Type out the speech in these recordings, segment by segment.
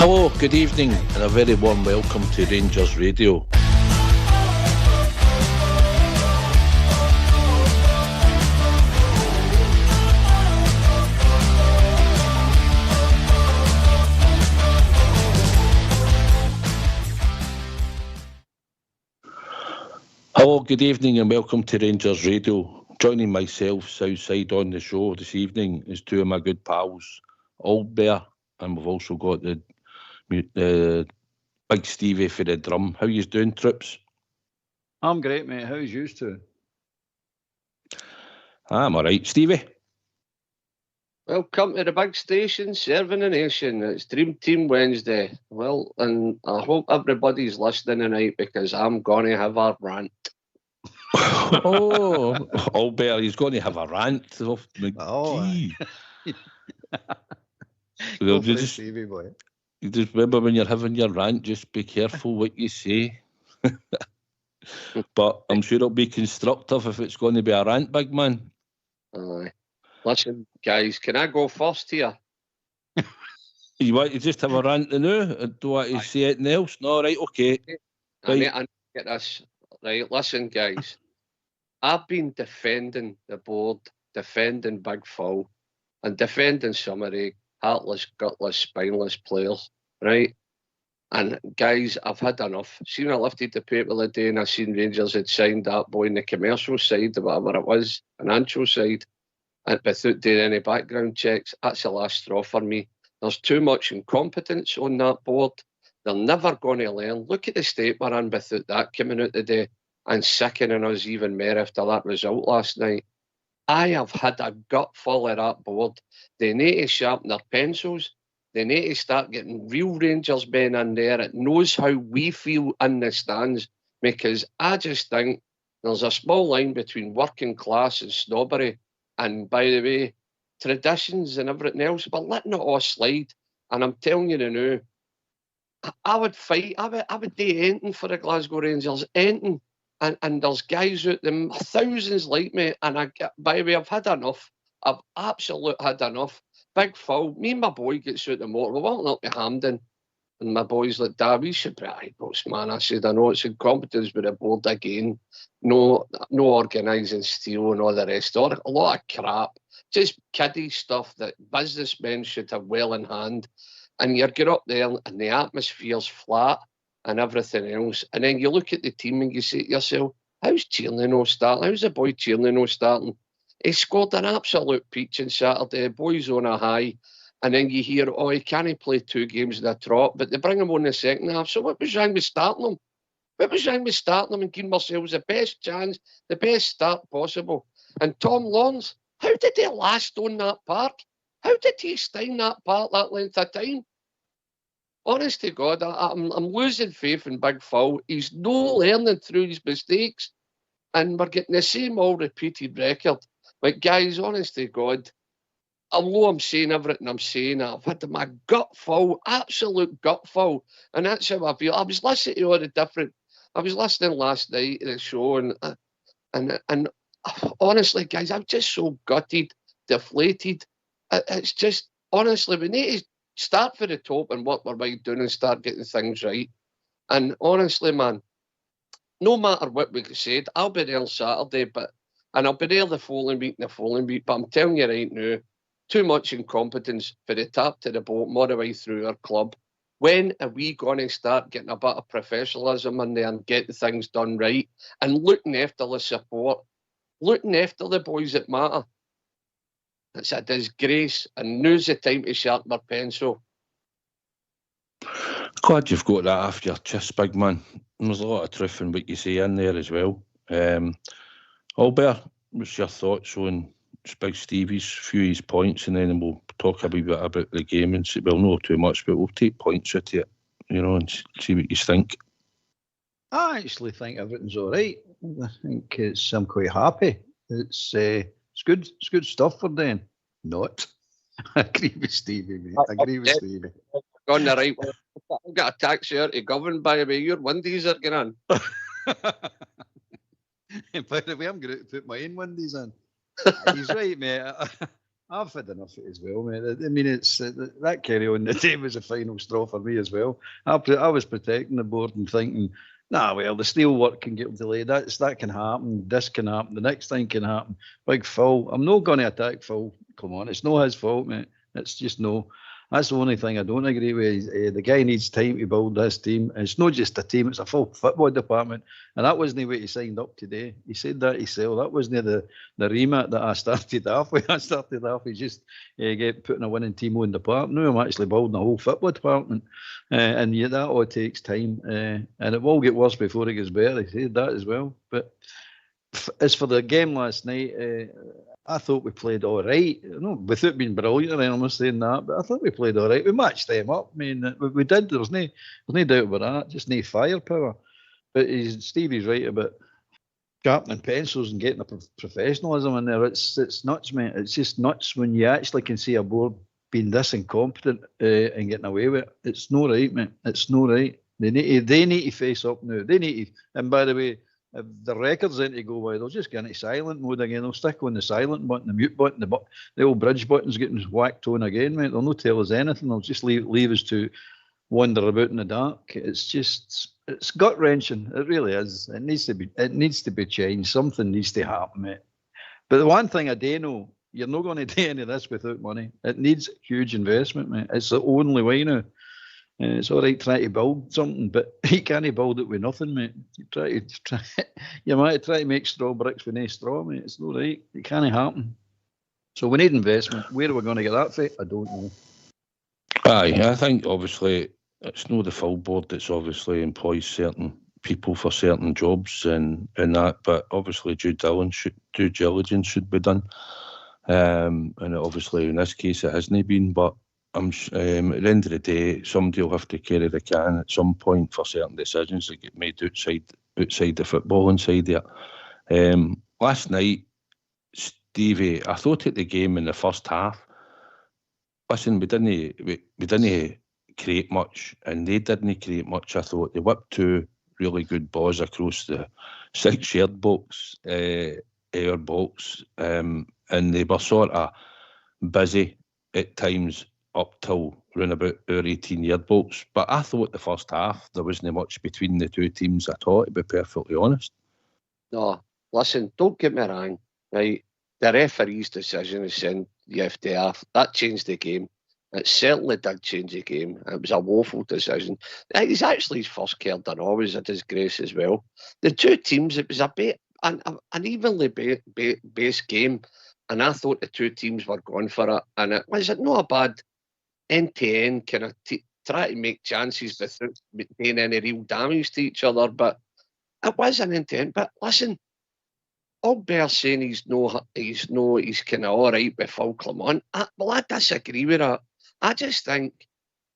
Hello, good evening, and a very warm welcome to Rangers Radio. Hello, good evening, and welcome to Rangers Radio. Joining myself, Southside, on the show this evening is two of my good pals, Old Bear, and we've also got the Big Stevie for the drum. How you doing, Trips? I'm great, mate. How's you two? I'm all right, Stevie. Welcome to the big station, serving the nation. It's Dream Team Wednesday. Well, and I hope everybody's listening tonight because I'm going to have a rant. Old Bear, he's going to have a rant. Stevie boy. You just remember when you're having your rant, just be careful what you say. But I'm sure it'll be constructive if it's going to be a rant, big man. Aye. Listen, guys, can I go first here? You want to just have a rant now? Do you want to say anything else? No, right, okay. I need to get this. Right, listen, guys. I've been defending the board, defending Big Phil, and defending some of the heartless, gutless, spineless players, right? And guys, I've had enough. See, when I lifted the paper the day and I seen Rangers had signed that boy in the commercial side, whatever it was, financial side, and without doing any background checks, that's the last straw for me. There's too much incompetence on that board. They're never going to learn. Look at the state we're in without that coming out today and sickening us even more after that result last night. I have had a gut full of that board. They need to sharpen their pencils. They need to start getting real Rangers men in there that knows how we feel in the stands, because I just think there's a small line between working class and snobbery. And by the way, traditions and everything else, we're letting it all slide. And I'm telling you now, I would fight. I would do anything for the Glasgow Rangers, anything. And there's guys out there, thousands like me. And by the way, I've had enough. I've absolutely had enough. Big Phil, me and my boy gets out the motor. We went up to Hampden. And my boy's like, Dad, we should be boss, man. I said, I know it's incompetence with the board again. No organising steel and all the rest. A lot of crap. Just kiddie stuff that businessmen should have well in hand. And you get up there and the atmosphere's flat and everything else. And then you look at the team and you say to yourself, how's Tierney no starting? How's the boy Tierney no starting? He scored an absolute peach on Saturday. The boy's on a high. And then you hear, he can't play 2 games in a trot, but they bring him on the second half. So what was wrong with starting him? What was wrong with starting him and giving ourselves the best chance, the best start possible? And Tom Lawrence, how did he last on that park? How did he stay in that park that length of time? Honest to God, I'm losing faith in Big Phil. He's no learning through his mistakes. And we're getting the same old repeated record. But guys, honest to God, although I'm saying everything I'm saying, I've had my gut full, absolute gut full. And that's how I feel. I was listening to all the different... I was listening last night to the show and honestly, guys, I'm just so gutted, deflated. It's just, honestly, we need to start for the top and what we're doing and start getting things right. And honestly, man, no matter what we said, I'll be there on Saturday, and I'll be there the following week, but I'm telling you right now, too much incompetence for the top to the bottom all the way through our club. When are we going to start getting a bit of professionalism in there and getting things done right and looking after the support, looking after the boys that matter? It's a disgrace, and now's the time to sharpen our pencil. Glad you've got that off your chest, big man. There's a lot of truth in what you say in there as well. Albert, what's your thoughts on Big Stevie's few of his points, and then we'll talk a wee bit about the game and see, we'll know too much, but we'll take points at it, and see what you think. I actually think everything's all right. I think I'm quite happy. It's good. It's good stuff for then. Not. I agree with Stevie, mate. I agree with Stevie. On the right one. I've got a tax here to govern by the way your windies are going on. By the way, I'm going to put my own windies in. He's right, mate. I've had enough of it as well, mate. I mean, it's that carry on the day was the final straw for me as well. I was protecting the board and thinking, well, the steel work can get delayed. That can happen. This can happen. The next thing can happen. Big Phil. I'm not going to attack Phil. Come on, it's not his fault, mate. It's just no. That's the only thing I don't agree with. The guy needs time to build this team. It's not just a team, it's a full football department. And that wasn't what he signed up today. He said that himself. That wasn't the remit that I started off with. I started off with just putting a winning team on the park. Now I'm actually building a whole football department. And yet that all takes time. And it will get worse before it gets better. He said that as well. But as for the game last night, I thought we played all right. No, without being brilliant, I'm not saying that, but I thought we played all right. We matched them up. I mean, we did. There's no doubt about that. Just no firepower. But Stevie's right about sharpening pencils and getting a professionalism in there. It's nuts, mate. It's just nuts when you actually can see a board being this incompetent and getting away with it. It's not right, mate. It's not right. They need to face up now. They need to. And by the way, if the records in to go by, they'll just get into silent mode again. They'll stick on the silent button, the mute button, the old bridge button's getting whacked on again, mate. They'll not tell us anything. They'll just leave us to wander about in the dark. It's gut wrenching. It really is. It needs to be changed. Something needs to happen, mate. But the one thing I do know, you're not going to do any of this without money. It needs huge investment, mate. It's the only way now. It's all right trying to build something, but you can't build it with nothing, mate. You might try to make straw bricks with no straw, mate. It's not right. It can't happen. So we need investment. Where are we going to get that from? I don't know. Aye, I think obviously it's not the full board that's obviously employs certain people for certain jobs and that, but obviously due diligence should be done. And obviously in this case it hasn't been, but at the end of the day, somebody will have to carry the can at some point for certain decisions that get made outside the footballing side there. Last night, Stevie, I thought at the game in the first half, listen, we didn't create much, and they didn't create much. I thought they whipped two really good balls across the 6-yard box, our box, and they were sort of busy at times up till round about our 18-yard box. But I thought the first half there wasn't much between the two teams at all, to be perfectly honest. No, listen, don't get me wrong, right? The referee's decision to send the FD off, that changed the game. It certainly did change the game. It was a woeful decision. He's actually his first card and always a disgrace as well. The two teams, it was a bit an evenly based game, and I thought the two teams were going for it. And it was not a bad end-to-end kind of try to make chances without doing any real damage to each other, but it was an end-to-end. But listen, all Bear saying he's kind of all right with Phil Clement. I disagree with that. I just think,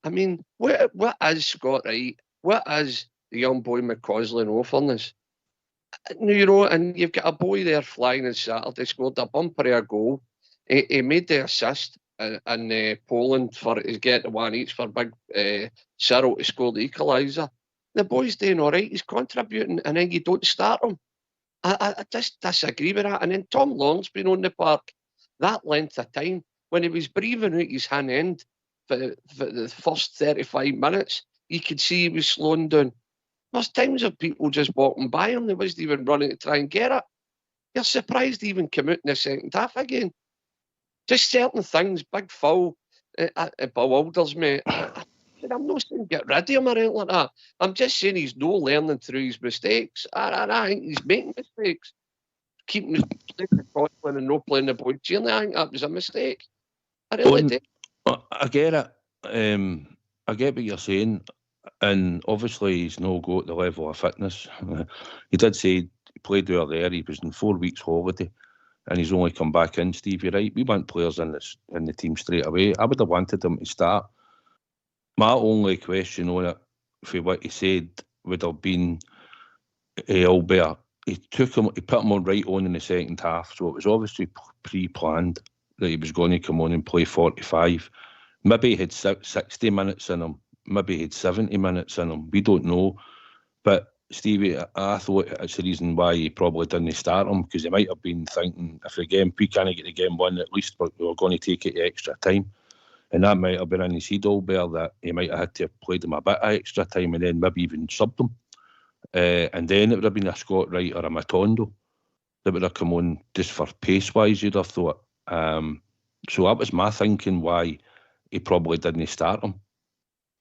I mean, what is Scott Wright? What is the young boy McCausland offering us? You know, and you've got a boy there flying on Saturday, scored a bumper of a goal. He made the assist in Poland for his get the one each for big Cyril to score the equaliser. The boy's doing all right. He's contributing, and then you don't start him. I just disagree with that. And then Tom Long's been on the park that length of time when he was breathing out his hand end for the first 35 minutes. You could see he was slowing down. There's times of people just walking by him. They wasn't even running to try and get it. You're surprised he even came out in the second half again. Just certain things, Big Phil, bewilders me. I'm not saying get rid of him or anything like that. I'm just saying he's no learning through his mistakes. I think he's making mistakes. Keeping his playing and not playing the boy cheerleading, I think that was a mistake. I really did. I get it. I get what you're saying. And obviously he's no go at the level of fitness. He did say he played over there. He was in 4 weeks holiday. And he's only come back in, Stevie, right? We want players in the team straight away. I would have wanted him to start. My only question on it, for what he said, would have been Albert. He put him on right on in the second half, so it was obviously pre-planned that he was going to come on and play 45. Maybe he had 60 minutes in him. Maybe he had 70 minutes in him. We don't know. But Stevie, I thought it's the reason why he probably didn't start him, because he might have been thinking, if we can't get the game won, at least we're going to take it to extra time. And that might have been in his head, Albert, that he might have had to have played him a bit of extra time and then maybe even subbed him. And then it would have been a Scott Wright or a Matondo that would have come on just for pace-wise, you'd have thought. So that was my thinking why he probably didn't start him.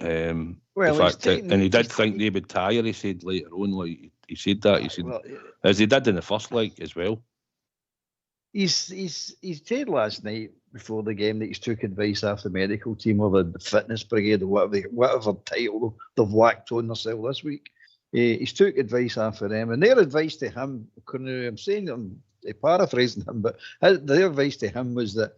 And he did think they would tire, he said later on. Like he said that, as he did in the first leg as well. He's said last night before the game that he's took advice off the medical team or the fitness brigade or whatever title they've whacked on themselves this week. He's took advice off of them, and their advice to him, I'm saying I'm paraphrasing him, but their advice to him was that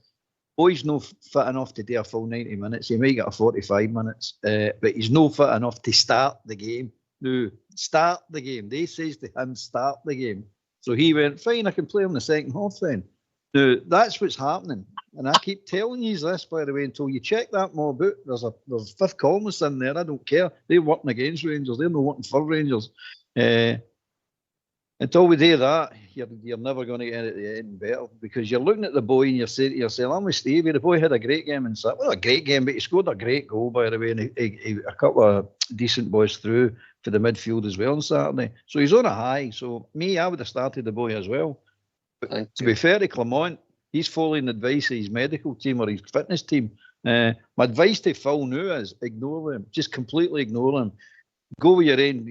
boy's no fit enough to do a full 90 minutes. He might get a 45 minutes, but he's no fit enough to start the game. No, start the game. They says to him, start the game. So he went, fine, I can play him in the second half then. Now, that's what's happening. And I keep telling you this, by the way, until you check that mob out. There's fifth columnists in there. I don't care. They're working against Rangers. They're not working for Rangers. Until we do that, you're never going to get it any better, because you're looking at the boy and you're saying to yourself, I'm with Stevie, the boy had a great game in Saturday. Well, a great game, but he scored a great goal, by the way, and a couple of decent boys through for the midfield as well on Saturday. So he's on a high. So I would have started the boy as well. But to be fair to Clement, he's following advice of his medical team or his fitness team. My advice to Phil now is ignore him. Just completely ignore him. Go with your own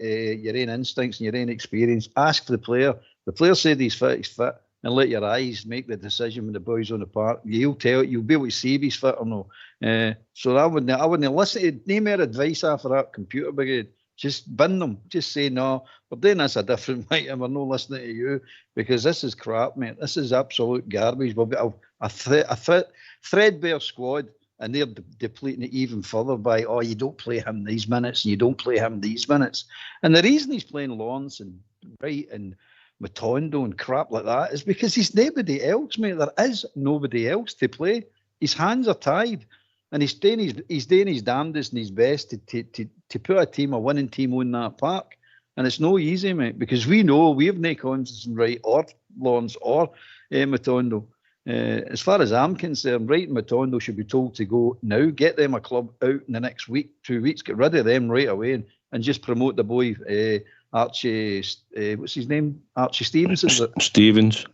instincts and your own experience. Ask the player. The player said he's fit, and let your eyes make the decision when the boy's on the park. You'll be able to see if he's fit or no. So I wouldn't listen to no more advice after that computer brigade. Just bin them. Just say no. We're doing this a different way, and we're not listening to you, because this is crap, mate. This is absolute garbage. We've got a threadbare squad. And they're depleting it even further by, you don't play him these minutes and you don't play him these minutes. And the reason he's playing Lawrence and Wright and Matondo and crap like that is because he's nobody else, mate. There is nobody else to play. His hands are tied. And he's doing his damnedest and his best to put a winning team on that park. And it's no easy, mate, because we know we have no confidence in Wright or Lawrence or Matondo. As far as I'm concerned, Wright and Matondo should be told to go now, get them a club out in the next week, 2 weeks, get rid of them right away and just promote the boy, Archie, what's his name? Archie Stevens, is it? Stevens.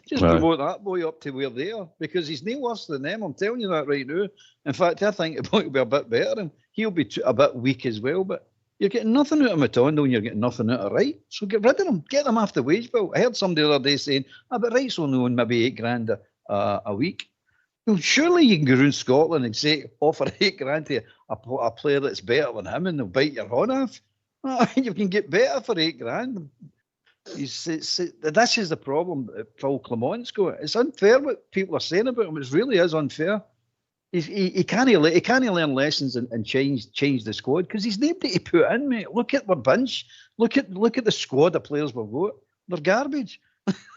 Just promote that boy up to where they are, because he's no worse than them. I'm telling you that right now. In fact, I think the boy will be a bit better than him. He'll be a bit weak as well, but you're getting nothing out of Matondo and you're getting nothing out of Wright. So get rid of them. Get them off the wage bill. I heard somebody the other day saying, but Wright's only on maybe $8,000 a week. Well, surely you can go around Scotland and say, offer $8,000 to a player that's better than him, and they'll bite your horn off. You can get better for $8,000. This is the problem Phil Clement's got. It's unfair what people are saying about him. It really is unfair. He can't learn lessons and change the squad, because he's nobody to put in, mate. Look at our bench. Look at the squad of players we've got. They're garbage.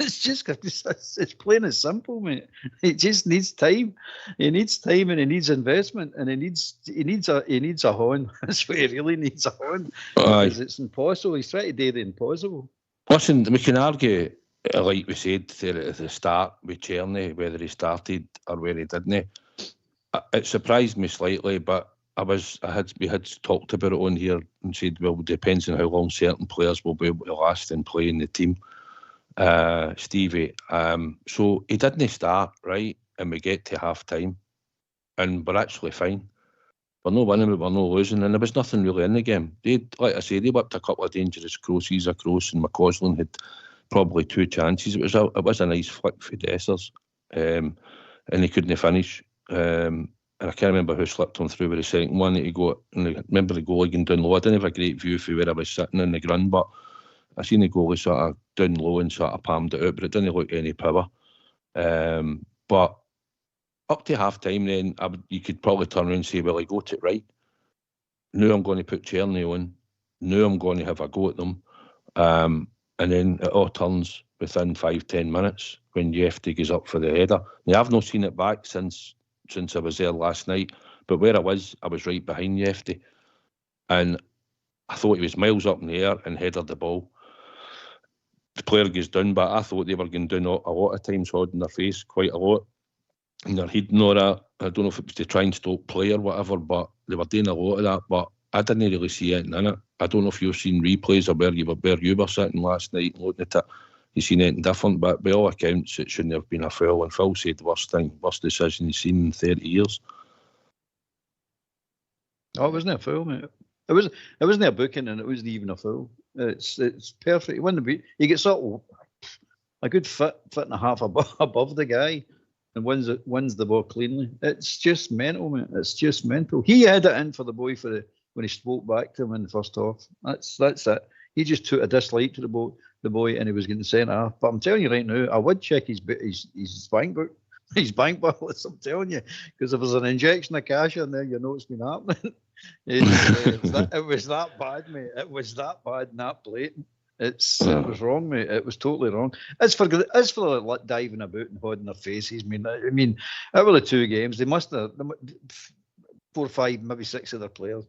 It's plain and simple, mate. It just needs time. He needs time and he needs investment, and he needs a horn. That's what he really needs, a horn. Because it's impossible. He's trying to do the impossible. Listen, we can argue, like we said at the start with Cherny, whether he started or where he didn't. It surprised me slightly, but we had talked about it on here and said, well, it depends on how long certain players will be able to last and play in the team. Stevie. So he didn't start, right? And we get to half time and we're actually fine. We're not winning, but we're not losing, and there was nothing really in the game. Like I say, they whipped a couple of dangerous crosses across, and McCausland had probably 2 chances. It was a nice flick for Dessers, and he couldn't finish. And I can't remember who slipped on through with the second one that he got. And I remember the goalie going down low. I didn't have a great view for where I was sitting in the ground, but I seen the goalie sort of down low and sort of palmed it out, but it didn't look any power. But up to half time, then you could probably turn around and say, well, I got it right. Now I'm going to put Cherny on. Now I'm going to have a go at them. And then it all turns within 5-10 minutes when Jefty goes up for the header. Now, I've not seen it back since I was there last night, but where I was right behind Jefty. And I thought he was miles up in the air and headed the ball. The player goes down, but I thought they were going down a lot of times, holding their face quite a lot. And they're heading all that. I don't know if it was to try and stop play or whatever, but they were doing a lot of that. But I didn't really see anything in it. I don't know if you've seen replays or where you were sitting last night and looking at it. You seen anything different? But by all accounts, it shouldn't have been a foul. And Phil said worst decision he's seen in 30 years. Oh, it wasn't a foul, mate. It wasn't a booking, and it wasn't even a foul. It's perfect. He wouldn't be. He gets up a good foot and a half above the guy, and wins the ball cleanly. It's just mental, mate. It's just mental. He had it in for the boy when he spoke back to him in the first half. That's it. He just took a dislike to the boy, and he was getting sent off. But I'm telling you right now, I would check his bank book, his bank balance. I'm telling you, because if there's an injection of cash in there, you know it's been happening. It was that bad, mate. It was that bad and that blatant. It was wrong, mate. It was totally wrong. As for diving about and holding their faces, I mean, out of the 2 games, they must have 4, 5, maybe 6 of their players.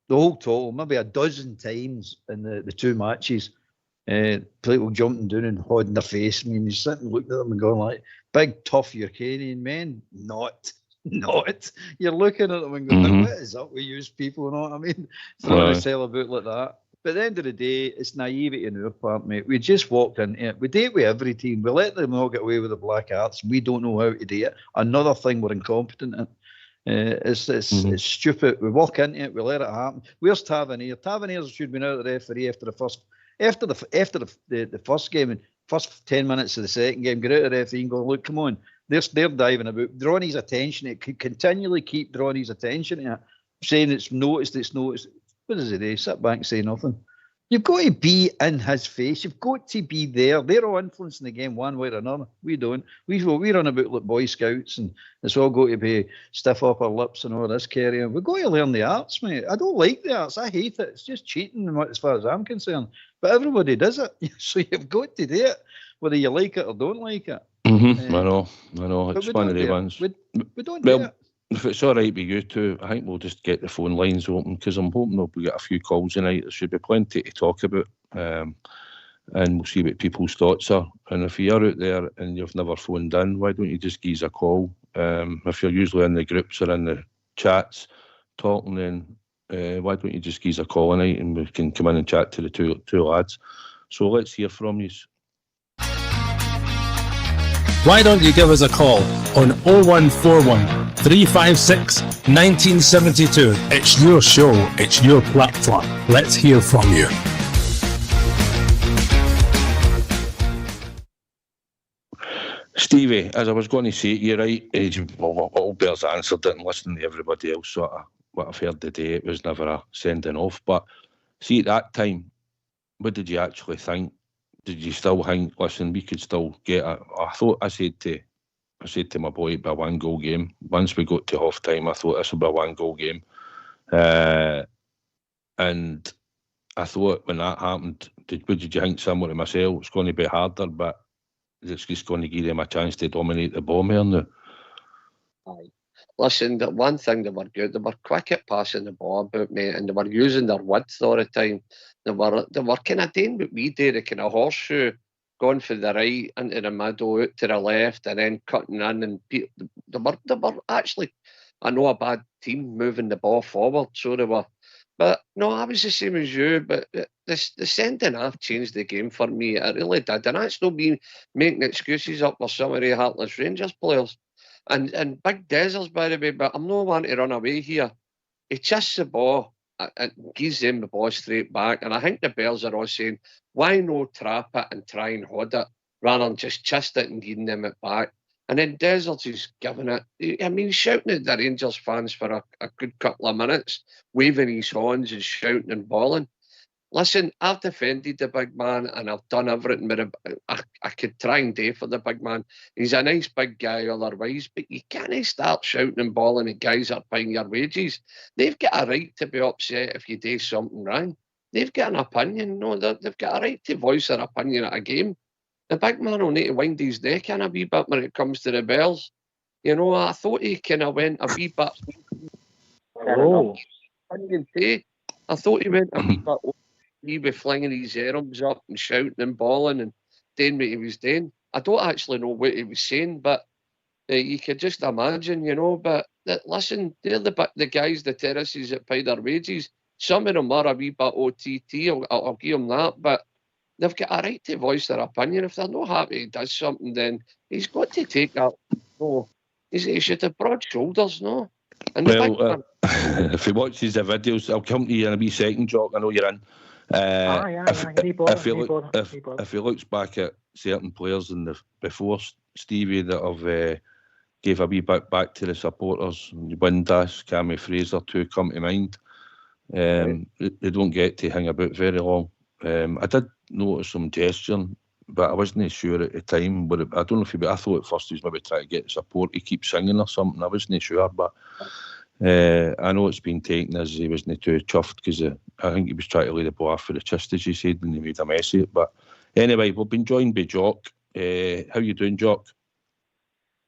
The whole total, maybe a dozen times in the 2 matches, people jumping down and holding their face. I mean, you're sitting looking at them and going like, big, tough Ukrainian men? Not. You're looking at them and going, what is up with you people? You know what I mean? Throwing a cell about like that. But at the end of the day, it's naivety on our part, mate. We just walked into it. We do it with every team. We let them all get away with the black arts. We don't know how to do it. Another thing we're incompetent in. It's stupid. We walk into it. We let it happen. Where's Tavernier? Tavernier should have been out of the referee after the first game and first 10 minutes of the second game. Get out of the referee and go, look, come on. They're diving about, drawing his attention. It could continually keep drawing his attention to it, saying it's noticed. What does it do? Sit back and say nothing. You've got to be in his face. You've got to be there. They're all influencing the game one way or another. We don't. We run about like Boy Scouts, and it's all got to be stiff upper lips and all this carrying. We've got to learn the arts, mate. I don't like the arts. I hate it. It's just cheating as far as I'm concerned. But everybody does it. So you've got to do it, whether you like it or don't like it. I know. It's one of the ones. We don't do it. If it's all right with you two, I think we'll just get the phone lines open, because I'm hoping we'll get a few calls tonight. There should be plenty to talk about, and we'll see what people's thoughts are. And if you're out there and you've never phoned in, why don't you just give us a call? If you're usually in the groups or in the chats talking, then why don't you just give us a call tonight and we can come in and chat to the two lads. So let's hear from you. Why don't you give us a call on 0141 356 1972. It's your show, it's your platform. Let's hear from you. Stevie, as I was going to say to you, right, all Bears answered it and listening to everybody else, sort of what I've heard today, it was never a sending off. But see, at that time, what did you actually think? Did you still think, listen, we could still get it? I said to my boy, it'd be a 1-goal game. Once we got to half time, I thought this would be a 1-goal game. And I thought when that happened, what did you think, similar to myself? It's going to be harder, but it's just going to give them a chance to dominate the ball here now. Aye. Listen, the one thing they were good, they were quick at passing the ball about, mate, and they were using their width all the time. They were kind of doing what we did, a kind of horseshoe, going for the right into the middle, out to the left, and then cutting in. And they were actually, I know, a bad team moving the ball forward, so they were. But no, I was the same as you. But the sending off changed the game for me. It really did, and that's not me making excuses up for some of the heartless Rangers players. And Big Deserts, by the way, but I'm not wanting to run away here. He chists the ball and gives them the ball straight back. And I think the Bears are all saying, why no trap it and try and hold it rather than just chest it and giving them it back? And then Deserts is giving it. I mean, he's shouting at the Rangers fans for a good couple of minutes, waving his horns and shouting and bawling. Listen, I've defended the big man and I've done everything with I could try and do for the big man. He's a nice big guy otherwise, but you can't start shouting and bawling at guys that are paying your wages. They've got a right to be upset if you do something wrong. They've got an opinion. No, they've got a right to voice their opinion at a game. The big man will need to wind his neck in a wee bit when it comes to the Bears. You know, I thought he kind of went a wee bit. Oh. I thought he went a wee bit over. He was flinging his arms up and shouting and bawling and doing what he was doing. I don't actually know what he was saying, but you could just imagine, you know. But listen, they're the guys, the terraces that pay their wages. Some of them are a wee bit OTT, I'll give them that, but they've got a right to voice their opinion. If they're not happy he does something, then he's got to take that. No, he should have broad shoulders, no? And if he watches the videos, I'll come to you in a wee second, Jock. I know you're in. If he looks back at certain players before Stevie that have gave a wee bit back to the supporters, Windass, Cammy Fraser, two come to mind. They don't get to hang about very long. I did notice some gesturing, but I wasn't sure at the time. But I don't know if I thought at first he was maybe trying to get support to keep singing or something. I wasn't sure, but I know it's been taken as he wasn't too chuffed because I think he was trying to lay the ball off for the chest, as he said, and he made a mess of it. But anyway, we've been joined by Jock. How you doing, Jock?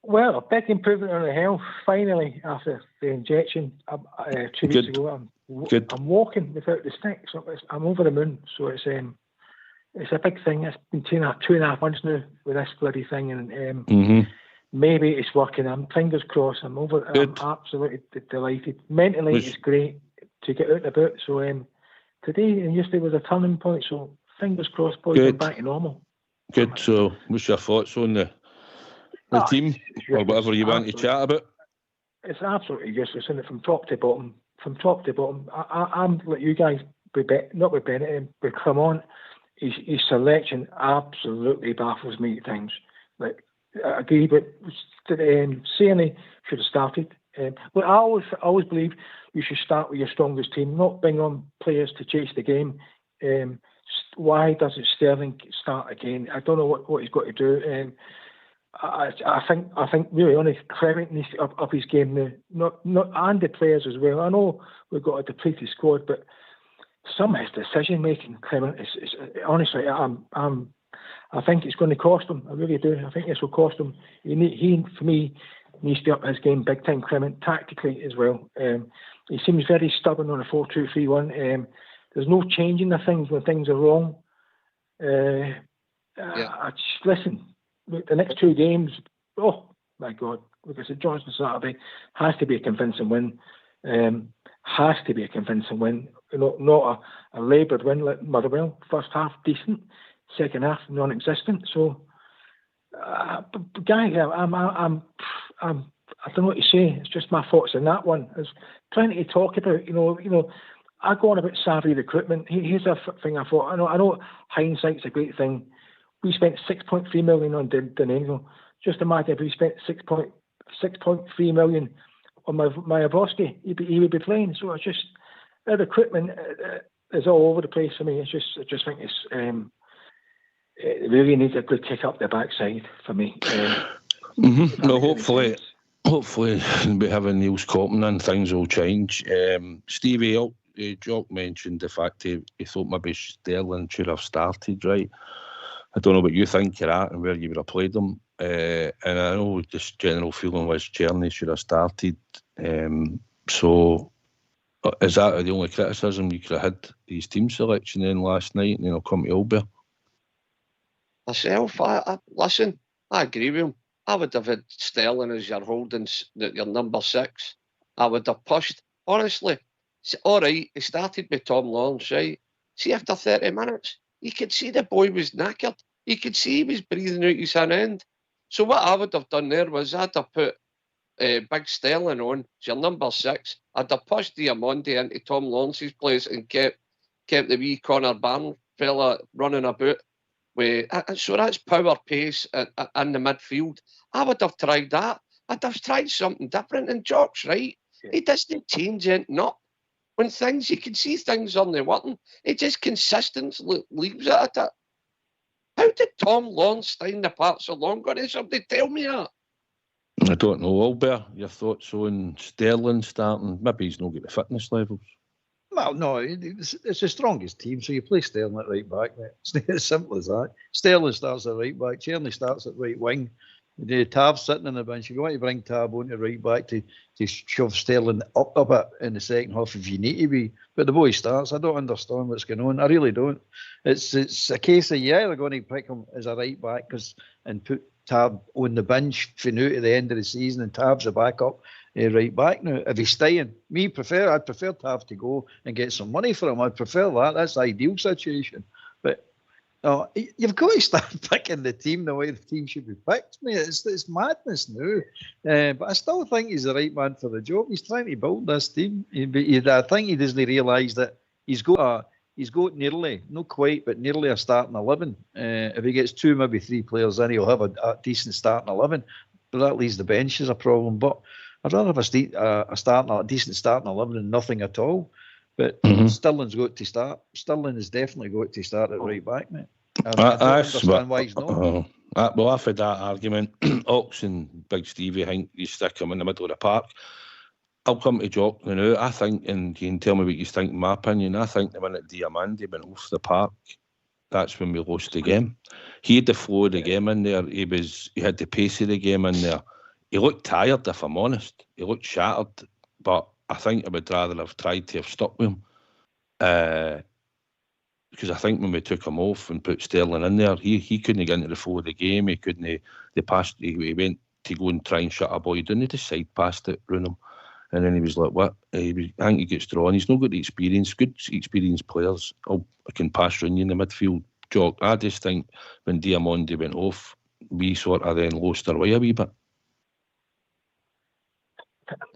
Well, a big improvement on the health, finally, after the injection 2 weeks ago. I'm walking without the stick, so I'm over the moon. So it's a big thing. It's been 2.5 months now with this bloody thing, and maybe it's working. Fingers crossed. I'm absolutely delighted. Mentally, it's great to get out and about. So today and yesterday was a turning point. So fingers crossed, boys, I'm back to normal. Good. So what's your thoughts on the team or whatever you want to chat about? It's absolutely useless, isn't it? From top to bottom. I'm like you guys, not with Bennett, but come on. His selection absolutely baffles me at times. Like, I agree, but Saney should have started. But I always believe you should start with your strongest team, not bring on players to chase the game. Why doesn't Sterling start again? I don't know what he's got to do. I think really honest, Clement needs to up his game now. Not and the players as well. I know we've got a depleted squad, but some of his decision making, Clement, is honestly, I think it's going to cost him. I really do. I think this will cost him. He for me needs to up his game big time, Clement, tactically as well. He seems very stubborn on a 4-2-3-1. There's no changing the things when things are wrong. I just listen. The next 2 games, oh my God, like I said, Johnson Saturday has to be a convincing win. Has to be a convincing win. Not a laboured win like Motherwell. First half decent, second half non-existent. So, guys, I don't know what to say. It's just my thoughts on that one. There's plenty to talk about. You know. I go on about savvy recruitment. Here's a thing I thought. I know hindsight's a great thing. We spent 6.3 million on Danilo. Just imagine if we spent 6.3 million on Majabrowski, he would be playing. So it's just the recruitment is all over the place for me. I just think it really needs a good kick up the backside for me. Well, hopefully we have a Niels Cotton and things will change. Stevie, Jock mentioned the fact he thought maybe Sterling should have started, right? I don't know what you think you're at and where you would have played them. And I know this general feeling was Czerny should have started. So is that the only criticism you could have had his team selection in last night and come to Albert? Myself, listen, I agree with him. I would have had Sterling as your holdings, your number 6. I would have pushed. Honestly, all right, he started with Tom Lawrence, right? See, after 30 minutes, you could see the boy was knackered. You could see he was breathing out his hand. So what I would have done there was I'd have put Big Sterling on, your number 6. I'd have pushed Diamondi into Tom Lawrence's place and kept the wee Connor Barn fella running about. So that's power pace in the midfield. I would have tried that. I'd have tried something different. And Jock's right. Yeah. He doesn't change anything up. When things, you can see things on the working, it just consistently leaves it at it. How did Tom Lawrence stay in the park so long? Got somebody tell me that? I don't know, Albert. Your thoughts on Sterling starting? Maybe he's not got the fitness levels. Well, no, it's the strongest team, so you play Sterling at right back. It's as simple as that. Sterling starts at right back, Czerny starts at right wing. Tav sitting on the bench. If you want to bring Tav on to right back to shove Sterling up a bit in the second half if you need to be. But the boy starts. I don't understand what's going on. I really don't. It's a case of, they're going to pick him as a right back and put Tav on the bench for now to the end of the season, and Tav's a backup right back now. If he's staying, I'd prefer Tav to go and get some money for him. I'd prefer that. That's the ideal situation. But you've got to start picking the team the way the team should be picked, mate. It's madness now. But I still think he's the right man for the job. He's trying to build this team. I think he doesn't realise that he's got nearly, not quite, but nearly a starting 11. If he gets 2, maybe 3 players in, he'll have a decent starting 11. But that leaves the bench as a problem. But I'd rather have a decent starting 11 than nothing at all. But Sterling's got to start. Sterling has definitely got to start at right back, mate. I don't understand why he's not. Well, I've had that argument. Ox and Big Stevie think you stick him in the middle of the park. I'll come to Jock now. I think, and you can tell me what you think, in my opinion, I think the minute Diamandi went off the park, that's when we lost the game. He had the flow of the game in there. He had the pace of the game in there. He looked tired, if I'm honest. He looked shattered. But I think I would rather have tried to have stuck with him. Because I think when we took him off and put Sterling in there, he couldn't get into the flow of the game. He couldn't. He went to go and try and shut a boy down. He just side passed it, run him. And then he was like, what? I think he gets drawn. He's not got the experience. Good experienced players can pass round you in the midfield. Jock, I just think when Diamandi went off, we sort of then lost our way a wee bit.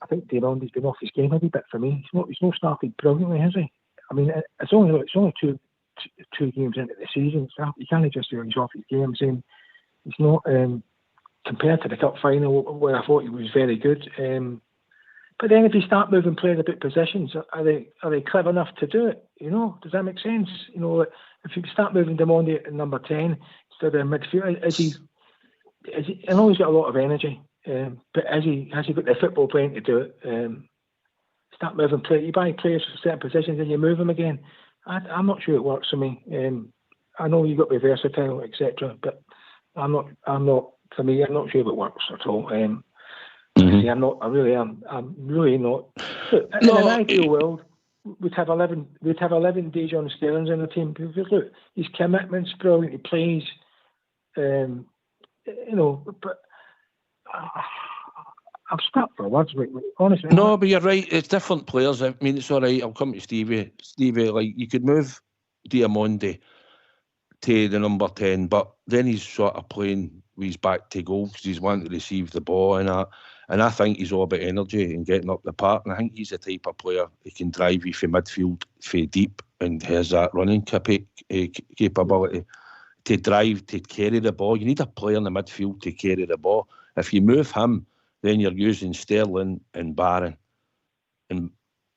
I think Diamandi's been off his game a wee bit for me. He's not started brilliantly, has he? I mean, it's only two games into the season. So you can't just say he's off his game. I'm saying he's not compared to the cup final where I thought he was very good. But then if you start moving players about positions, are they clever enough to do it? Does that make sense? If you start moving Diamandi at number 10 instead of midfield, is he? I know he's got a lot of energy, but has he got the football brain to do it? Start moving players. You buy players for certain positions and you move them again. I'm not sure it works for me. I know you've got to be versatile, etc. But I'm not. For me, I'm not sure if it works at all. I really am. I'm really not. Look, in an ideal world, we'd have 11 Dejan Sterlings in the team. Because look, his commitment's brilliant. He plays, but I'm stuck for words. Honestly, no, but you're right. It's different players. I mean, it's all right. I'll come to Stevie. Stevie, like you could move Diamandi to the number 10, but then he's sort of playing with his back to goal because he's wanting to receive the ball and that. And I think he's all about energy and getting up the park. And I think he's the type of player who can drive you from midfield, from deep, and has that running capability to drive, to carry the ball. You need a player in the midfield to carry the ball. If you move him, then you're using Sterling and Barron. And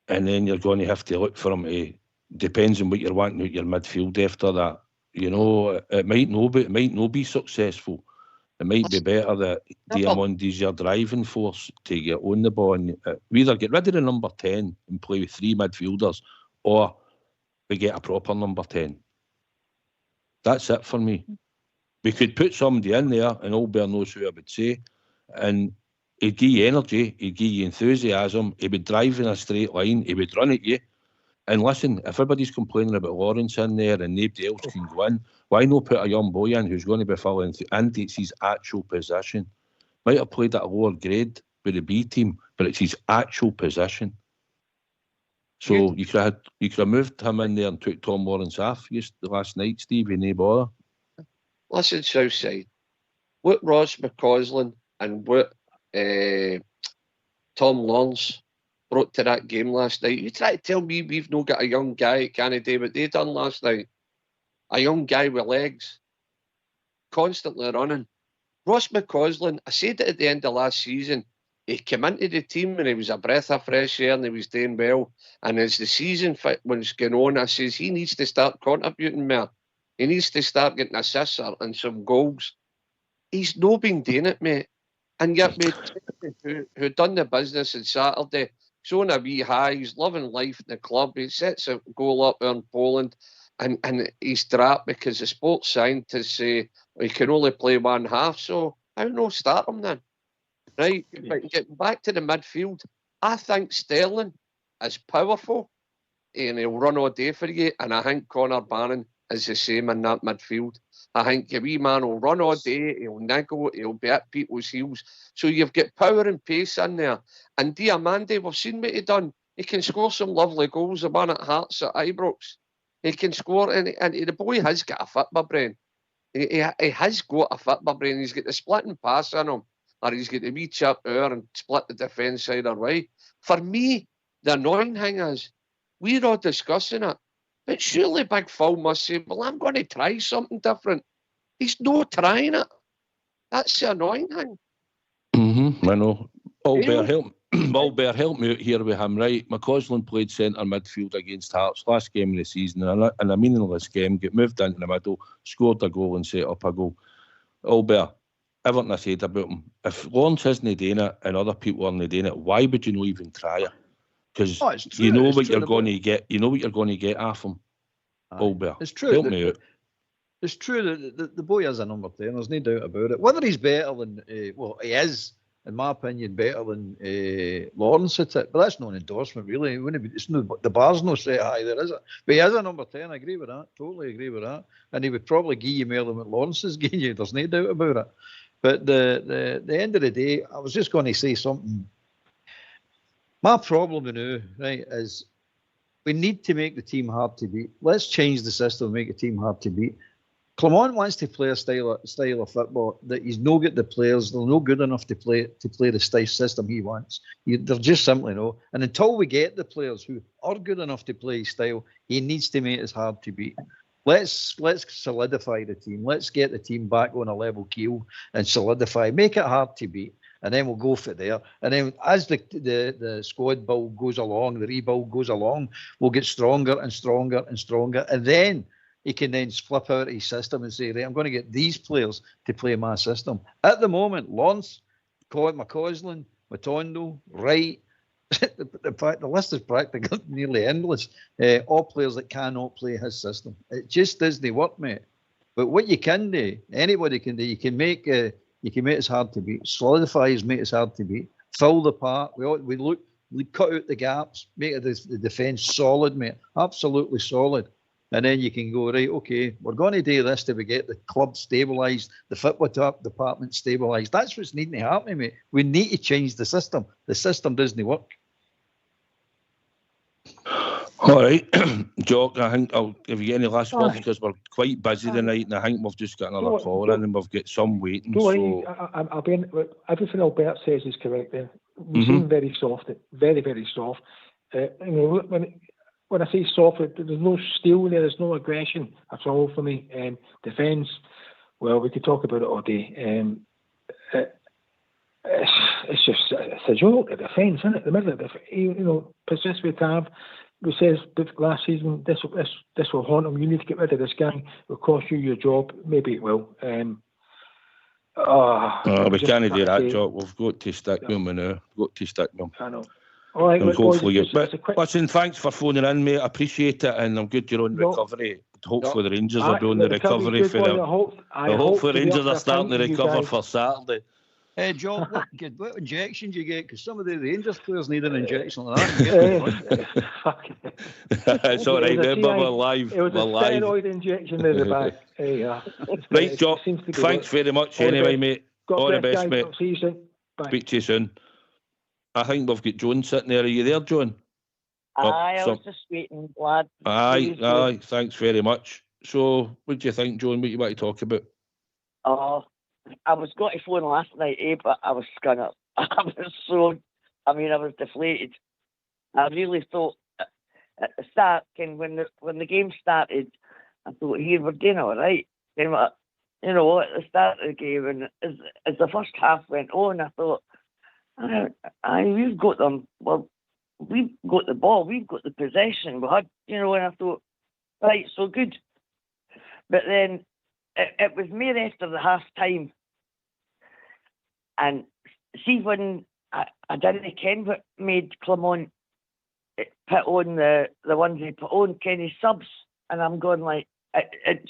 then you're going to have to look for him to, depends on what you're wanting out your midfield after that. It might not be successful. It might be better that Diamandi's your driving force to get on the ball. And we either get rid of the number 10 and play with 3 midfielders, or we get a proper number 10. That's it for me. We could put somebody in there, and Albert knows who I would say, and he'd give you energy, he'd give you enthusiasm, he would drive in a straight line, he would run at you. And listen, if everybody's complaining about Lawrence in there and nobody else can go in, why not put a young boy in who's going to be filling, and it's his actual position? Might have played at a lower grade with the B team, but it's his actual position. So you could have moved him in there and took Tom Lawrence off last night, Stevie, no bother. Listen, Southside, what Ross McCausland and what Tom Lawrence brought to that game last night. You try to tell me we've not got a young guy that can't do what they done last night. A young guy with legs, constantly running. Ross McCausland, I said it at the end of last season, he came into the team and he was a breath of fresh air and he was doing well. And as the season was going on, I says he needs to start contributing more. He needs to start getting assists and some goals. He's not been doing it, mate. And yet, who done the business on Saturday, showing a wee high, he's loving life in the club. He sets a goal up there in Poland, and he's dropped because the sports scientists say he can only play one half. So How no start him then? Right, but getting back to the midfield, I think Sterling is powerful and he'll run all day for you, and I think Connor Bannon is the same in that midfield. I think your wee man will run all day, he'll niggle, he'll be at people's heels. So you've got power and pace in there. And Diamande, we've seen what he done. He can score some lovely goals. The man at Hearts at Ibrox. He can score, and the boy has got a football brain. He has got a football brain. He's got the splitting pass in him, or he's got the wee chip over and split the defence either way. For me, the annoying thing is, we're all discussing it, but surely Big Phil must say, well, I'm going to try something different. He's not trying it. That's the annoying thing. I know. Albert, help me out here with him, right? McCausland played centre midfield against Hearts last game of the season, in a meaningless game, get moved into the middle, scored a goal and set up a goal. Albert, everything I said about him, if Lawrence isn't doing it and other people aren't doing it, why would you not even try it? Because you know what you're going to get. You know what you're going to get off him. Albert, it's true. Help me out. It's true that the boy is a number 10. There's no doubt about it. Whether he's better than, he is, in my opinion, better than Lawrence at it. But that's not an endorsement, really. It's no, the bar's no set high there, is it? But he is a number 10. I agree with that. Totally agree with that. And he would probably give you more than what Lawrence is giving you. There's no doubt about it. But the end of the day, I was just going to say something. My problem now, right, is we need to make the team hard to beat. Let's change the system and make the team hard to beat. Clement wants to play a style of football that he's no get the players. They're no good enough to play the style system he wants. They're just simply no. And until we get the players who are good enough to play his style, he needs to make it hard to beat. Let's solidify the team. Let's get the team back on a level keel and solidify. Make it hard to beat. And then we'll go for there. And then as the squad build goes along, the rebuild goes along, we'll get stronger and stronger and stronger. And then he can then flip out his system and say, right, I'm going to get these players to play my system. At the moment, Lawrence, McCausland, Matondo, Wright, the list is practically nearly endless. All players that cannot play his system. It just doesn't work, mate. But what you can do, anybody can do, you can make it hard to beat. Solidify his mate as hard to beat. Fill the part. We cut out the gaps. Make the defence solid, mate. Absolutely solid. And then you can go, right, okay, we're going to do this till we get the club stabilised, the football department stabilised. That's what's needing to happen, mate. We need to change the system. The system doesn't work. All right, Jock, I think if you get any last words, because we're quite busy tonight, and I think we've just got another caller in and we've got some waiting. Don't worry, I'll be in, everything Albert says is correct there. We seem very soft, very, very soft. When I say soft, there's no steel there, there's no aggression at all for me. Defence, well, we could talk about it all day. It's just it's a joke, the defence, isn't it? The middle of the possess with Tav. We says last season this will haunt him. You need to get rid of this guy. It will cost you your job. Maybe it will. We can't do that, Jock. We've got to stick with him now. We've got to stick with him. I know. All right, listen, thanks for phoning in, mate. I appreciate it, and I'm good you're on recovery. Hopefully the Rangers are doing the recovery for them. Hopefully the Rangers are starting to recover for Saturday. Hey, John, what injection do you get? Because some of the Rangers players need an injection like that. It's all right, we're live. It was a steroid injection in the back. Right, Jock, thanks very much anyway, mate. All the best, mate. See you soon. Bye. Speak to you soon. I think we've got Joan sitting there. Are you there, Joan? Aye, I was just waiting, lad. Aye, thanks very much. So, what do you think, Joan, what you want to talk about? I was going to phone last night, but I was scunnered. I was deflated. I really thought at the start, when the game started, I thought, here, we're doing all right. Then, at the start of the game, and as the first half went on, I thought, we've got them. Well, we've got the ball. We've got the possession. We had, and I thought, right, so good. But then it was more after the half time, and see when I didn't ken what made Clement put on the ones he put on, Kenny subs, and I'm going like it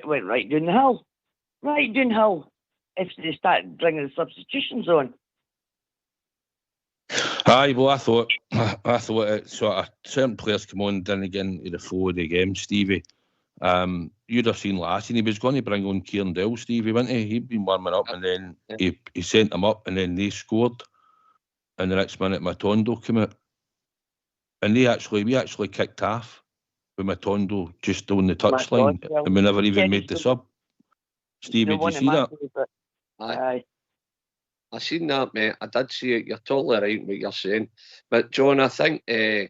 went right down the hill. right, Downhill, if they started bringing the substitutions on. Aye, well, I thought it sort of certain players come on, didn't get into the flow of the game, Stevie. You'd have seen last year he was going to bring on Kieran Dell, Stevie, wasn't he? He'd been warming up, and then he sent him up, and then they scored. And the next minute, Matondo came out, and we actually kicked half with Matondo just on the touchline, and we never even made the sub. Stevie, did you see that? Aye. I seen that, mate. I did see it. You're totally right in what you're saying. But John, I think the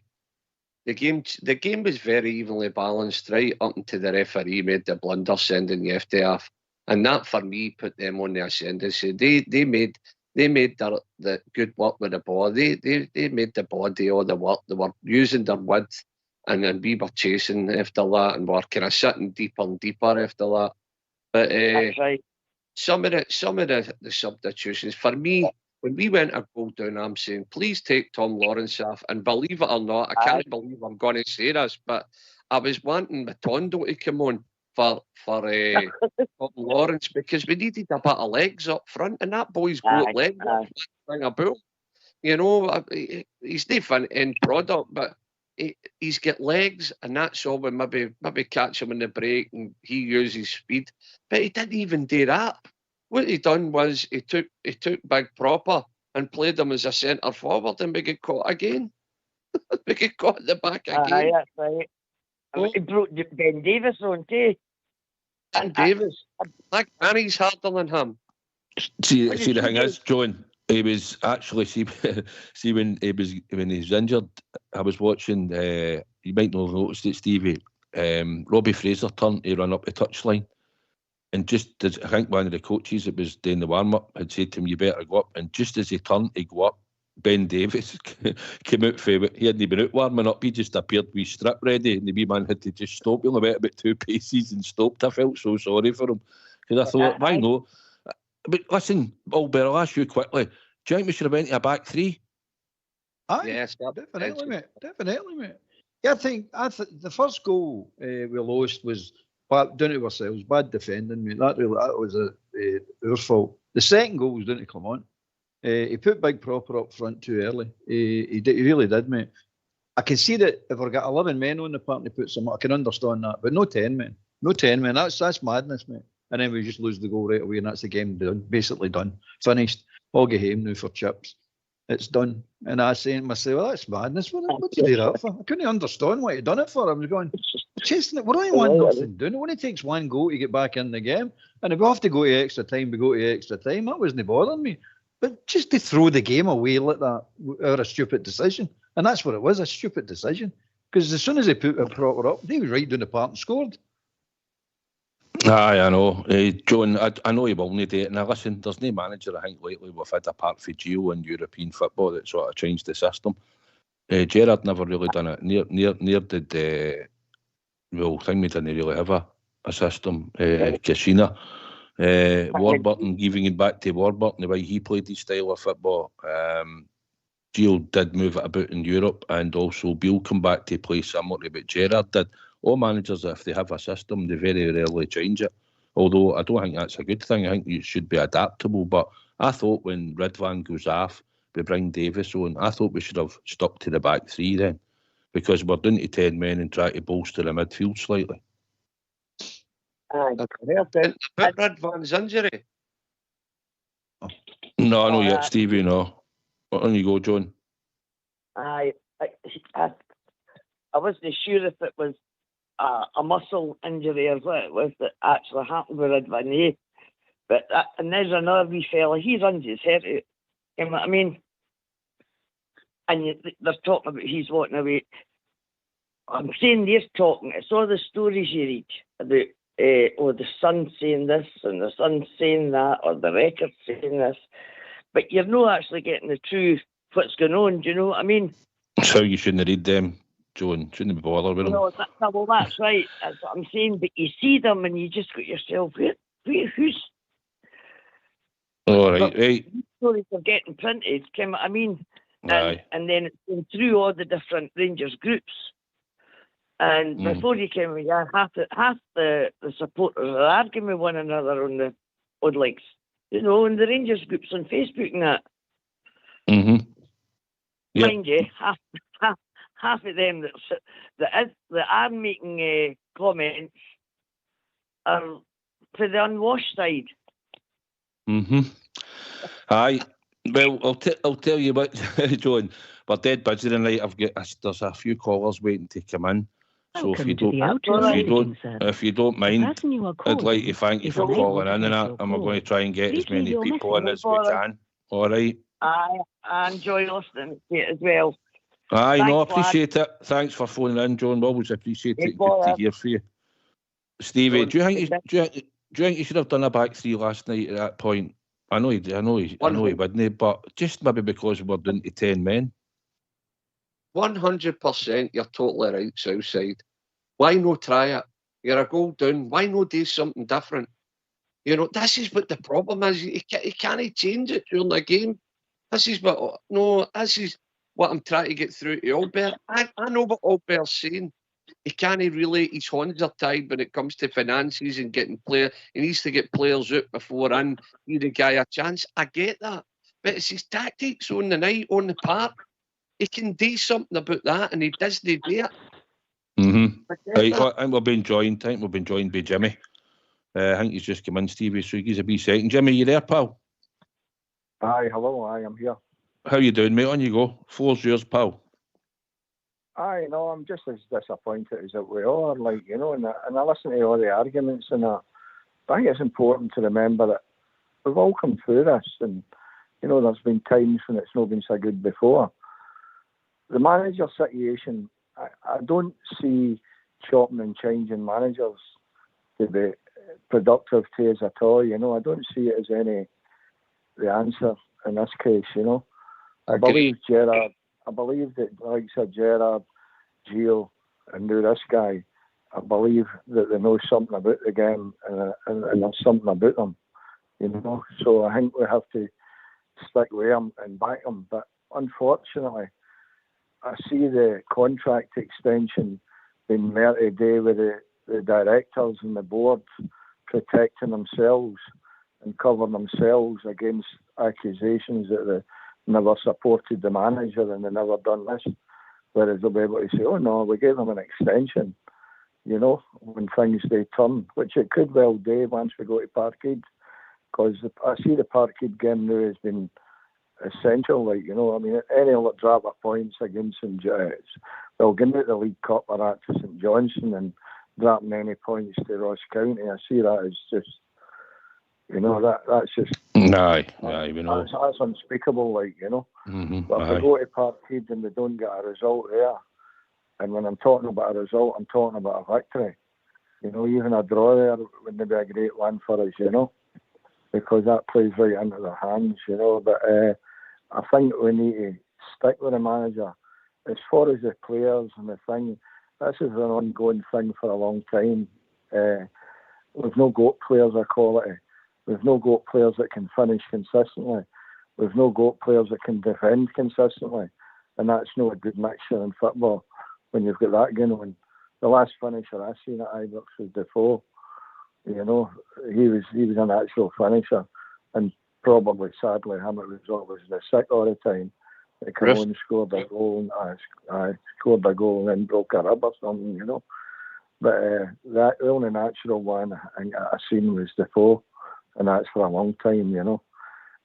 game was very evenly balanced right up until the referee made the blunder sending the FDF, and that for me put them on the ascendancy. They made the good work with the ball. They made the body all the work. They were using their width, and then we were chasing after that, and were kind of sitting deeper and deeper after that. But That's right. some of the substitutions for me, when we went a goal down, I'm saying, please take Tom Lawrence off. And believe it or not, I can't believe I'm going to say this, but I was wanting Matondo to come on for Tom Lawrence, because we needed a bit of legs up front, and that boy's got legs. Thing about, you know, he's different end product, but he's got legs, and that's all. We maybe catch him in the break and he uses speed, but he didn't even do that. What he done was he took Big Proper and played him as a centre forward, and we get caught again. We get caught at the back again. That's right. He brought Ben Davis on too. Ben Davis, like Annie's harder than him. See, the thing is, John, he was actually see when he was injured. I was watching. You might not have noticed it, Stevie. Robbie Fraser turned to run up the touchline, and just as I think one of the coaches that was doing the warm up had said to him, "You better go up." And just as he turned to go up, Ben Davis came out for it. He hadn't been out warming up. He just appeared with strip ready, and the wee man had to just stop. He only went about 2 paces and stopped. I felt so sorry for him, because I thought, why not? But listen, Albert, I'll ask you quickly. Do you think we should have went to a back three? Aye, Yes, definitely, mate. Definitely, mate. Yeah, I think the first goal we lost was down to ourselves, bad defending, mate. That was our fault. The second goal was down to Clement. He put Big Proper up front too early. He really did, mate. I can see that if we've got 11 men on the park and he puts them up, I can understand that. But no 10 men. No 10 men. That's madness, mate. And then we just lose the goal right away, and that's the game done. Basically done. Finished. All go home now for chips. It's done. And I say to myself, well, that's madness. What did you do that for? I couldn't understand what he done it for. I was going, chasing it. We're only 1-0 down. It only takes one goal to get back in the game. And if we have to go to extra time, we go to extra time. That wasn't bothering me. But just to throw the game away like that, or a stupid decision. And that's what it was, a stupid decision. Because as soon as they put a Proper up, they were right down the park and scored. Aye, I know. John, I know he will need it. Now, listen, there's no manager, I think, lately we've had apart from Gio in European football that sort of changed the system. Gerrard never really done it. Near did, well, I think we didn't really have a system. Cassina. Warburton, giving it back to Warburton, the way he played his style of football. Gio did move it about in Europe, and also Beale come back to play similar to what Gerrard did. All managers, if they have a system, they very rarely change it. Although I don't think that's a good thing. I think you should be adaptable. But I thought when Ridvan goes off, we bring Davis on. I thought we should have stuck to the back three then, because we're down to 10 men and try to bolster the midfield slightly. About Ridvan's injury. No, not yet, Stevie, no. On you go, John. I wasn't sure if it was a muscle injury or what it was that actually happened with Ridvan. But and there's another wee fella, he's under his head. You know what I mean? And they're talking about he's walking away. I'm saying they're talking, it's all the stories you read about, the Sun saying this and the Sun saying that, or the record saying this. But you're not actually getting the truth, what's going on, do you know what I mean? So you shouldn't read them, John. Shouldn't be bothered with them. No, well, that's right. That's what I'm saying. But you see them and you just got yourself, who's... All right, right. Stories are getting printed, you know what I mean? Aye. And then it's going through all the different Rangers groups. And before he came with half the supporters are arguing with one another on the likes, in the Rangers groups on Facebook and that. Mm-hmm. Yep. Mind you, half of them that are making comments are for the unwashed side. Mm-hmm. Aye. Well, I'll tell you what, John. We're dead busy tonight. There's a few callers waiting to come in. So if you don't mind, I'd like to thank you for calling in and that, and we're going to try and get as many people in as we can. All right. I enjoy listening to it as well. Aye, no, I appreciate it. Thanks for phoning in, John. We always appreciate it. Good to hear from you. Stevie, do you think you should have done a back three last night at that point? I know he wouldn't, but just maybe because we're down to 10 men. 100%, you're totally right, Southside. Why not try it? You're a goal down. Why not do something different? This is what the problem is. You can't change it during the game. This is what I'm trying to get through to Albert. I know what Albert's saying. He can't really, his hands are tied when it comes to finances and getting players. He needs to get players out before and give the guy a chance. I get that. But it's his tactics on the night, on the park. He can do something about that, and he doesn't do it. Mm-hmm. I think we've been joined by Jimmy. I think he's just come in, Stevie, so he's a wee second. Jimmy, you there, pal? Aye, hello, I am here. How you doing, mate? On you go. Floor's yours, pal. Aye, no, I'm just as disappointed as that we are, and I listen to all the arguments and that. I think it's important to remember that we've all come through this, and, there's been times when it's not been so good before. The manager situation, I don't see chopping and changing managers to be productive to us at all, I don't see it as the answer in this case, I believe Gerrard, that likes of Gerrard, Gio, and now this guy, I believe that they know something about the game and there's something about them, so I think we have to stick with them and back them, but unfortunately, I see the contract extension being there today with the directors and the board protecting themselves and covering themselves against accusations that they never supported the manager and they never done this. Whereas they'll be able to say, oh no, we gave them an extension, when things they turn, which it could well do once we go to Parkhead. Because I see the Parkhead game now has been essential, any little drop of points against St John's, well, getting out the League Cup or that to St Johnstone and dropping any points to Ross County, I see that as just, that's just... Aye, we know. That's unspeakable, Mm-hmm, but if we go to Parkhead and we don't get a result there, and when I'm talking about a result, I'm talking about a victory. Even a draw there wouldn't be a great one for us, because that plays right into their hands, but I think we need to stick with the manager. As far as the players and the thing, this is an ongoing thing for a long time. We've no got players of quality. We've no got players that can finish consistently. We've no got players that can defend consistently. And that's not a good mixture in football when you've got that going on. The last finisher I seen at Ibrox was Defoe. He was an actual finisher. And probably, sadly, him it was always the sick all the time. He came on and scored a goal and then broke a rib or something, But the only natural one I seen was Defoe, and that's for a long time,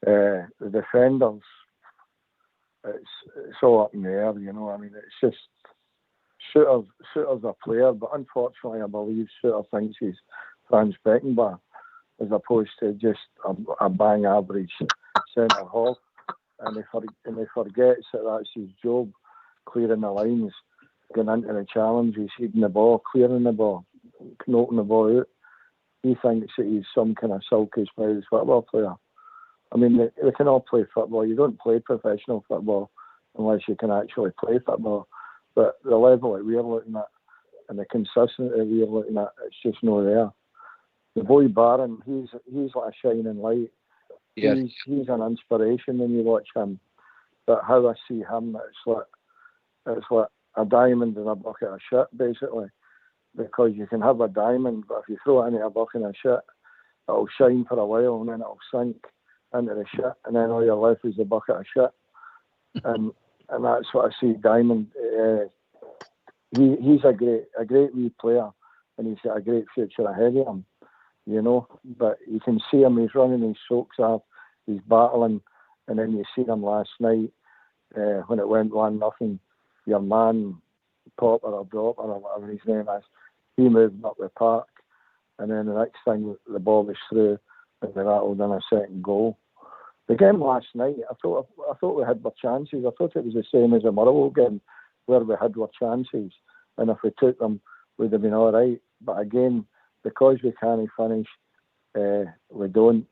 The defenders, it's all up in the air, it's just Shooter's a player, but unfortunately I believe Shooter thinks he's Franz Beckenbauer as opposed to just a bang average centre half. And he forgets that that's his job, clearing the lines, going into the challenges, heading the ball, clearing the ball, knocking the ball out. He thinks that he's some kind of silky smooth football player. They can all play football. You don't play professional football unless you can actually play football. But the level that we're looking at and the consistency we're looking at, it's just not there. The boy Barron, he's like a shining light. Yes. He's an inspiration when you watch him. But how I see him, it's like a diamond in a bucket of shit, basically, because you can have a diamond, but if you throw it into a bucket of shit, it'll shine for a while and then it'll sink into the shit, and then all you're left is a bucket of shit. And that's what I see Diamond. He's a great wee player, and he's got a great future ahead of him, you know. But you can see him, he's running his socks off, he's battling, and then you see him last night when it went 1-0. Your man, Popper or Dropper or whatever his name is, he moved up the park, and then the next thing the ball was through, and they rattled in a second goal. The game last night, I thought we had our chances. I thought it was the same as the Motherwell game, where we had our chances, and if we took them, we'd have been all right. But again, because we can't finish, we don't.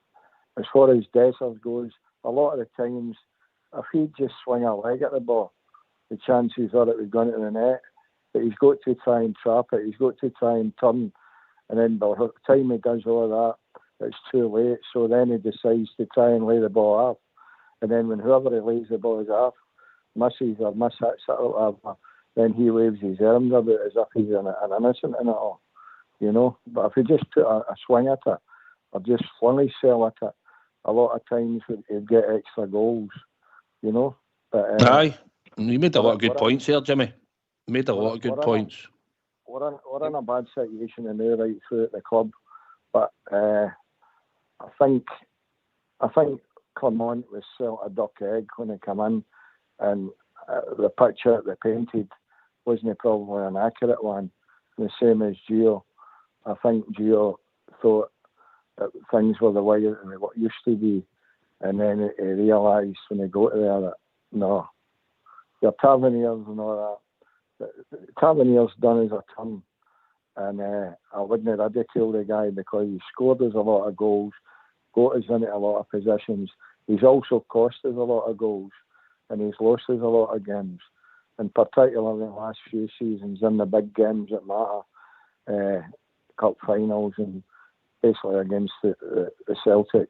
As far as Dessers goes, a lot of the times, if he'd just swing a leg at the ball, the chances are that we've gone into the net. But he's got to try and trap it. He's got to try and turn, and then by the time he does all of that, it's too late. So then he decides to try and lay the ball off. And then when whoever he lays the ball off misses or mishits it or whatever, then he waves his arms about as if he's an innocent in it all, you know. But if he just put a swing at it or just flung himself at it, a lot of times he'd get extra goals, you know. But aye, you made a lot of good points here, Jimmy. Made a lot of good points. We're in a bad situation and they're right through at the club. But I think Clermont was sort of a duck egg when they come in, and the picture they painted wasn't probably an accurate one. The same as Gio. I think Gio thought that things were the way they used to be, and then he realised when he got there that no, your Taverniers and all that. Taverniers done as a turn. And I wouldn't ridicule the guy because he scored us a lot of goals, got us into a lot of positions. He's also cost us a lot of goals, and he's lost us a lot of games. And particularly in the last few seasons, in the big games that matter, cup finals and basically against the Celtic,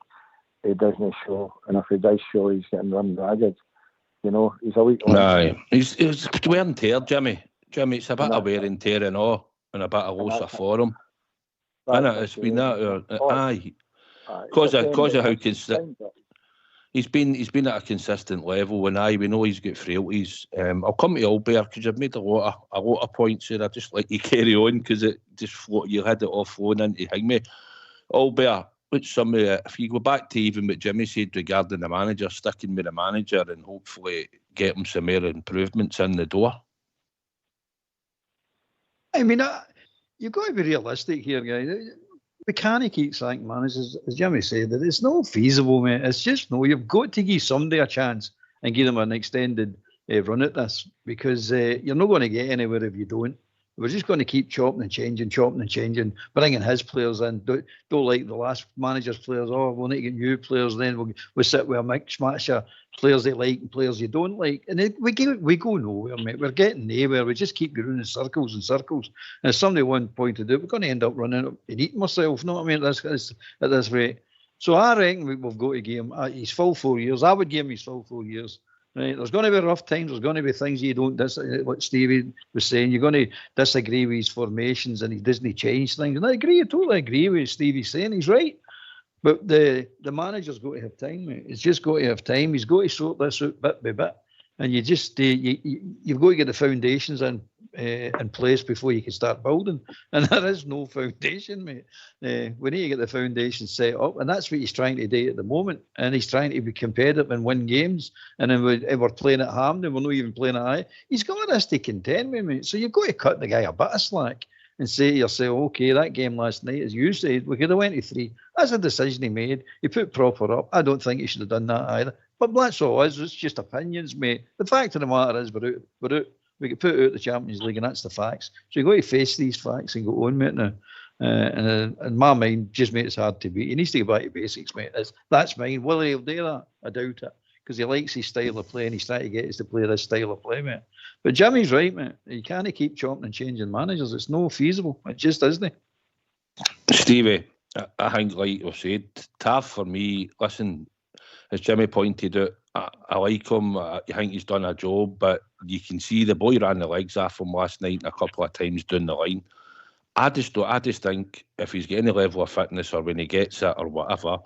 he doesn't show. And if he does show, he's getting run ragged. You know, he's a weak one. Aye, he's wear and tear, Jimmy. Jimmy, it's a bit of wear and tear and all. And a bit of loss of form. It's been that. Aye. Because of how consistent. He's been at a consistent level, and we know he's got frailties. I'll come to Albert because you've made a lot of points here. I just like you carry on because it just you had it all flowing into Hingme. Albert, if you go back to even what Jimmy said regarding the manager, sticking with the manager and hopefully get him some more improvements in the door. I mean, you've got to be realistic here, guys. We can't keep sacking managers, as Jimmy said. It's not feasible, mate. It's just no. You've got to give somebody a chance and give them an extended run at this because you're not going to get anywhere if you don't. We're just going to keep chopping and changing, bringing his players in. Don't like the last manager's players. Oh, we'll need to get new players. Then we'll sit with a mix match of players they like and players you don't like. And we go nowhere, mate. We're getting nowhere. We just keep going in circles and circles. And as somebody one pointed out, we're going to end up running up and eating ourselves. You know what I mean? At this rate. So I reckon we've got to give him his full 4 years. I would give him his full 4 years. Right, there's going to be rough times. There's going to be things you don't what Stevie was saying. You're going to disagree with his formations, and he doesn't change things. And I totally agree with Stevie saying he's right. But the manager's got to have time, mate. He's just got to have time. He's got to sort this out bit by bit. And you just you've got to get the foundations in place before you can start building. And there is no foundation, mate. We need to get the foundation set up, and that's what he's trying to do at the moment. And he's trying to be competitive and win games. And then we're playing at Hampden, we're not even playing at high. He's got us to contend with, mate. So you've got to cut the guy a bit of slack and say to yourself, okay, that game last night, as you said, we could have went to 3. That's a decision he made. He put Proper up. I don't think he should have done that either. But that's all it is. It's just opinions, mate. The fact of the matter is we're out. We get put out the Champions League, and that's the facts. So you've got to face these facts and go on, mate, now. And in my mind, just, mate, it's hard to beat. He needs to go back to basics, mate. That's mine. Will he do that? I doubt it. Because he likes his style of play, and he's trying to get us to play this style of play, mate. But Jimmy's right, mate. You can't keep chopping and changing managers. It's no feasible. It just isn't. Stevie, I think, like you said, Tav for me, listen, as Jimmy pointed out, I like him. I think he's done a job, but you can see the boy ran the legs off him last night a couple of times down the line. I just think if he's getting any level of fitness or when he gets it or whatever,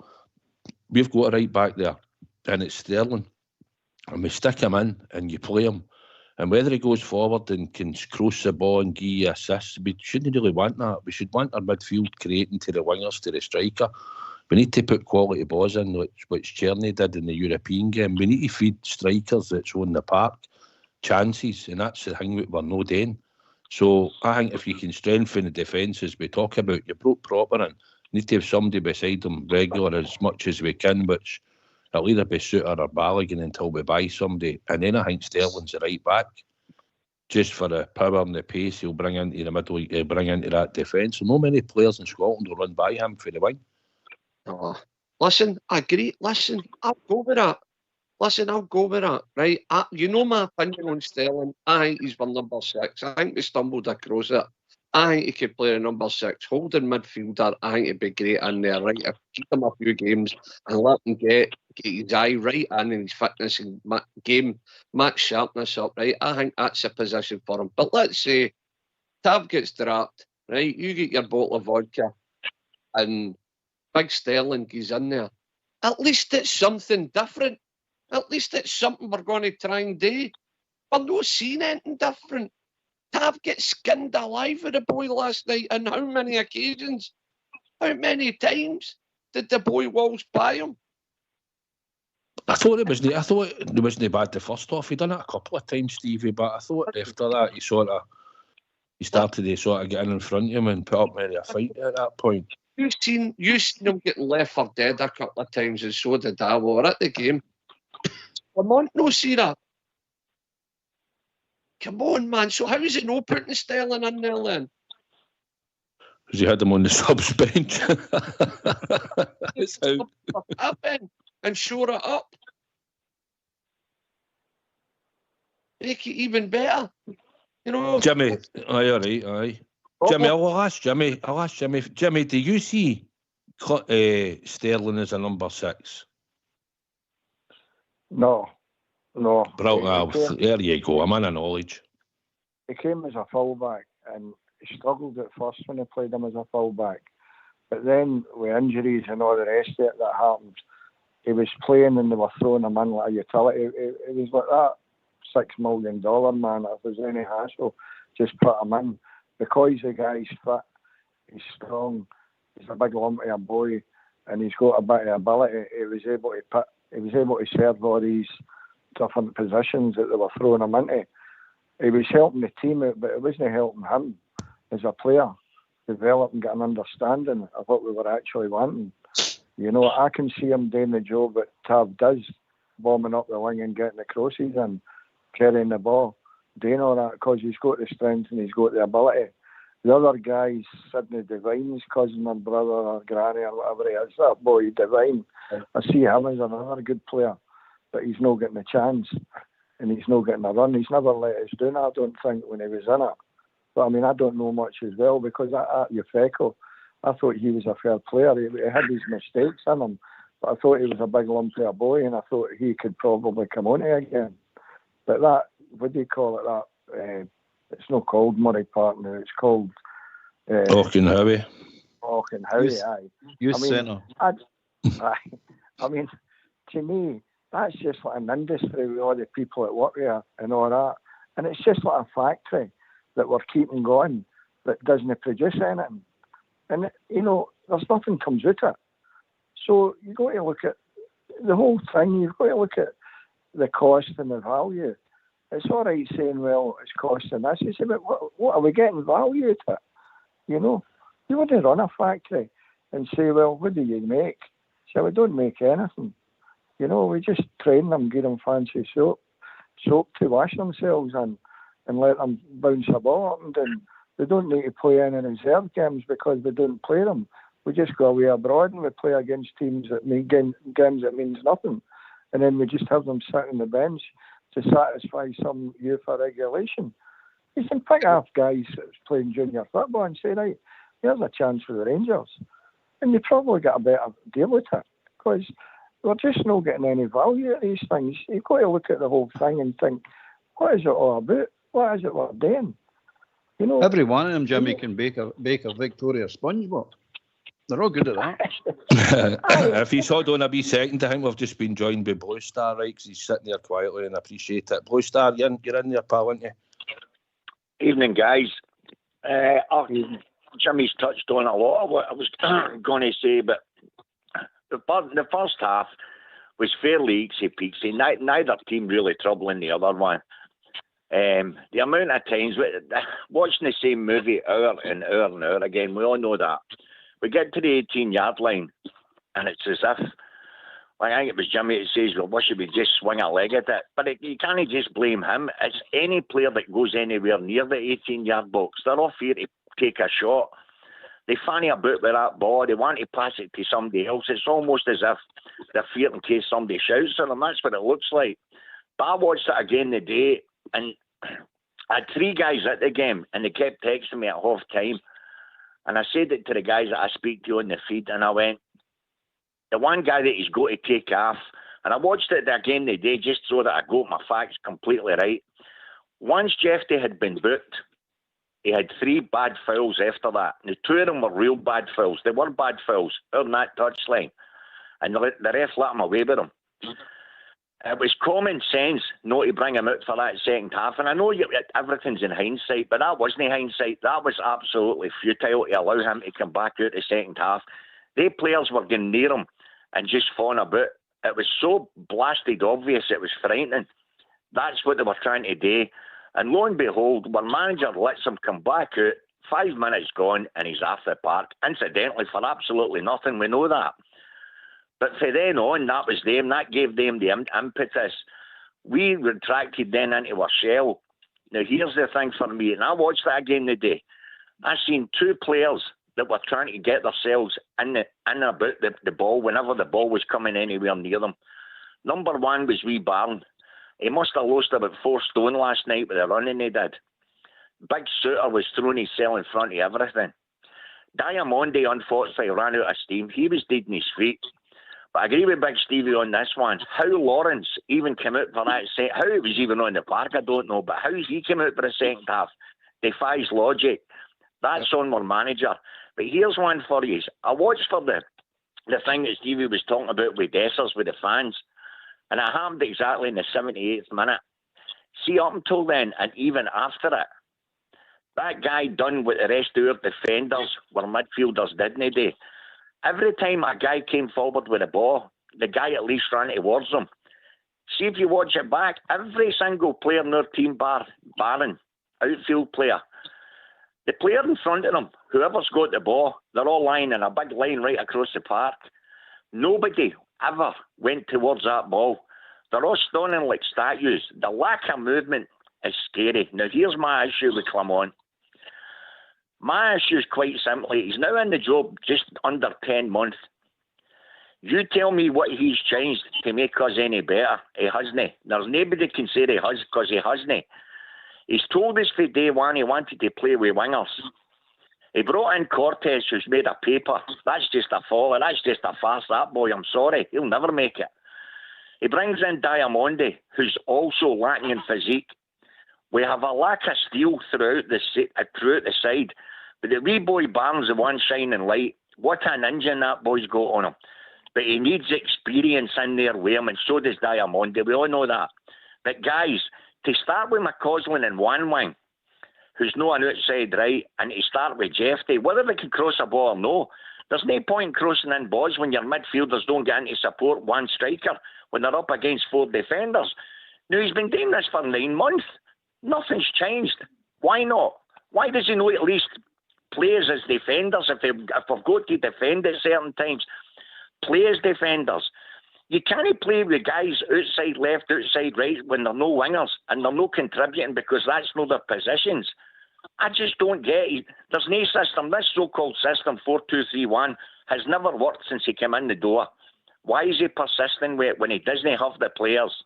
we've got a right back there, and it's Sterling. And we stick him in and you play him. And whether he goes forward and can cross the ball and give you assists, we shouldn't really want that. We should want our midfield creating to the wingers, to the striker. We need to put quality balls in, which Czerny did in the European game. We need to feed strikers that's on the park chances, and that's the thing that we're not doing. So I think if you can strengthen the defence, as we talk about, you brought Proper in, you need to have somebody beside them regular as much as we can, which it'll either be Suter or Balogun until we buy somebody. And then I think Sterling's the right back. Just for the power and the pace he'll bring into the middle, bring into that defence. So not many players in Scotland will run by him for the wing. Oh, listen, I agree. Listen, I'll go with that. Right? You know my opinion on Sterling. I think he's for number 6. I think we stumbled across it. I think he could play a number 6, holding midfielder. I think he'd be great in there, right? If keep him a few games and let him get his eye right in and his fitness and game match sharpness up, right? I think that's a position for him. But let's say Tav gets dropped, right? You get your bottle of vodka and Big Sterling goes in there. At least it's something different. At least it's something we're going to try and do. We're not seeing anything different. Tav gets skinned alive with the boy last night, and how many occasions? How many times did the boy waltz by him? I thought it wasn't bad the first half. He done it a couple of times, Stevie, but I thought after that he started to sort of get in front of him and put up maybe a fight at that point. You seen him getting left for dead a couple of times, and so did I. We were at the game. Come on, no see that. Come on, man. So how is it no putting Sterling in there then? Because he had him on the subs bench. And shore it up. Make it even better. You know, Jimmy, aye, all right, aye. Jimmy, I'll ask Jimmy. Jimmy, do you see Sterling as a number 6? No. Brilliant. There you go. I'm in knowledge. He came as a fullback and he struggled at first when he played him as a fullback. But then with injuries and all the rest of it that happened, he was playing and they were throwing him in like a utility. It was like that $6 million man. If there's any hassle, just put him in. Because the guy's fit, he's strong, he's a big lumpy a boy, and he's got a bit of ability. He was able to serve all these different positions that they were throwing him into. He was helping the team out, but it wasn't helping him as a player develop and get an understanding of what we were actually wanting. You know, I can see him doing the job that Tav does, bombing up the wing and getting the crosses and carrying the ball, doing all that because he's got the strength and he's got the ability. The other guys, Sidney Devine's cousin or brother or granny or whatever he is, that boy Devine, I see him as another good player, but he's not getting a chance and he's not getting a run. He's never let us down, I don't think, when he was in it. But I mean, I don't know much as well because at Ufeco, I thought he was a fair player. He had his mistakes in him, but I thought he was a big lumpy boy and I thought he could probably come on again. But that, what do you call it, that... it's not called Murray Park now, it's called... Auchenhowie. Auchenhowie, aye. Youth Centre. I mean, to me, that's just like an industry with all the people that work there and all that. And it's just like a factory that we're keeping going that doesn't produce anything. And, you know, there's nothing comes out of it. So you've got to look at the whole thing. You've got to look at the cost and the value. It's all right saying, well, it's costing this. You say, but what are we getting value out of it? You know, you wouldn't run a factory and say, well, what do you make? So we don't make anything. You know, we just train them, give them fancy soap to wash themselves and let them bounce a ball up and down. They don't need to play any reserve games because we don't play them. We just go away abroad and we play against teams that mean games that means nothing. And then we just have them sit on the bench to satisfy some UEFA regulation. You can pick up guys that's playing junior football and say, right, here's a chance for the Rangers. And you probably get a better deal with it because we're just not getting any value at these things. You've got to look at the whole thing and think, what is it all about? What is it we're doing? You know, Every one of them, Jimmy, can bake a Victoria sponge, but they're all good at that. If he's hold on a wee second, I think we've just been joined by Blue Star, right? Because he's sitting there quietly and I appreciate it. Blue Star, you're in there, pal, aren't you? Evening, guys. Jimmy's touched on a lot of what I was going to say, but the first half was fairly easy-peasy. Neither team really troubling the other one. The amount of times, watching the same movie hour and hour and hour again, we all know that. We get to the 18-yard line, and it's as if, like I think it was Jimmy that says, well, what should we just swing a leg at it? But you can't just blame him. It's any player that goes anywhere near the 18-yard box. They're off here to take a shot. They fanny about with that ball. They want to pass it to somebody else. It's almost as if they're fearing in case somebody shouts at them. That's what it looks like. But I watched it again today, and I had 3 guys at the game, and they kept texting me at half time. And I said it to the guys that I speak to on the feed, and I went, the one guy that he's got to take off, and I watched it again today just so that I got my facts completely right. Once Jeffy had been booked, he had 3 bad fouls after that. The 2 of them were real bad fouls. They were bad fouls on that touchline. And the ref let him away with them. It was common sense not to bring him out for that second half. And I know everything's in hindsight, but that wasn't hindsight. That was absolutely futile to allow him to come back out the second half. They players were getting near him and just fawning about. It was so blasted obvious, it was frightening. That's what they were trying to do. And lo and behold, when manager lets him come back out, 5 minutes gone and he's off the park. Incidentally, for absolutely nothing, we know that. But for then on, that was them. That gave them the impetus. We retracted then into our shell. Now, here's the thing for me, and I watched that again today. I seen 2 players that were trying to get themselves in about the ball whenever the ball was coming anywhere near them. Number 1 was wee Barn. He must have lost about 4 stone last night with the running he did. Big Suter was throwing his cell in front of everything. Diamondi, unfortunately, ran out of steam. He was dead in his feet. But I agree with Big Stevie on this one. How Lawrence even came out for that set, how he was even on the park, I don't know. But how he came out for the second half defies logic. That's on our manager. But here's one for you. I watched for the thing that Stevie was talking about with Dessers, with the fans. And it happened exactly in the 78th minute. See, up until then, and even after it, that guy done what the rest of our defenders were midfielders didn't they? Every time a guy came forward with a ball, the guy at least ran towards him. See, if you watch it back, every single player in their team, barring outfield player, the player in front of them, whoever's got the ball, they're all lying in a big line right across the park. Nobody ever went towards that ball. They're all standing like statues. The lack of movement is scary. Now, here's my issue with Clement. My issue is quite simply, he's now in the job just under 10 months. You tell me what he's changed to make us any better. He hasn't. There's nobody can say he has because he hasn't. He's told us for day one he wanted to play with wingers. He brought in Cortez, who's made of paper. That's just a follower. That's just a farce, that boy. I'm sorry. He'll never make it. He brings in Diamondi, who's also lacking in physique. We have a lack of steel throughout the side. But the wee boy Barnes, the one shining light, what an engine that boy's got on him. But he needs experience in there with him, and so does Diamondi. We all know that. But guys, to start with McCausland in one wing, who's not an outside right, and to start with Jeffy, whether they can cross a ball or no, there's no point in crossing in balls when your midfielders don't get into support one striker when they're up against 4 defenders. Now, he's been doing this for 9 months. Nothing's changed. Why not? Why does he not at least play as defenders if we've got to defend at certain times? Play as defenders. You can't play with guys outside left, outside right when they're no wingers and they're not contributing because that's not their positions. I just don't get it. There's no system. This so-called system, 4-2-3-1, has never worked since he came in the door. Why is he persisting with it when he doesn't have the players?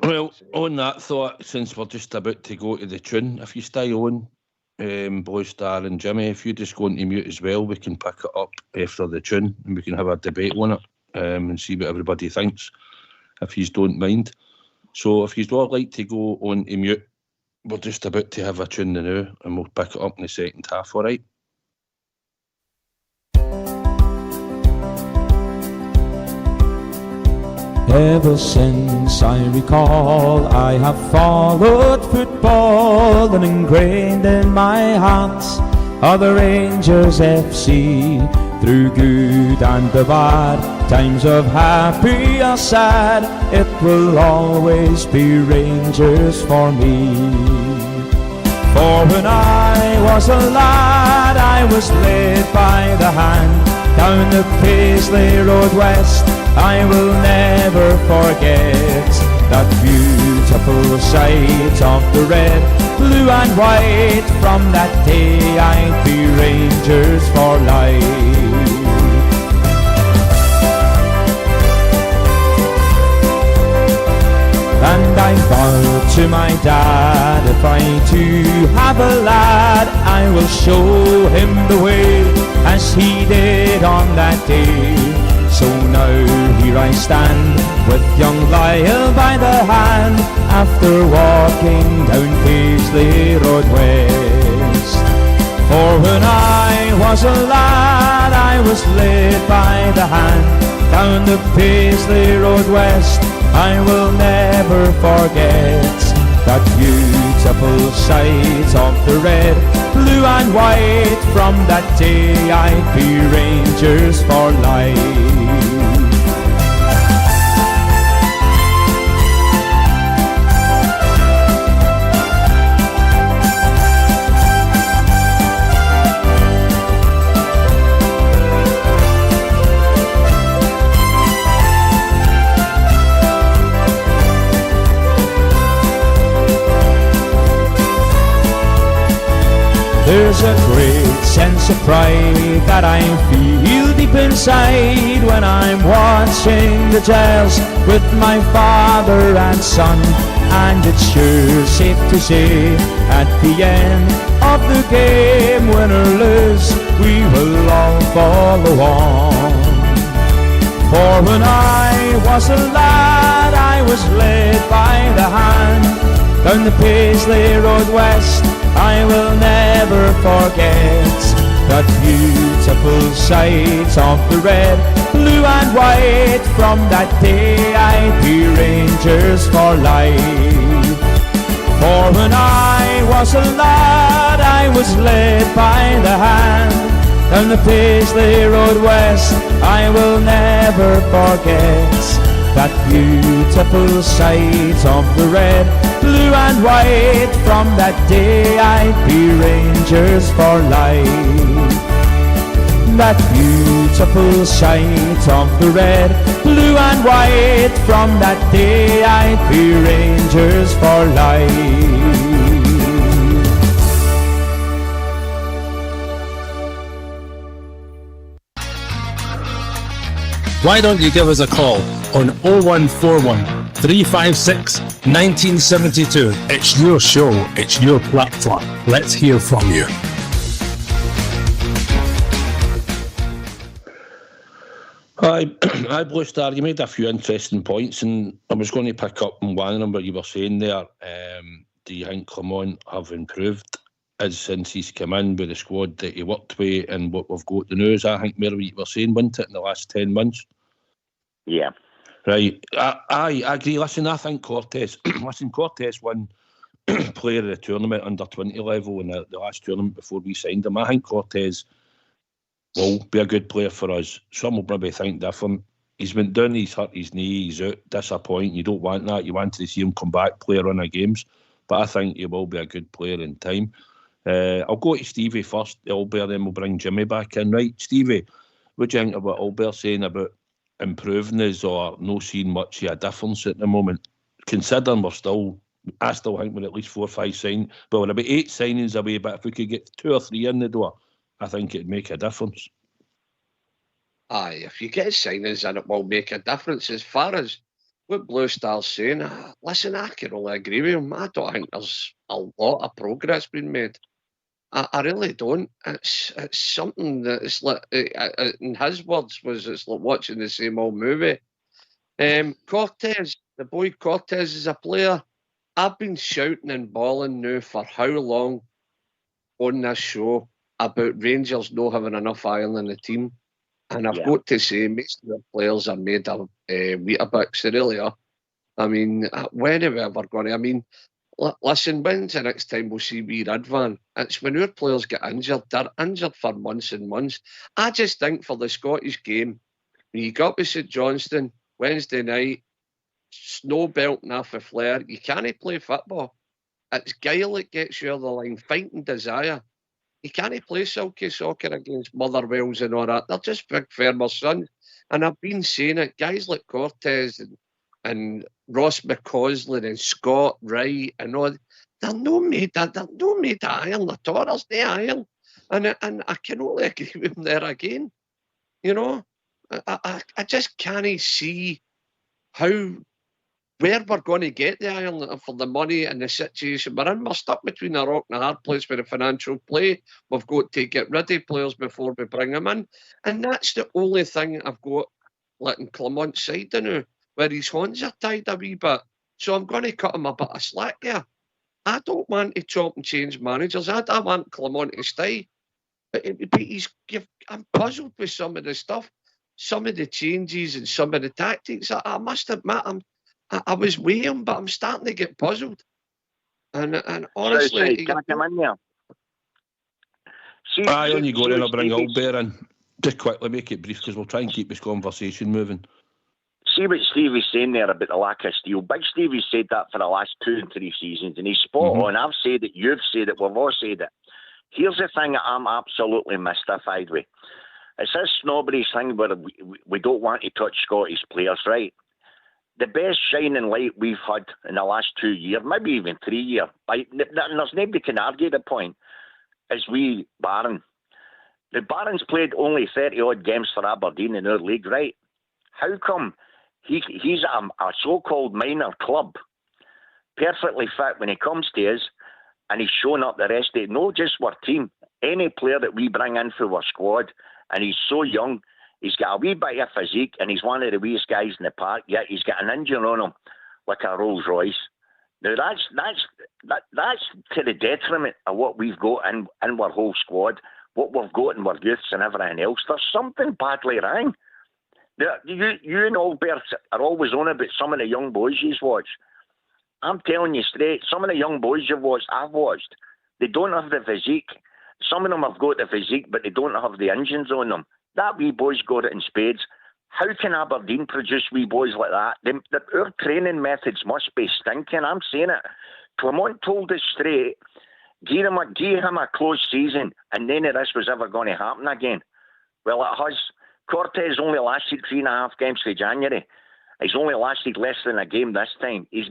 Well, on that thought, since we're just about to go to the tune, if you stay on, Blue Star and Jimmy, if you just go into mute as well, we can pick it up after the tune and we can have a debate on it and see what everybody thinks, if you don't mind. So if you'd all like to go on to mute, we're just about to have a tune now, and we'll pick it up in the second half, all right? Ever since I recall, I have followed football, and ingrained in my heart are the Rangers FC. Through good and the bad, times of happy or sad, it will always be Rangers for me. For when I was a lad, I was led by the hand down the Paisley Road West. I will never forget that beautiful sight of the red, blue and white. From that day I'd be Rangers for life. And I vowed to my dad, if I do have a lad, I will show him the way as he did on that day. So now here I stand with young Lyle by the hand, after walking down Paisley Road West. For when I was a lad, I was led by the hand down the Paisley Road West. I will never forget that beautiful sight of the red, blue and white. From that day I'd be Rangers for life. There's a great sense of pride that I feel deep inside when I'm watching the Giles with my father and son. And it's sure safe to say, at the end of the game, win or lose, we will all follow on. For when I was a lad, I was led by the hand down the Paisley Road West. I will never forget that beautiful sight of the red, blue and white. From that day I'd be Rangers for life. For when I was a lad, I was led by the hand down the Paisley Road West. I will never forget that beautiful sight of the red, blue and white. From that day I'd be Rangers for life. That beautiful sight of the red, blue and white. From that day I'd be Rangers for life. Why don't you give us a call on 0141 356 1972. It's your show, it's your platform. Let's hear from you. Hi, Blue Star, you made a few interesting points, and I was going to pick up on one of them, what you were saying there. Do you think Clement have improved since he's come in with the squad that he worked with and what we've got the news? I think maybe what you were saying, wasn't it, in the last 10 months? Yeah. Right, I agree. Listen, I think Cortez won player of the tournament under 20 level in the last tournament before we signed him. I think Cortez will be a good player for us. Some will probably think different. He's been down, he's hurt his knee, he's out, disappointing. You don't want that. You want to see him come back, play a run of games. But I think he will be a good player in time. I'll go to Stevie first, Albert, then we'll bring Jimmy back in. Right, Stevie, what do you think about Albert saying about improving us or no seeing much of a difference at the moment? Considering I still think we're at least 4 or 5 signings, but we're about 8 signings away, but if we could get 2 or 3 in the door, I think it'd make a difference. Aye, if you get signings in, it will make a difference. As far as what Blue Star's saying, listen, I can only agree with him. I don't think there's a lot of progress being made. I really don't. It's something that is like, in his words, it's like watching the same old movie. Cortez, the boy Cortez is a player. I've been shouting and bawling now for how long on this show about Rangers not having enough iron in the team. And I've got to say, most of the players are made of Weetabix, they really are. I mean, when are we ever going to? I mean, listen, when's the next time we'll see wee Radvan? It's when our players get injured. They're injured for months and months. I just think for the Scottish game, when you got to St Johnstone, Wednesday night, snow belting off a flare, you can't play football. It's guile that gets you over the line, fight and desire. You can't play silky soccer against Motherwells and all that. They're just big farmer sons. And I've been saying it, guys like Cortez and Ross McCausland and Scott Wright and all, they're no made of iron at all. There's no iron. And I can only agree with them there again. You know, I just can't see where we're going to get the iron for the money and the situation we're in. We're stuck between a rock and a hard place with the financial play. We've got to get rid of players before we bring them in. And that's the only thing I've got letting Clemont's side now, where his horns are tied a wee bit. So I'm going to cut him a bit of slack here. I don't want to chop and change managers. I want Clement to stay. But I'm puzzled with some of the stuff, some of the changes and some of the tactics. I must admit, I was weighing, but I'm starting to get puzzled. And honestly... Can I come in there? On you go then, I'll bring Albert in. Just quickly, make it brief, because we'll try and keep this conversation moving. See what Stevie's saying there about the lack of steel. Big Stevie said that for the last 2 and 3 seasons, and he's spot on. I've said it, you've said it, we've all said it. Here's the thing that I'm absolutely mystified with. It's this snobbery thing where we don't want to touch Scottish players, right? The best shining light we've had in the last 2 years, maybe even 3 years, and there's nobody can argue the point, is wee Barron. The Barron's played only 30-odd games for Aberdeen in our league, right? How come he's a so-called minor club, perfectly fit when he comes to us, and he's showing up the rest of it, not just our team, any player that we bring in for our squad, and he's so young, he's got a wee bit of physique, and he's one of the weest guys in the park, yet he's got an engine on him like a Rolls Royce. Now that's to the detriment of what we've got in our whole squad, what we've got in our youths and everything else. There's something badly wrong. You and Albert are always on about some of the young boys you've watched. I'm telling you straight, some of the young boys you've watched, I've watched, they don't have the physique. Some of them have got the physique, but they don't have the engines on them. That wee boy's got it in spades. How can Aberdeen produce wee boys like that? Our training methods must be stinking. I'm saying it. Clement told us straight, give him a close season, and none of this was ever going to happen again. Well, it has. Cortez only lasted 3.5 games for January. He's only lasted less than a game this time. He's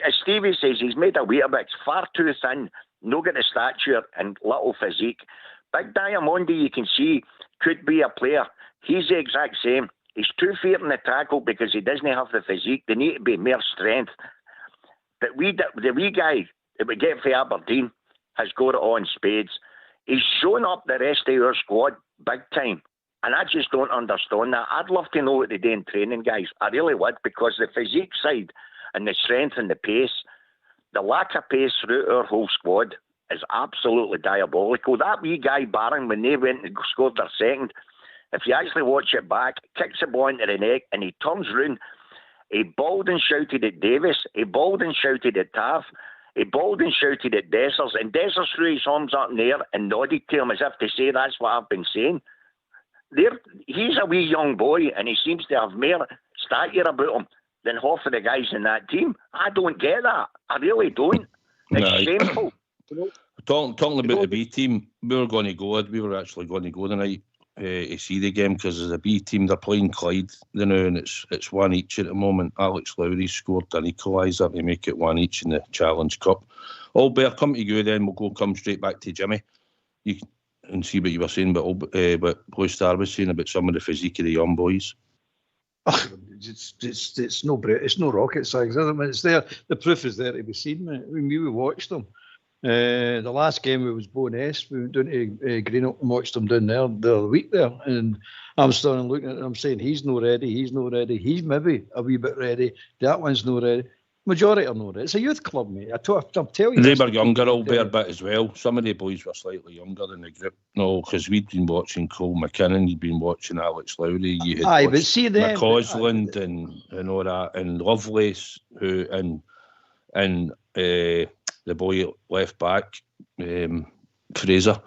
as Stevie says, he's made a Weetabix, far too thin, no got the stature and little physique. Big Diamondi, you can see, could be a player. He's the exact same. He's 2 feet in the tackle because he doesn't have the physique. They need to be more strength. But the wee guy that we get for Aberdeen has got it on spades. He's shown up the rest of our squad big time. And I just don't understand that. I'd love to know what they do in training, guys. I really would, because the physique side and the strength and the pace, the lack of pace throughout our whole squad is absolutely diabolical. That wee guy, Barron, when they went and scored their second, if you actually watch it back, kicks the ball into the neck and he turns round, he bawled and shouted at Davis, he bawled and shouted at Taff, he bawled and shouted at Dessers, and Dessers threw his arms up in the air and nodded to him as if to say, that's what I've been saying. He's a wee young boy and he seems to have more stature about him than half of the guys in that team. I don't get that. I really don't. It's shameful. Talking about the B team, we were actually going to go tonight to see the game, because as a B team they're playing Clyde now, and it's 1 each at the moment. Alex Lowry scored an equaliser to make it 1 each in the Challenge Cup. Albert, come to you then, we'll come straight back to Jimmy. You and see what you were saying, but Blue Star was saying about some of the physique of the young boys. It's no rocket science, isn't it? It's there. The proof is there to be seen. I mean, we watched them. The last game it was Bo'ness. We went down to Greenock and watched them down there the other week there, and I'm starting looking at it. I'm saying he's not ready. He's not ready. He's maybe a wee bit ready. That one's not ready. Majority are not ready. It's a youth club, mate. I'm telling you. They were younger, Albert, bit as well. Some of the boys were slightly younger than the group. No, because we'd been watching Cole McKinnon, you'd been watching Alex Lowry, you had but see them, McCausland and all that, and Lovelace, who and the boy left back, Fraser.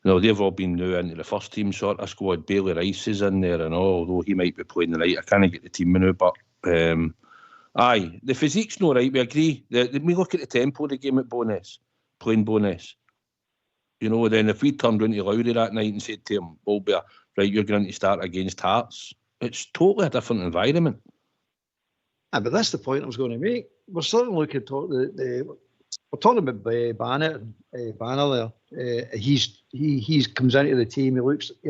They've all been now into the first team sort of squad. Bailey Rice is in there, and although he might be playing tonight, I can't get the team now, but aye, the physique's no right, we agree. We look at the tempo of the game at Bo'ness, playing Bo'ness. Then if we turned around to Lowry that night and said to him, Albert, right, you're going to start against Hearts, it's totally a different environment. But that's the point I was going to make. We're starting to look at we're talking about Banner there. He comes into the team. He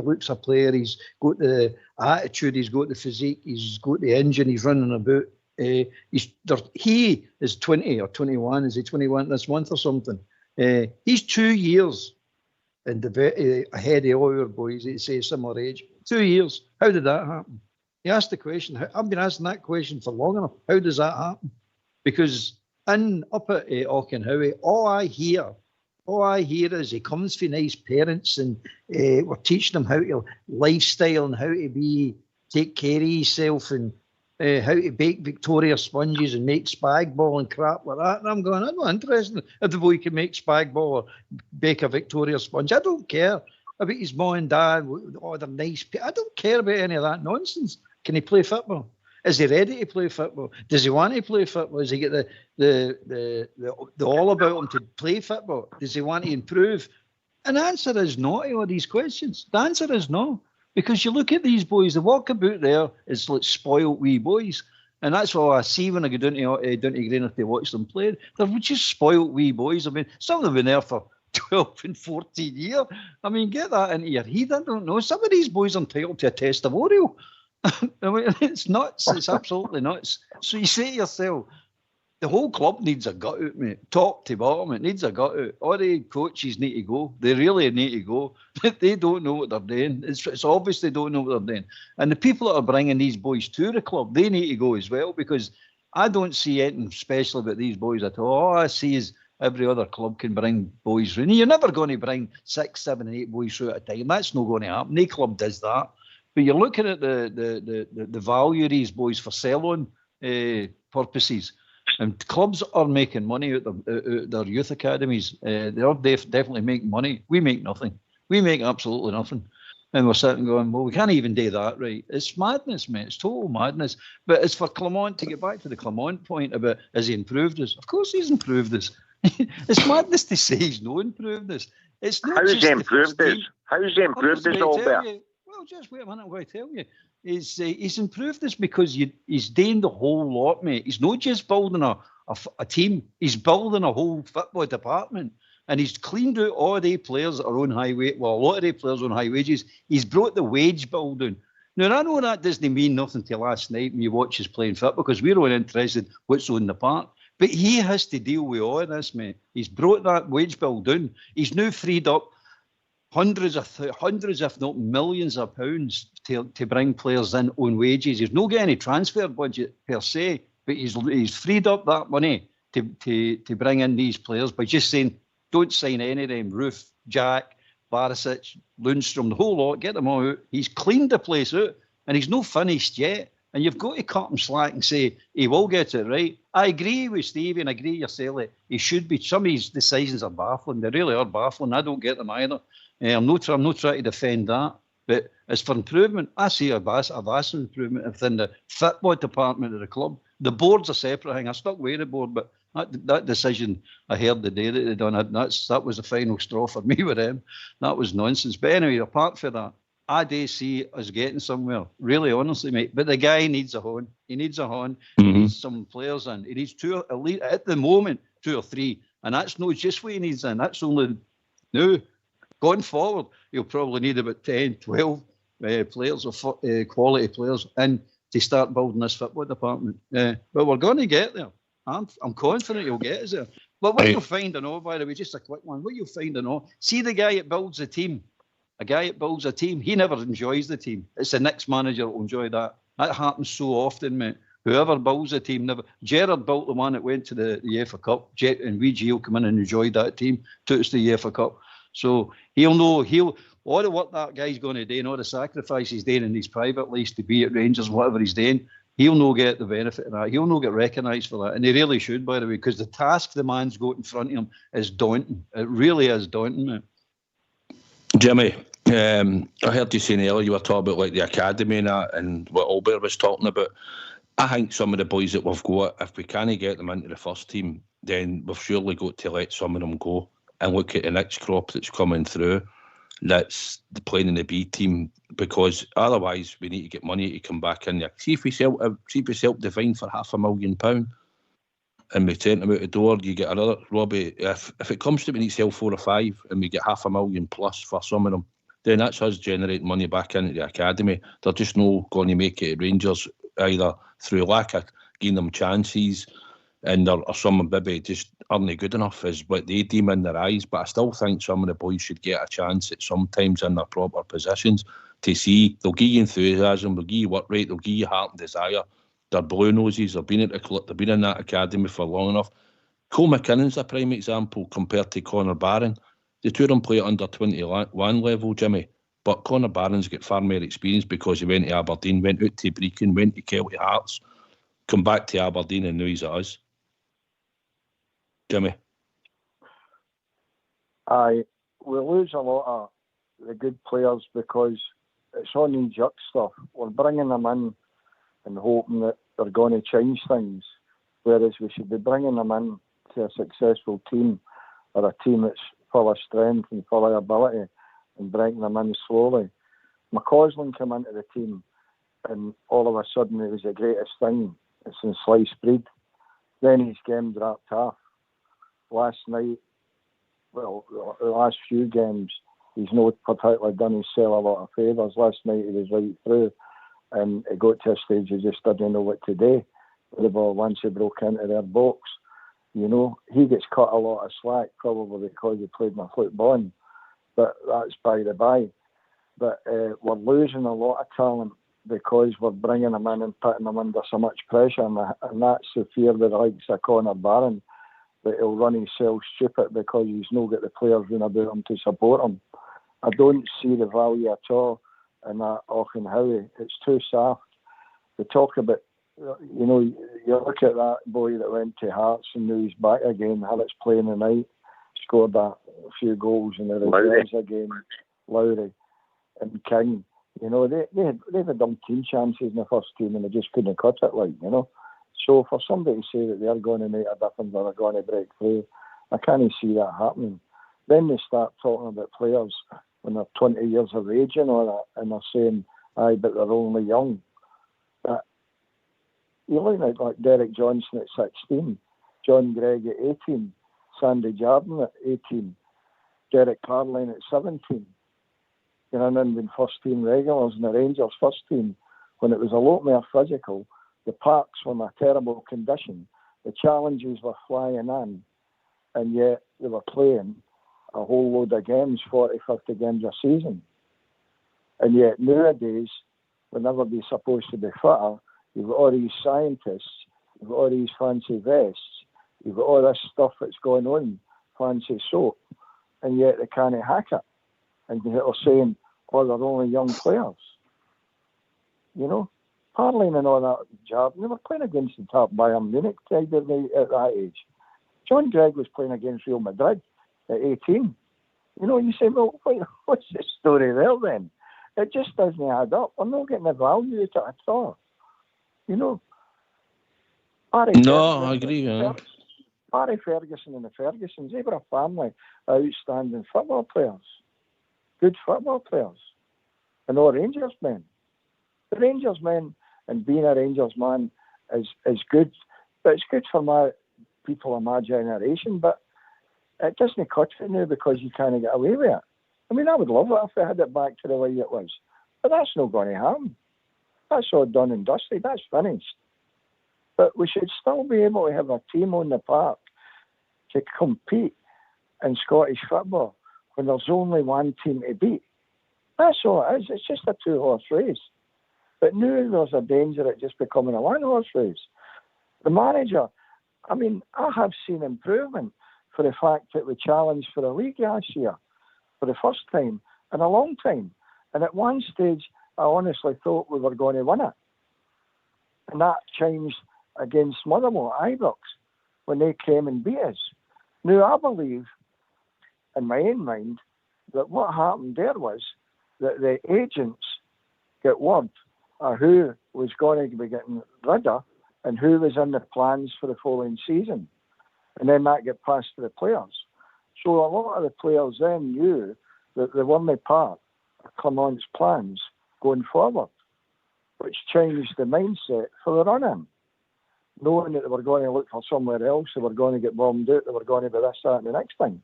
looks a player. He's got the attitude. He's got the physique. He's got the engine. He's running about. He is 20 or 21. Is he 21 this month or something? He's 2 years ahead of all your boys. They say similar age. 2 years. How did that happen? He asked the question. I've been asking that question for long enough. How does that happen? Because up at Auchenhowie, all I hear is he comes from nice parents and we're teaching him how to lifestyle and how to take care of himself and how to bake Victoria sponges and make spag ball and crap like that. And I'm going, I'm not interested if the boy can make spag ball or bake a Victoria sponge. I don't care about his mum and dad. Oh, they're nice. I don't care about any of that nonsense. Can he play football? Is he ready to play football? Does he want to play football? Does he get the all about him to play football? Does he want to improve? And the answer is no to all these questions. The answer is no. Because you look at these boys, they walk about there, it's like spoiled wee boys. And that's what I see when I go down to Greenock to watch them play. They're just spoiled wee boys. I mean, some of them have been there for 12 and 14 years. I mean, get that into your head. I don't know. Some of these boys are entitled to a testimonial. I mean, it's nuts. It's absolutely nuts. So you say to yourself, the whole club needs a gut out, mate. Top to bottom, it needs a gut out. All the coaches need to go. They really need to go. They don't know what they're doing. It's obvious they don't know what they're doing. And the people that are bringing these boys to the club, they need to go as well, because I don't see anything special about these boys at all. All I see is every other club can bring boys through. You're never going to bring 6, 7, and 8 boys through at a time. That's not going to happen. No club does that. But you're looking at the value of these boys for sell-on purposes. And clubs are making money out of their youth academies. They are definitely making money. We make nothing. We make absolutely nothing. And we're sitting going, well, we can't even do that, right? It's madness, mate. It's total madness. But it's for Clement, to get back to the Clement point about, has he improved us? Of course he's improved us. It's madness to say he's not improved us. It's not. How's he improved us? How's he improved us, Albert? Well, just wait a minute, I'm going to tell you. He's improved this because he's doing the whole lot, mate. He's not just building a team. He's building a whole football department. And he's cleaned out all the players that are on high wage. Well, a lot of the players on high wages. He's brought the wage bill down. Now, I know that doesn't mean nothing to last night when you watch us playing football, because we're only interested in what's on the park. But he has to deal with all of this, mate. He's brought that wage bill down. He's now freed up hundreds, if not millions of pounds to bring players in on wages. He's not getting any transfer budget per se, but he's freed up that money to bring in these players by just saying, don't sign any of them. Roof, Jack, Barisic, Lundstrom, the whole lot, get them all out. He's cleaned the place out, and he's not finished yet. And you've got to cut him slack and say, he will get it right. I agree with Stevie, and I agree yourself. He should be. Some of his decisions are baffling. They really are baffling. I don't get them either. I'm not trying to defend that. But as for improvement, I see a vast improvement within the football department of the club. The board's a separate thing. I stuck with the board, but that decision I heard the day that they done it, that was the final straw for me with them. That was nonsense. But anyway, apart from that, I do see us getting somewhere, really, honestly, mate. But the guy needs a horn. He needs a horn. Mm-hmm. He needs some players in. He needs two, at least at the moment, 2 or 3. And that's not just what he needs in. That's only now. Going forward, he'll probably need about 10, 12 players, or quality players, and to start building this football department. But we're going to get there. I'm confident he'll get us there. But what you'll find, by the way, just a quick one, what you'll find, see the guy that builds a team, he never enjoys the team. It's the next manager that will enjoy that. That happens so often, mate. Whoever builds a team never. Gerrard built the one that went to the UEFA Cup, and VG will come in and enjoyed that team, took us to the UEFA Cup. So he'll know, all the work that guy's going to do and all the sacrifices he's doing in his private life to be at Rangers, whatever he's doing, he'll no get the benefit of that. He'll no get recognised for that. And he really should, by the way, because the task the man's got in front of him is daunting. It really is daunting, mate. Jimmy, I heard you saying earlier, you were talking about like the academy and that, and what Albert was talking about. I think some of the boys that we've got, if we can't get them into the first team, then we've surely got to let some of them go and look at the next crop that's coming through, that's playing in the B team, because otherwise we need to get money to come back in there. See if we sell Divine for £500,000 and we turn them out the door, you get another, Robbie, if it comes to we need to sell 4 or 5 and we get £500,000 plus for some of them, then that's us generating money back into the academy. They're just not going to make it at Rangers either through lack of giving them chances, and or some maybe just aren't good enough is what they deem in their eyes. But I still think some of the boys should get a chance at sometimes in their proper positions to see. They'll give you enthusiasm, they'll give you work rate, they'll give you heart and desire. They're blue noses, they've been at the club, they've been in that academy for long enough. Cole McKinnon's a prime example compared to Connor Barron. The two of them play at under 21 level, Jimmy. But Connor Barron's got far more experience because he went to Aberdeen, went out to Brecon, went to Celtic Hearts, come back to Aberdeen and now he's at us. Jimmy? We lose a lot of the good players because it's on knee-jerk stuff. We're bringing them in and hoping that they're going to change things, whereas we should be bringing them in to a successful team or a team that's full of strength and full of ability, and bringing them in slowly. McCausland came into the team and all of a sudden it was the greatest thing. It's in sliced bread. Then his game dropped off. Last night, the last few games, he's not particularly done himself a lot of favours. Last night he was right through and it got to a stage he just didn't know what to do with the ball once he broke into their box. He gets cut a lot of slack probably because he played in a football. But that's by the by. But we're losing a lot of talent because we're bringing them in and putting them under so much pressure, and that's the fear that likes of Connor Barron, that he'll run himself stupid because he's not got the players round about him to support him. I don't see the value at all in that Auchen Howie. It's too soft. They talk about, you look at that boy that went to Hearts and now he's back again, Alex playing tonight. Scored a few goals in the reserves again, Lowry and King. They've had umpteen chances in the first team and they just couldn't cut it, So for somebody to say that they're going to make a difference or they're going to break through, I can't see that happening. Then they start talking about players when they're 20 years of age and all that, and they're saying, aye, but they're only young. But you look at like Derek Johnson at 16, John Gregg at 18, Sandy Jardine at 18, Derek Carline at 17. And then been first team regulars in the Rangers first team when it was a lot more physical. The parks were in a terrible condition. The challenges were flying in, and yet they were playing a whole load of games, 40, 50 games a season. And yet nowadays, when everybody's supposed to be fitter, you've got all these scientists, you've got all these fancy vests, you've got all this stuff that's going on, fancy soap, and yet they can't hack it. And they're saying, they're only young players. Parling and all that job, they were playing against the top Bayern Munich at that age. John Gregg was playing against Real Madrid at 18. You say, well, what's the story there then? It just doesn't add up. We're not getting the value out of it at all. I agree. Barry Ferguson and the Fergusons, they were a family of outstanding football players. Good football players. And all Rangers men. The Rangers men and being a Rangers man is good. But it's good for people of my generation, but it doesn't cut it now because you can't get away with it. I mean, I would love it if they had it back to the way it was. But that's not going to happen. That's all done and dusted. That's finished. But we should still be able to have a team on the park to compete in Scottish football when there's only one team to beat. That's all it is. It's just a two-horse race. But now there's a danger at just becoming a one-horse race. The manager, I have seen improvement for the fact that we challenged for a league last year for the first time in a long time. And at one stage, I honestly thought we were going to win it. And that changed against Motherwell, Ibrox, when they came and beat us. Now, I believe, in my own mind, that what happened there was that the agents get word of who was going to be getting rid of and who was in the plans for the following season. And then that get passed to the players. So a lot of the players then knew that they weren't part of Clement's plans going forward, which changed the mindset for the run-in. Knowing that they were going to look for somewhere else, they were going to get bombed out, they were going to be this, that, and the next thing.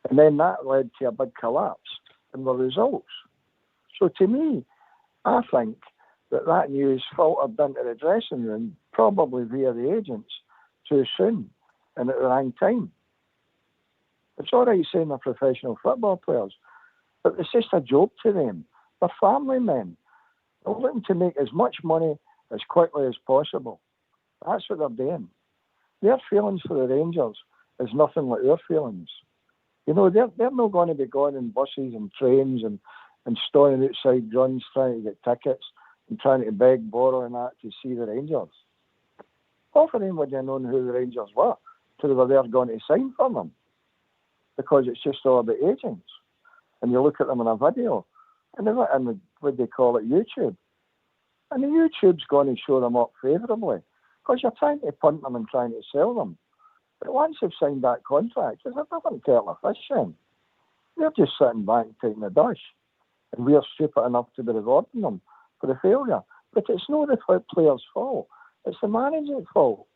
And then that led to a big collapse in the results. So to me, I think that news filtered into the dressing room, probably via the agents, too soon and at the wrong time. It's all right saying they're professional football players, but it's just a job to them. They're family men. They're looking to make as much money as quickly as possible. That's what they're doing. Their feelings for the Rangers is nothing like our feelings. You know, they're not going to be going in buses and trains and storing outside runs trying to get tickets and trying to beg, borrow and that to see the Rangers. Half of them wouldn't have known who the Rangers were till they were there going to sign for them, because it's just all about agents. And you look at them in a video, and what they call it, YouTube. And the YouTube's going to show them up favourably, because you're trying to punt them and trying to sell them. But once they've signed that contract, there's a different kettle of fish then. They're just sitting back and taking the dash. And we're stupid enough to be rewarding them for the failure. But it's not the players' fault. It's the management's fault.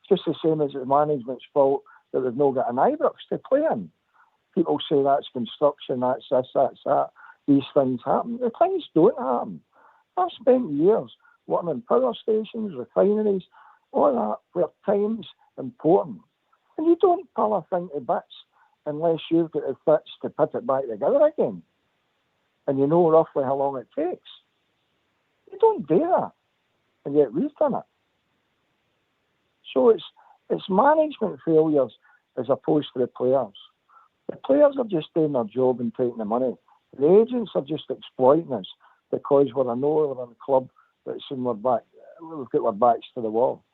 It's just the same as the management's fault that they've not got an Ibrox to play in. People say that's construction, that's this, that's that. These things happen. The things don't happen. I've spent years working in power stations, refineries, all that, where time's important. And you don't pull a thing to bits unless you've got the fits to put it back together again. And you know roughly how long it takes. You don't do that. And yet we've done it. So it's management failures as opposed to the players. The players are just doing their job and taking the money. The agents are just exploiting us because we're in a club that's in we've got our backs to the wall.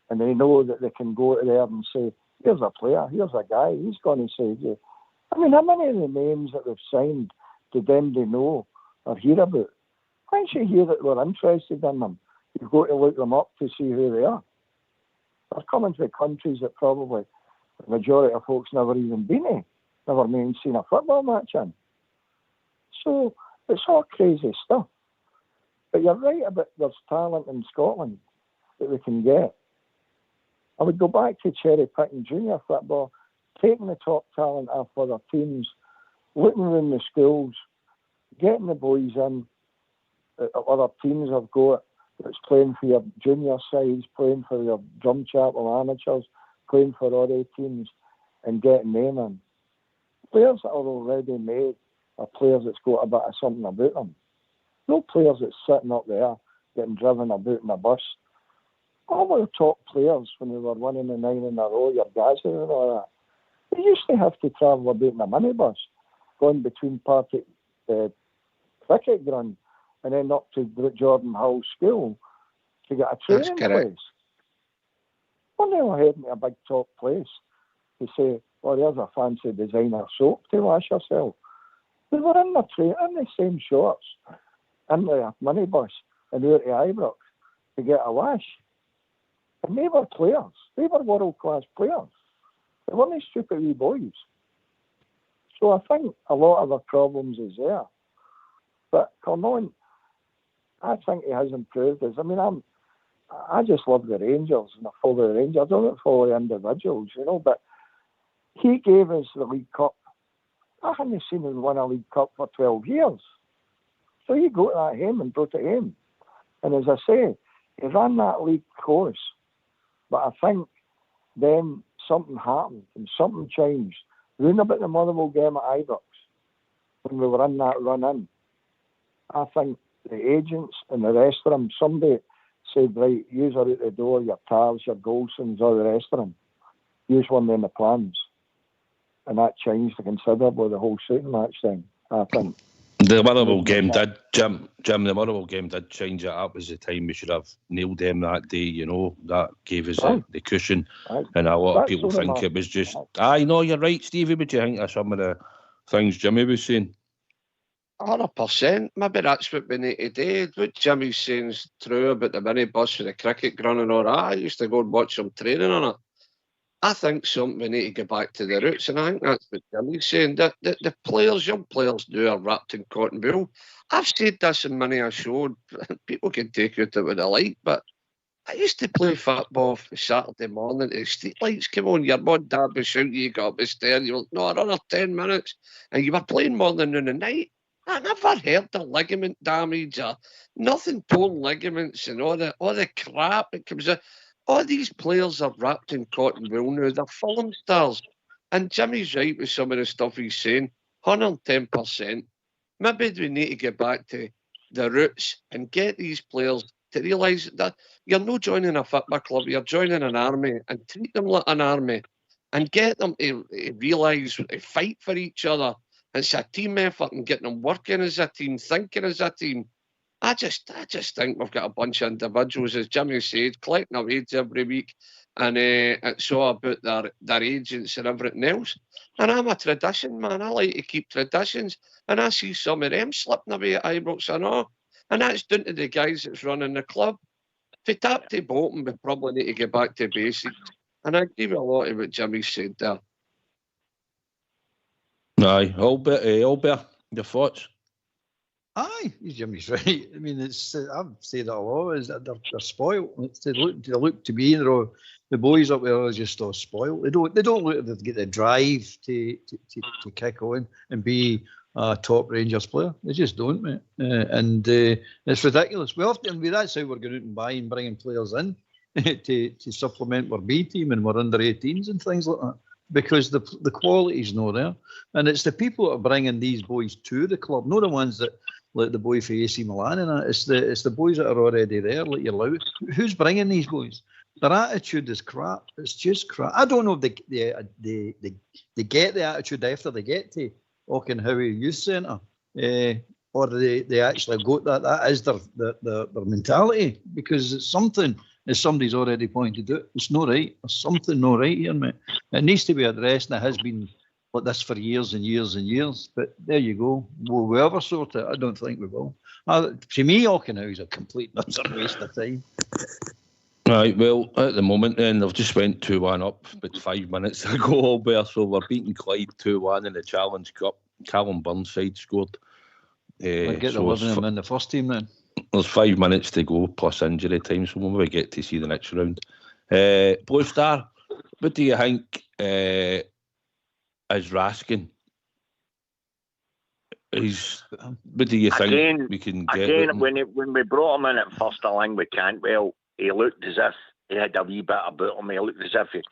And they know that they can go to there and say, here's a player, here's a guy, he's going to save you. I mean, how many of the names that they've signed to them they know or hear about? Once you hear that we're interested in them, you've got to look them up to see who they are. They're coming to countries that probably the majority of folks never even been to, never even seen a football match in. So it's all crazy stuff. But you're right about there's talent in Scotland that we can get. I would go back to cherry-picking junior football, taking the top talent off other teams, looking around the schools, getting the boys in that other teams have got that's playing for your junior sides, playing for your drum chapel amateurs, playing for other teams, and getting them in. Players that are already made are players that's got a bit of something about them. No players that's sitting up there getting driven about in a bus. All our top players, when we were winning the 9 in a row, your Gazza and all that, they used to have to travel about in a minibus, going between Partick cricket ground and then up to Jordan Hall School to get a training place. We're now heading to a big top place to say, well, there's a fancy designer soap to wash yourself. They were in the same shorts, in the minibus, and out to Ibrox to get a wash. And they were players. They were world-class players. They weren't stupid wee boys. So I think a lot of the problems is there. But Cornon, I think he has improved us. I mean, I just love the Rangers and I follow the Rangers. I don't follow the individuals, you know, but he gave us the League Cup. I hadn't seen him win a League Cup for 12 years. So he got that him and brought it him. And as I say, he ran that league course. But I think then something happened and something changed. Round about the Motherwell game at Ibrox, when we were in that run in, I think the agents and the rest of them, somebody said, right, yous are out the door, your Tars, your Golsons, all the rest of them. Yous weren't in the plans. And that changed considerably the whole shooting match thing, I think. The Motherwell game did, Jim, the Motherwell game did change it up. Was the time we should have nailed them that day, you know. That gave us the cushion. And a lot of people think it was just... Aye, no, you're right, Stevie, but do you think of some of the things Jimmy was saying? 100%. Maybe that's what we need to do. What Jimmy's saying is true about the minibus with the cricket ground and all that. I used to go and watch them training on it. I think we need to get back to the roots, and I think that's what Jimmy's saying. That the players, young players now are wrapped in cotton wool. I've said this in many a show. People can take it what they like, but I used to play football for Saturday morning. The street lights came on. Your mum, dad was shouting, you got up the stairs. You were no, another 10 minutes, and you were playing morning and the night. I never heard of ligament damage or nothing, torn ligaments and all the crap that comes out. All these players are wrapped in cotton wool now. They're film stars. And Jimmy's right with some of the stuff he's saying. 110%. Maybe we need to get back to the roots and get these players to realise that you're not joining a football club, you're joining an army, and treat them like an army and get them to realise, to fight for each other. It's a team effort and getting them working as a team, thinking as a team. I just think we've got a bunch of individuals, as Jimmy said, collecting a wage every week, and it's all about their agents and everything else. And I'm a tradition man. I like to keep traditions, and I see some of them slipping away at Ibrox and all, and that's down to the guys that's running the club. For top to bottom, we probably need to get back to basics, and I agree with a lot of what Jimmy said there. Aye, Albert, your thoughts? Aye, Jimmy's right. I mean, it's I've said it a lot. Is that they're spoiled. They look to me, the boys up there are just all spoiled. They don't look to get the drive to kick on and be a top Rangers player. They just don't, mate. And it's ridiculous. That's how we're going out and buying, bringing players in to supplement our B team and our under 18s and things like that. Because the quality's not there. And it's the people that are bringing these boys to the club, not the ones that, like the boy for AC Milan and that. It's the boys that are already there, like you're loud. Who's bringing these boys? Their attitude is crap. It's just crap. I don't know if they get the attitude after they get to Auchenhowie Youth Centre, or they actually got that. That is their mentality, because it's something, as somebody's already pointed out, it's not right. There's something not right here, mate. It needs to be addressed, and it has been like this for years and years and years. But there you go. Will we ever sort it? I don't think we will. To me, Auchenhowie's a complete waste of time. Right, well, at the moment then, they've just went 2-1 up about 5 minutes ago, Albert, so we're beating Clyde 2-1 in the Challenge Cup. Callum Burnside scored. We'll get the 11 in the first team then. There's 5 minutes to go plus injury time, so we'll maybe get to see the next round. Blue Star, what do you think is Raskin? What do you think we can get? Again, when we brought him in at first along with Cantwell, he looked as if he had a wee bit about him. He looked as if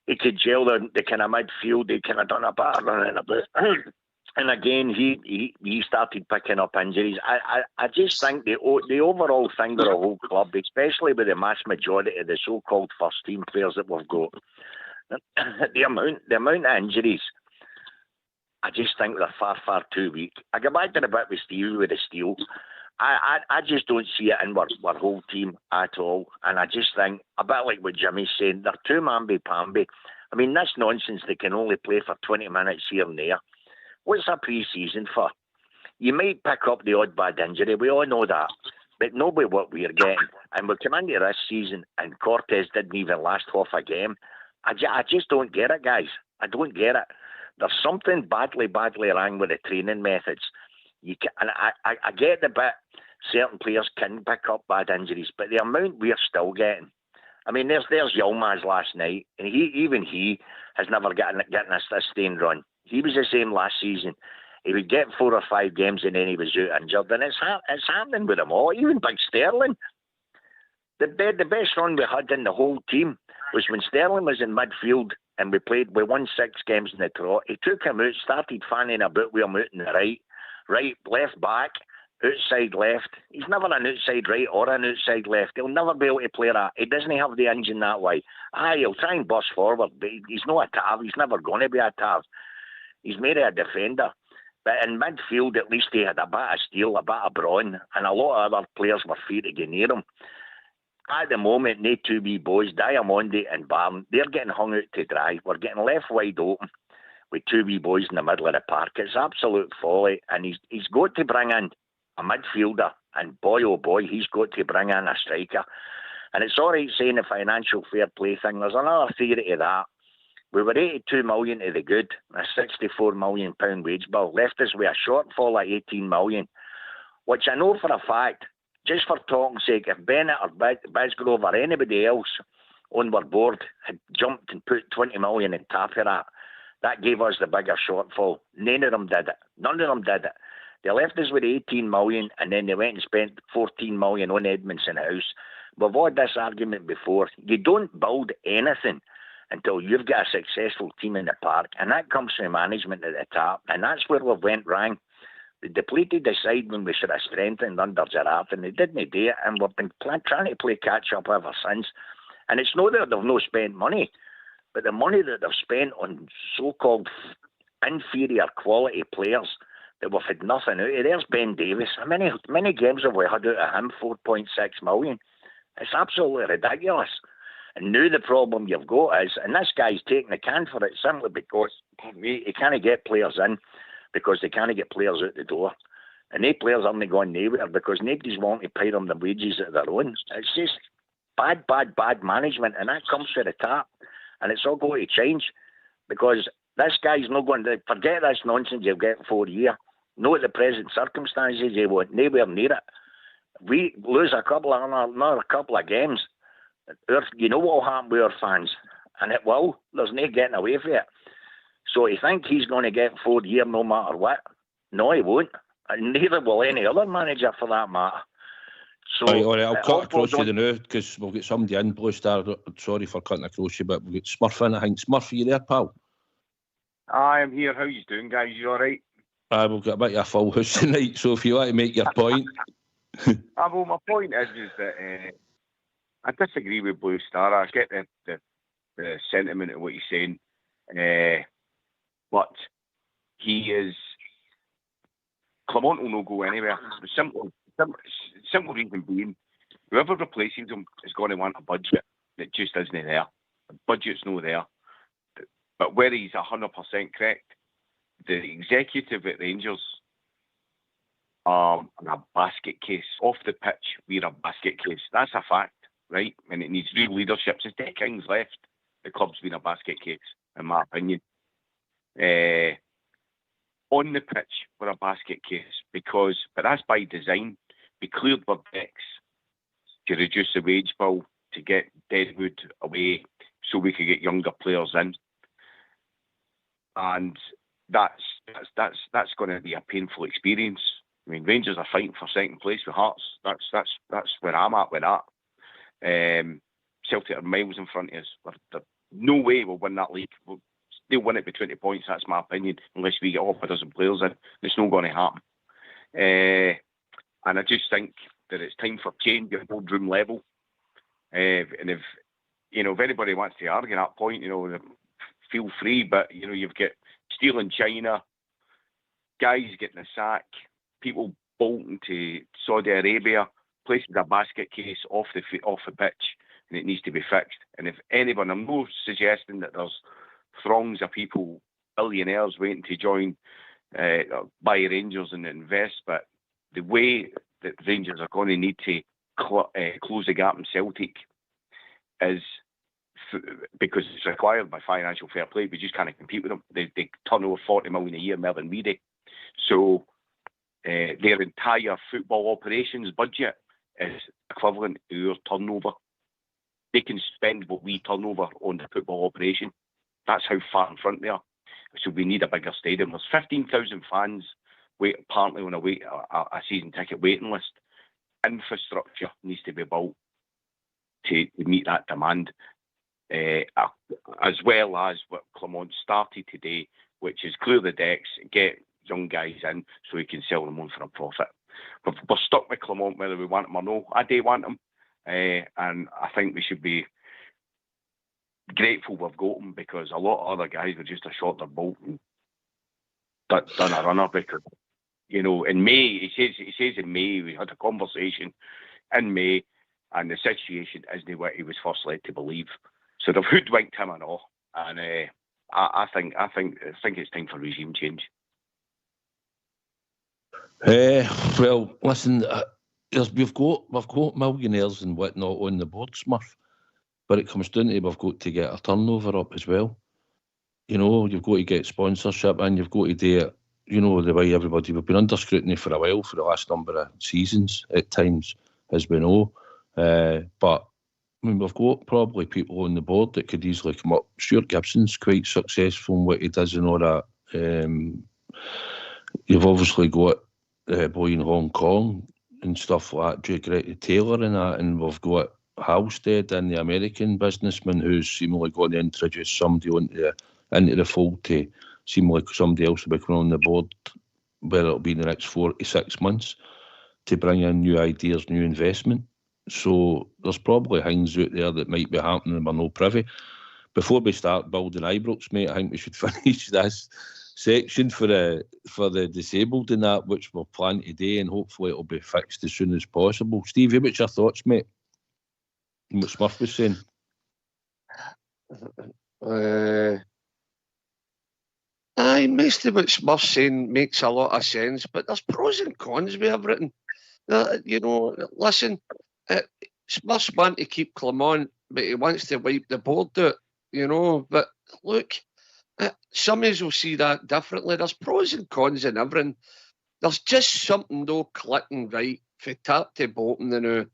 he could gel the kind of midfield. He kind of done a bit of running about. And again, he started picking up injuries. I just think the overall thing with the whole club, especially with the mass majority of the so-called first team players that we've got, the amount of injuries, I just think they're far, far too weak. I go back to the bit with Steve with the steel. I just don't see it in our whole team at all. And I just think, a bit like what Jimmy's saying, they're too mamby-pamby. I mean, that's nonsense. They can only play for 20 minutes here and there. What's a pre-season for? You might pick up the odd bad injury. We all know that. But nobody what we're getting. And we come into this season and Cortez didn't even last half a game. I just don't get it, guys. I don't get it. There's something badly wrong with the training methods. I get the bit certain players can pick up bad injuries, but the amount we're still getting. I mean, there's Yilmaz last night, and he has never gotten a sustained run. He was the same last season. He would get 4 or 5 games and then he was out injured. And it's happening with them all. Even Big Sterling. The best run we had in the whole team was when Sterling was in midfield and we won 6 games in the trot. He took him out, started fanning about with him out in the right, left back, outside left. He's never an outside right or an outside left. He'll never be able to play that. He doesn't have the engine that way. He'll try and bust forward, but he's not a tav. He's never going to be a tav. He's made a defender. But in midfield, at least he had a bit of steel, a bit of brawn, and a lot of other players were free to get near him. At the moment, they 2 wee boys, Diamondi and Barn, they're getting hung out to dry. We're getting left wide open with 2 wee boys in the middle of the park. It's absolute folly, and he's got to bring in a midfielder, and boy, oh boy, he's got to bring in a striker. And it's all right saying the financial fair play thing. There's another theory to that. We were 82 million to the good, a £64 million wage bill, left us with a shortfall of 18 million, which I know for a fact, just for talking's sake, if Bennett or Bisgrove or anybody else on our board had jumped and put 20 million in top of that gave us the bigger shortfall. None of them did it. None of them did it. They left us with 18 million and then they went and spent 14 million on Edmondson House. We've had this argument before. You don't build anything until you've got a successful team in the park, and that comes from management at the top, and that's where we went wrong. We depleted the side when we should have strengthened under Giraffe, and they didn't do it, and we've been trying to play catch-up ever since. And it's not that they've not spent money, but the money that they've spent on so-called inferior quality players that we've had nothing out of. There's Ben Davies. How many games have we had out of him? 4.6 million. It's absolutely ridiculous. And now the problem you've got is, and this guy's taking the can for it simply because he can't get players in because they can't get players out the door. And they players aren't going nowhere because nobody's wanting to pay them the wages of their own. It's just bad management, and that comes to the top. And it's all going to change because this guy's not going to forget this nonsense you've got for a year. Not the present circumstances, you want nowhere near it. We lose another couple of games. You know what will happen with our fans, and it will. There's no getting away from it. So you think he's going to get 4 years no matter what? No, he won't. And neither will any other manager for that matter. So, all right, I'll cut across you now because we'll get somebody in, Blue Star. Sorry for cutting across you, but we'll get Smurf in, I think. Smurf, are you there, pal? I am here. How you doing, guys? You all right? We've got a bit of a full house tonight, so if you want to make your point. Well, my point is that I disagree with Blue Star. I get the sentiment of what he's saying, but he is. Clement will not go anywhere. The simple reason being, whoever replaces him is going to want a budget that just isn't there. The budget's not there. But where he's 100% correct, the executive at Rangers are a basket case. Off the pitch, we're a basket case. That's a fact, right? And it needs real leadership. Since Ted King's left, the club's been a basket case, in my opinion. On the pitch, we're a basket case but that's by design. We cleared our decks to reduce the wage bill, to get Deadwood away so we could get younger players in. And that's going to be a painful experience. I mean, Rangers are fighting for second place with Hearts. That's where I'm at with that. Celtic are miles in front of us. There's no way we'll win that league. They'll win it by 20 points, that's my opinion, unless we get off a dozen players in. It's not going to happen. And I just think that it's time for change at boardroom level. And if anybody wants to argue that point, feel free. But, you've got Steel in China, guys getting a sack, people bolting to Saudi Arabia, places a basket case off the pitch, and it needs to be fixed. And if anyone, I'm not suggesting that there's throngs of people, billionaires waiting to join, buy Rangers and invest, but the way that Rangers are going to need to close the gap in Celtic is because it's required by financial fair play. We just can't compete with them. They turn over 40 million a year more than we do. So their entire football operations budget is equivalent to our turnover. They can spend what we turn over on the football operation. That's how far in front they are. So we need a bigger stadium. There's 15,000 fans apparently on a season ticket waiting list. Infrastructure needs to be built to meet that demand. as well as what Clement started today, which is clear the decks, get young guys in so we can sell them on for a profit. We're stuck with Clement whether we want him or no. I do want him, and I think we should be grateful we've got him, because a lot of other guys were just a shorter bolt and done a runner, because, you know, in May, he says in May, we had a conversation in May, and the situation isn't what he was first led to believe. So they've hoodwinked him and all, and I think it's time for regime change. Well, listen, we've got millionaires and whatnot on the board, Smurf, but it comes down to we've got to get our turnover up as well. You know, you've got to get sponsorship, and you've got to do it, you know, the way everybody, we've been under scrutiny for a while, for the last number of seasons at times, as we know. But I mean, we've got probably people on the board that could easily come up. Stuart Gibson's quite successful in what he does and all that. You've obviously got the boy in Hong Kong and stuff like that, Greg Taylor and that, and we've got Halstead and the American businessman who's seemingly going to introduce somebody into the fold to seem like somebody else will be coming on the board, whether it'll be in the next 4 to 6 months, to bring in new ideas, new investment. So there's probably things out there that might be happening and we're no privy. Before we start building Ibrox, mate, I think we should finish this section for the disabled and that, which we're planning today, and hopefully it'll be fixed as soon as possible. Stevie, what's your thoughts, mate? What Smurf was saying? Aye, most of what Smurf's saying makes a lot of sense, but there's pros and cons with everything. You know, listen, Smurf's want to keep Clement, but he wants to wipe the board out, you know. But look, some of us will see that differently. There's pros and cons in everything. There's just something, though, clicking right from top to bottom now.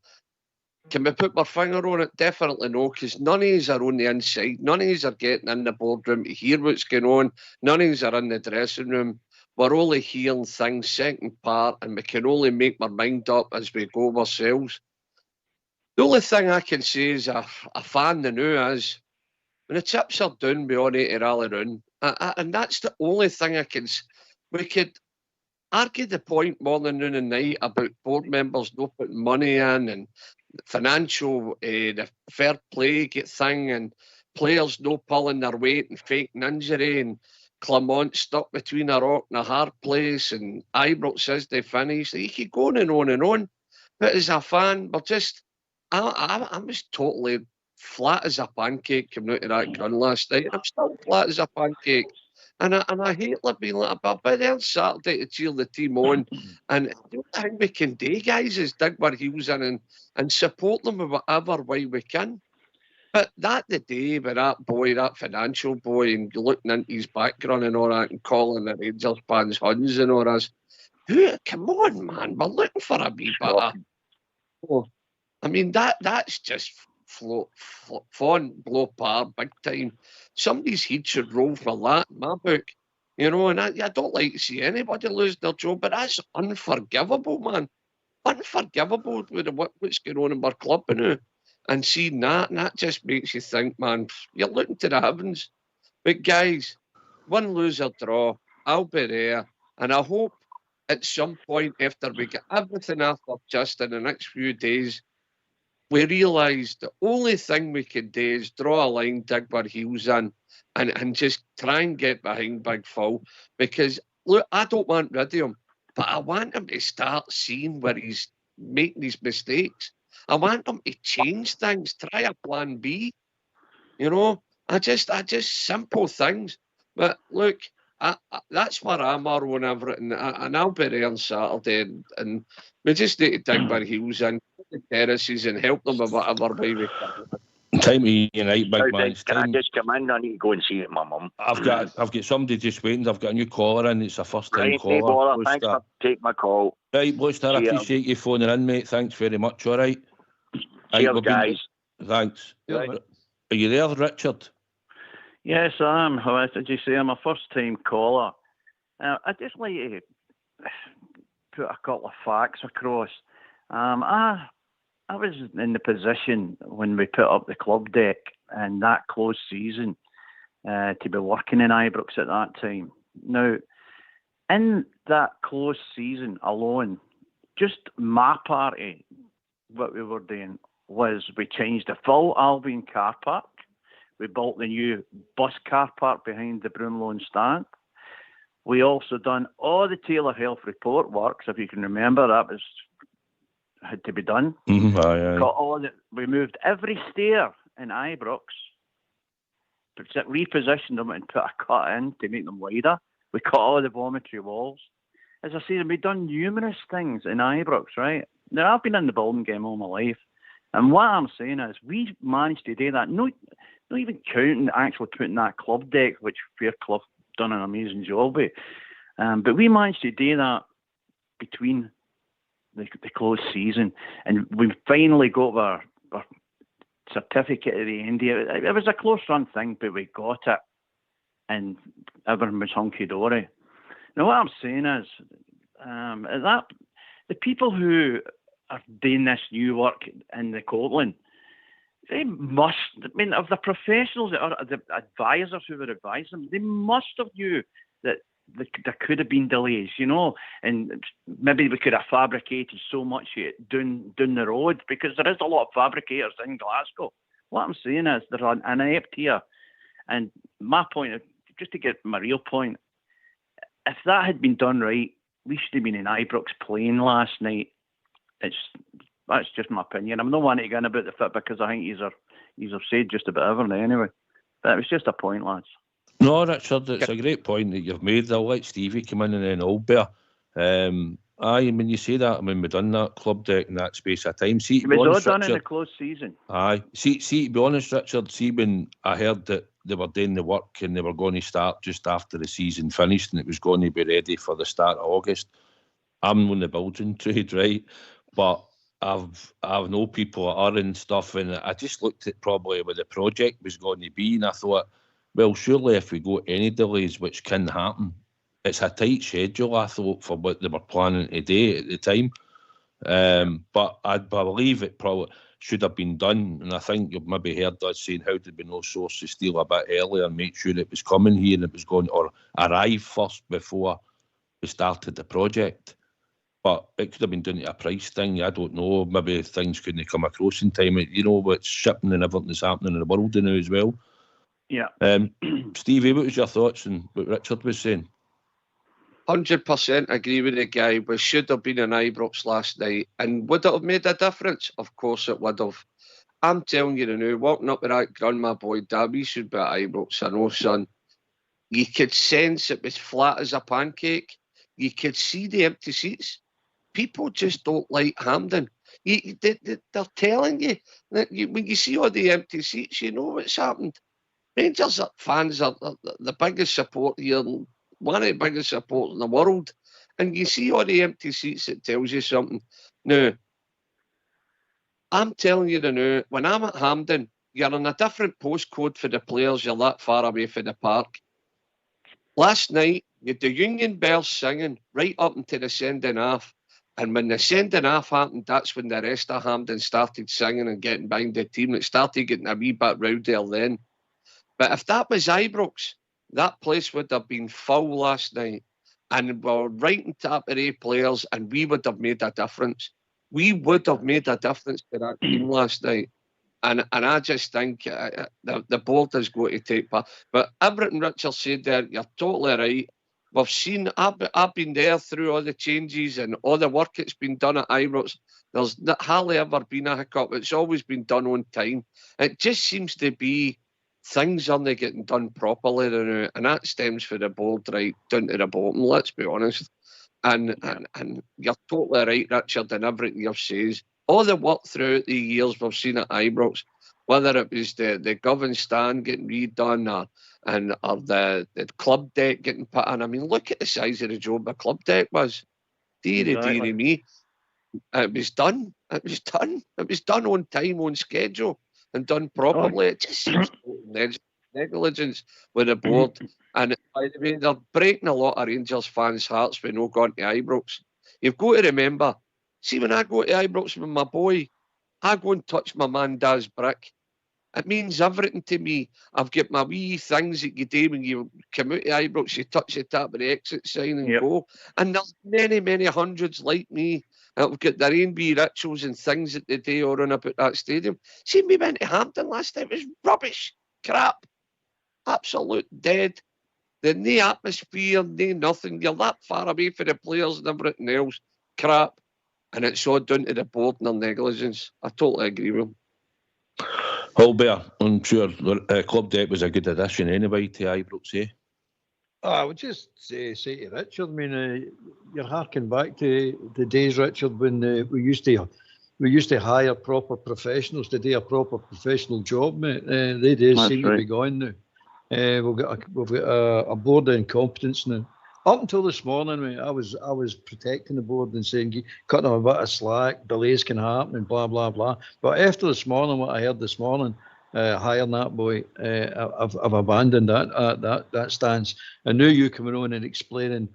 Can we put our finger on it? Definitely no, because none of us are on the inside. None of us are getting in the boardroom to hear what's going on. None of us are in the dressing room. We're only hearing things second part, and we can only make our mind up as we go ourselves. The only thing I can say as a fan now is, when the chips are down, we all need to rally round. And that's the only thing I can... We could argue the point morning, noon and night about board members not putting money in, and financial, the fair play thing, and players no pulling their weight and faking injury, and Clement stuck between a rock and a hard place, and Ibrox says they finished. You keep going and on and on. But as a fan, we're just... I was totally flat as a pancake coming out of that gun last night. I'm still flat as a pancake. And I hate being like that. By the end Saturday to cheer the team on. And the only thing we can do, guys, is dig our heels in and support them with whatever way we can. But that the day with that boy, that financial boy, and looking into his background and all that, and calling the Rangers fans Huns and all this. Come on, man. We're looking for a wee bit of... Oh, I mean, that's just fun, blow par, big time. Somebody's head should roll for that in my book. You know, and I don't like to see anybody lose their job, but that's unforgivable, man. Unforgivable with what's going on in our club now. And seeing that, and that just makes you think, man, you're looking to the heavens. But guys, win, lose or draw, I'll be there. And I hope at some point after we get everything after just in the next few days, we realise the only thing we can do is draw a line, dig our heels in, and just try and get behind Big Phil. Because, look, I don't want rid of him, but I want him to start seeing where he's making these mistakes. I want him to change things, try a plan B. You know, I just simple things. But look, that's where I'm on everything, and I'll be there on Saturday, and we just need to dig our heels in the terraces and help them with whatever way we can. Time to unite, big man. Can I just come in? I need to go and see it, my mum. I've got somebody just waiting. I've got a new caller in. It's a first time right, caller. Thanks for taking my call. Right, Bluestar, I appreciate you phoning in, mate. Thanks very much. All right. Cheers, guys. Thanks. Right. Are you there, Richard? Yes, I am. As you say, I'm a first-time caller. I'd just like to put a couple of facts across. I I was in the position when we put up the club deck and that closed season to be working in Ibrox at that time. Now, in that closed season alone, just my party, what we were doing was we changed the full Albion car park. We built the new bus car park behind the Broomloan stand. We also done all the Taylor Health report works, if you can remember, that had to be done. Aye. We moved every stair in Ibrox, repositioned them and put a cut in to make them wider. We cut all the vomitory walls. As I said, we've done numerous things in Ibrox, right? Now, I've been in the building game all my life, and what I'm saying is we managed to do that, not even counting actually putting that club deck, which Fairclough done an amazing job with. But we managed to do that between the closed season, and we finally got our certificate at the end of it. It was a close run thing, but we got it, and everyone was hunky-dory. Now, what I'm saying is that the people who are doing this new work in the Coatland, they must, I mean, of the professionals or the advisors who were advising them, they must have knew that there could have been delays, you know, and maybe we could have fabricated so much down the road, because there is a lot of fabricators in Glasgow. What I'm saying is they're inept here. And my point, just to get my real point, if that had been done right, we should have been in Ibrox playing last night. That's just my opinion. I'm not wanting to get in about the fit, because I think he's said just about everything anyway. But it was just a point, lads. No, Richard, it's a great point that you've made. I'll let Stevie come in and then Albert. Aye, when you say that, I mean, we've done that club deck in that space of time. See, it was all done in the closed season. Aye. See, to be honest, Richard, see, when I heard that they were doing the work and they were going to start just after the season finished and it was going to be ready for the start of August, I'm on the building trade, right? But I've known people that are in stuff, and I just looked at probably what the project was going to be, and I thought, well, surely if we go any delays, which can happen, it's a tight schedule, I thought, for what they were planning to do at the time. But I believe it probably should have been done, and I think you've maybe heard us saying, how did we no source the steel a bit earlier and make sure it was coming here and it was going to arrive first before we started the project. But it could have been done to a price thing. I don't know. Maybe things couldn't come across in time. You know, with shipping and everything that's happening in the world now as well. Yeah. Stevie, what was your thoughts on what Richard was saying? 100% agree with the guy. We should have been in Ibrox last night. And would it have made a difference? Of course it would have. I'm telling you now, walking up with that grandma boy, Dad, we should be at Ibrox. I know, son. You could sense it was flat as a pancake. You could see the empty seats. People just don't like Hampden. They're telling you that when you see all the empty seats, you know what's happened. Rangers fans are the biggest support here, one of the biggest supporters in the world. And you see all the empty seats, it tells you something. Now, I'm telling you now, when I'm at Hampden, you're on a different postcode for the players, you're that far away from the park. Last night, you had the Union Bells singing right up into the sending off. And when the sending off happened, that's when the rest of Hampden started singing and getting behind the team. It started getting a wee bit rowdier then. But if that was Ibrox, that place would have been full last night. And we were right on top of 8 players, and we would have made a difference. We would have made a difference to that team last night. And I just think the board has got to take part. But everything Richard said there, you're totally right. We've seen, I've been there through all the changes and all the work that's been done at Ibrox. There's hardly ever been a hiccup. It's always been done on time. It just seems to be things aren't getting done properly now, and that stems from the board right down to the bottom, let's be honest. And you're totally right, Richard, in everything you've said. All the work throughout the years we've seen at Ibrox, whether it was the Govan stand getting redone or the club deck getting put in. I mean, look at the size of the job the club deck was. Deary me. It was done. It was done. It was done on time, on schedule, and done properly. It just seems negligence with the board. And by the way, they're breaking a lot of Rangers fans' hearts by not going to Ibrox. You've got to remember, see, when I go to Ibrox with my boy, I go and touch my man Daz brick. It means everything to me. I've got my wee things that you do when you come out of Ibrox, you touch the tap of the exit sign and go. And there's many, many hundreds like me that have got their own wee rituals and things that they do around about that stadium. See, we went to Hampton last time. It was rubbish, crap, absolute dead. There's no atmosphere, no nothing. You're that far away from the players and everything else, crap. And it's all down to the board and their negligence. I totally agree with him. Holbear, I'm sure Club Deck was a good addition anyway to Ibrox, eh? I would just say to Richard, I mean, you're harking back to the days, Richard, when we used to hire proper professionals to do a proper professional job, mate. They days seem to be gone now. We've got a board of incompetence now. Up until this morning, mate, I was protecting the board and saying, cutting them a bit of slack, delays can happen and blah, blah, blah. But after this morning, what I heard this morning, hiring that boy, I've abandoned that stance. And now you coming on and explaining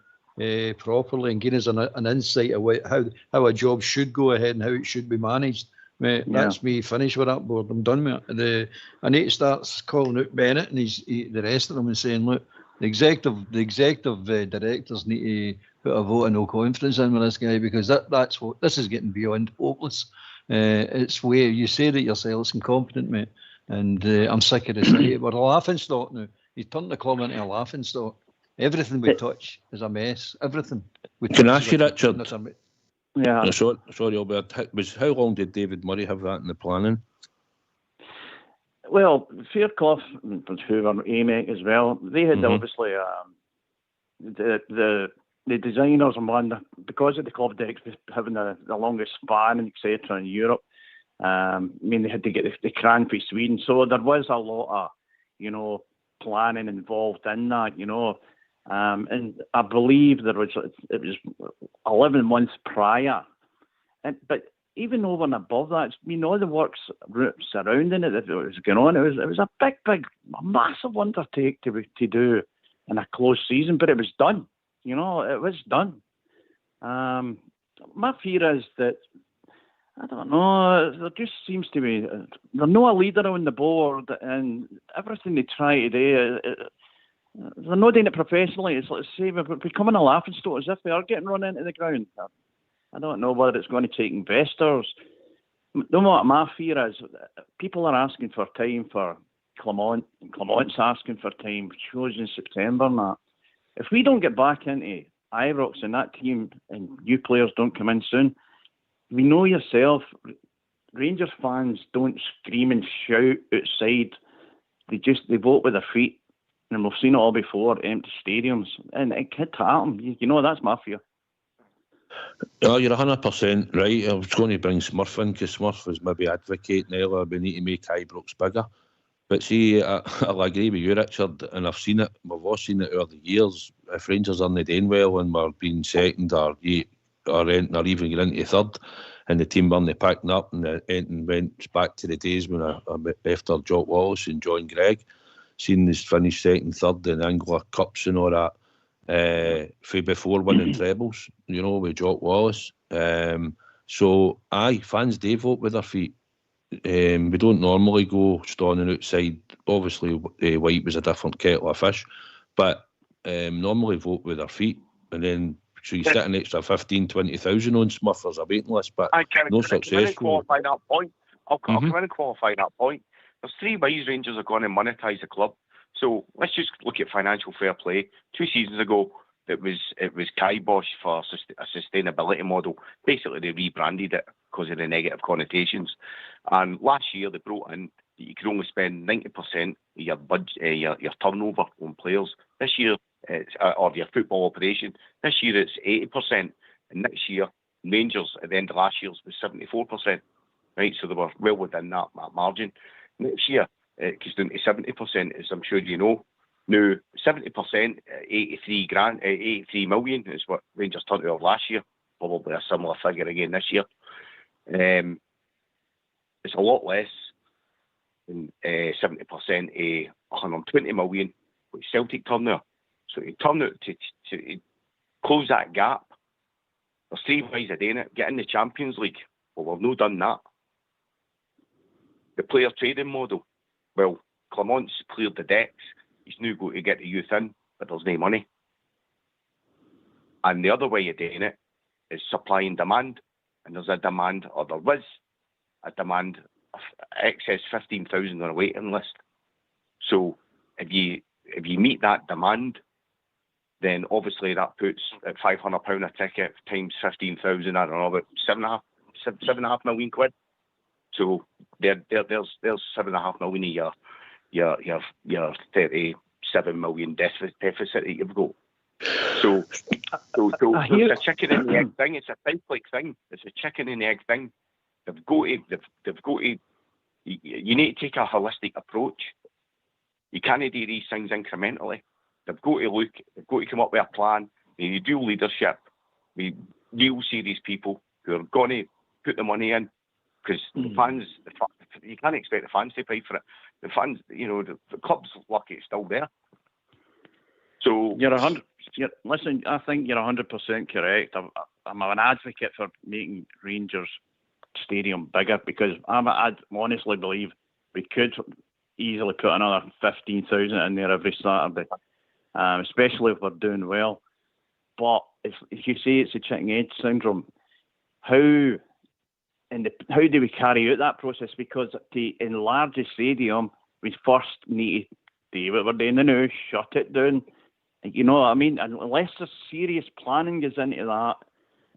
properly and giving us an insight of how a job should go ahead and how it should be managed. Mate, that's me finished with that board. I'm done with it. I need to start calling out Bennett and the rest of them and saying, look, the executive directors need to put a vote of no confidence in with this guy, because that's what this is getting beyond hopeless. It's where you say that yourself, it's incompetent, mate. And I'm sick of the sight. We're a laughing stock now. He's turned the club into a laughing stock. Everything we touch is a mess. Everything. Can I ask you, Richard? Yeah. Sorry, Albert. How long did David Murray have that in the planning? Well, Fairclough, who were AMEC as well, they had obviously the designers and one, because of the club decks having the longest span and etc. in Europe. I mean, they had to get the crank for Sweden, so there was a lot of planning involved in that, and I believe it was 11 months prior, but even over and above that, all the works surrounding it that was going on, it was a big, massive undertaking to do in a close season, but it was done. It was done. My fear is that, I don't know, there just seems to be, there's no leader on the board, and everything they try to do, they're not doing it professionally. It's like, say, we're becoming a laughing stock as if they are getting run into the ground. I don't know whether it's going to take investors. No, what my fear is, people are asking for time for Clement, and Clement's asking for time, shows in September and that. If we don't get back into Ibrox and that team and new players don't come in soon, we know yourself, Rangers fans don't scream and shout outside. They vote with their feet. And we've seen it all before, empty stadiums. And it could happen. That's my fear. Oh, you're 100% right. I was going to bring Smurf in, because Smurf was maybe advocating earlier we need to make Ibrox bigger. But see, I'll agree with you, Richard, and I've seen it, we've all seen it over the years. If Rangers aren't doing well and we're being second or even getting into third, and the team weren't packing up, and went back to the days when I after Jock Wallace and John Gregg, seen this finish second, third in Angler Cups and all that. Before winning trebles, with Jock Wallace. So, fans do vote with their feet. We don't normally go standing outside. Obviously, White was a different kettle of fish, but normally vote with their feet. And then, so you sit an extra 15,000, 20,000 on Smurf, there's a waiting list, but no successful. Qualify that point. I'll come in and qualify that point. There's three ways Rangers are going to monetise the club. So let's just look at financial fair play. 2 seasons ago, it was kibosh for a sustainability model. Basically, they rebranded it because of the negative connotations. And last year, they brought in that you could only spend 90% of your budget, your turnover on players. This year, or your football operation. This year, it's 80%. And next year, Rangers at the end of last year was 74%. Right, so they were well within that margin. Next year, it goes down to 70%, as I'm sure you know. Now, 70%, 83 million is what Rangers turned out last year. Probably a similar figure again this year. It's a lot less than 70% 120 million, which Celtic turned out. So you turn out to close that gap. There's 3 ways of doing it. Get in the Champions League. Well, we've not done that. the player trading model. Well, Clement's cleared the decks. He's now going to get the youth in, but there's no money. And the other way of doing it is supply and demand. And there's a demand, or there was a demand of excess 15,000 on a waiting list. So if you meet that demand, then obviously that puts at £500 a ticket times 15,000, I don't know, about £7.5 million quid. So there's £7.5 million a year, your 37 million deficit that you've got. So it's a chicken and the egg thing. It's a cyclic thing. It's a chicken and the egg thing. They've got to. You need to take a holistic approach. You can't do these things incrementally. They've got to look. They've got to come up with a plan. You do leadership. We real serious people who are going to put the money in, because the fans. You can't expect the fans to pay for it. The fans, the club's lucky it's still there. So you're 100. Listen, I think you're 100% correct. I'm an advocate for making Rangers Stadium bigger, because I honestly believe we could easily put another 15,000 in there every Saturday, especially if we're doing well. But if you say it's a chicken egg syndrome, how do we carry out that process? Because to enlarge the stadium, we first need to do what we're doing now, shut it down. You know what I mean? And unless there's serious planning goes into that,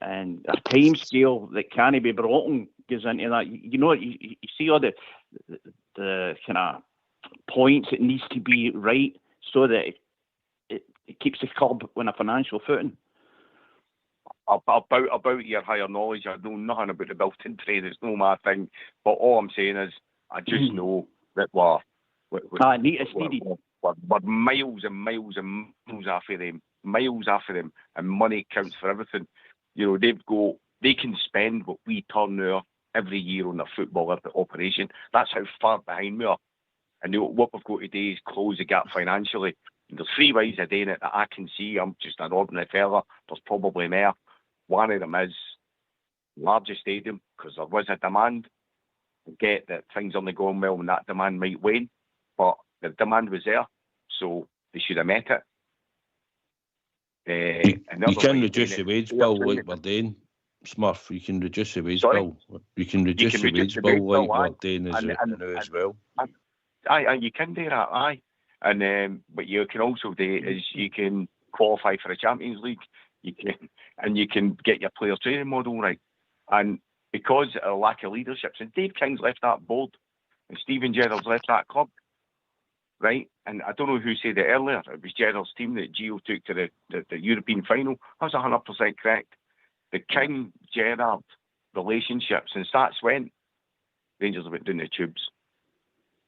and a time scale that can't be broken goes into that, you see all the kind of points it needs to be right, so that it keeps the club on a financial footing. About your higher knowledge, I know nothing about the built-in trade. It's no my thing. But all I'm saying is, I just know that it's needed. We're miles and miles and miles after them. Miles after them, and money counts for everything. They can spend what we turn now every year on their football operation. That's how far behind we are. And what we've got to do is close the gap financially. And there's three ways of doing it that I can see. I'm just an ordinary fella. There's probably more. One of them is larger stadium, because there was a demand. I get that things only going well and that demand might wane, but the demand was there, so they should have met it. You can reduce the wage bill like we're doing, Smurf. You can reduce the wage bill. You can reduce the wage bill like we're doing as well. Aye, you can do that, aye. And what you can also do is you can qualify for the Champions League. You can get your player training model right. And because of a lack of leadership, since Dave King's left that board and Stephen Gerrard's left that club, right? And I don't know who said it earlier. It was Gerrard's team that Gio took to the European final. That was 100% correct. The King-Gerrard relationship, since that's when, Rangers have been doing the tubes.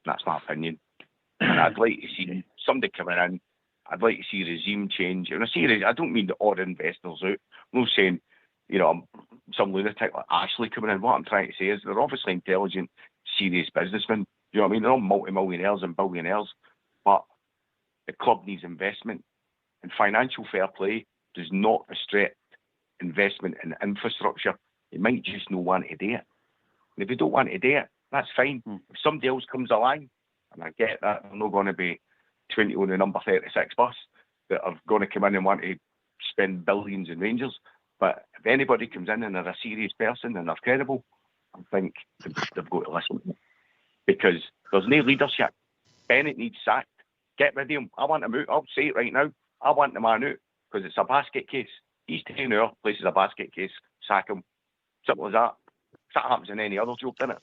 That's my opinion. And I'd like to see somebody coming in. I'd like to see regime change. And I don't mean the odd investors out. I'm not saying, some lunatic like Ashley coming in. What I'm trying to say is they're obviously intelligent, serious businessmen. You know what I mean? They're all multi-millionaires and billionaires. But the club needs investment. And financial fair play does not restrict investment in infrastructure. They might just not want to do it. And if they don't want to do it, that's fine. If somebody else comes along, and I get that, they're not going to be 20 on the number 36 bus that are going to come in and want to spend billions in Rangers. But if anybody comes in and they're a serious person and they're credible, I think they've got to listen. Because there's no leadership. Bennett needs sacked. Get rid of him. I want him out. I'll say it right now. I want the man out, because it's a basket case. He's taking our place as a basket case. Sack him. Simple as that. That happens in any other job, doesn't it?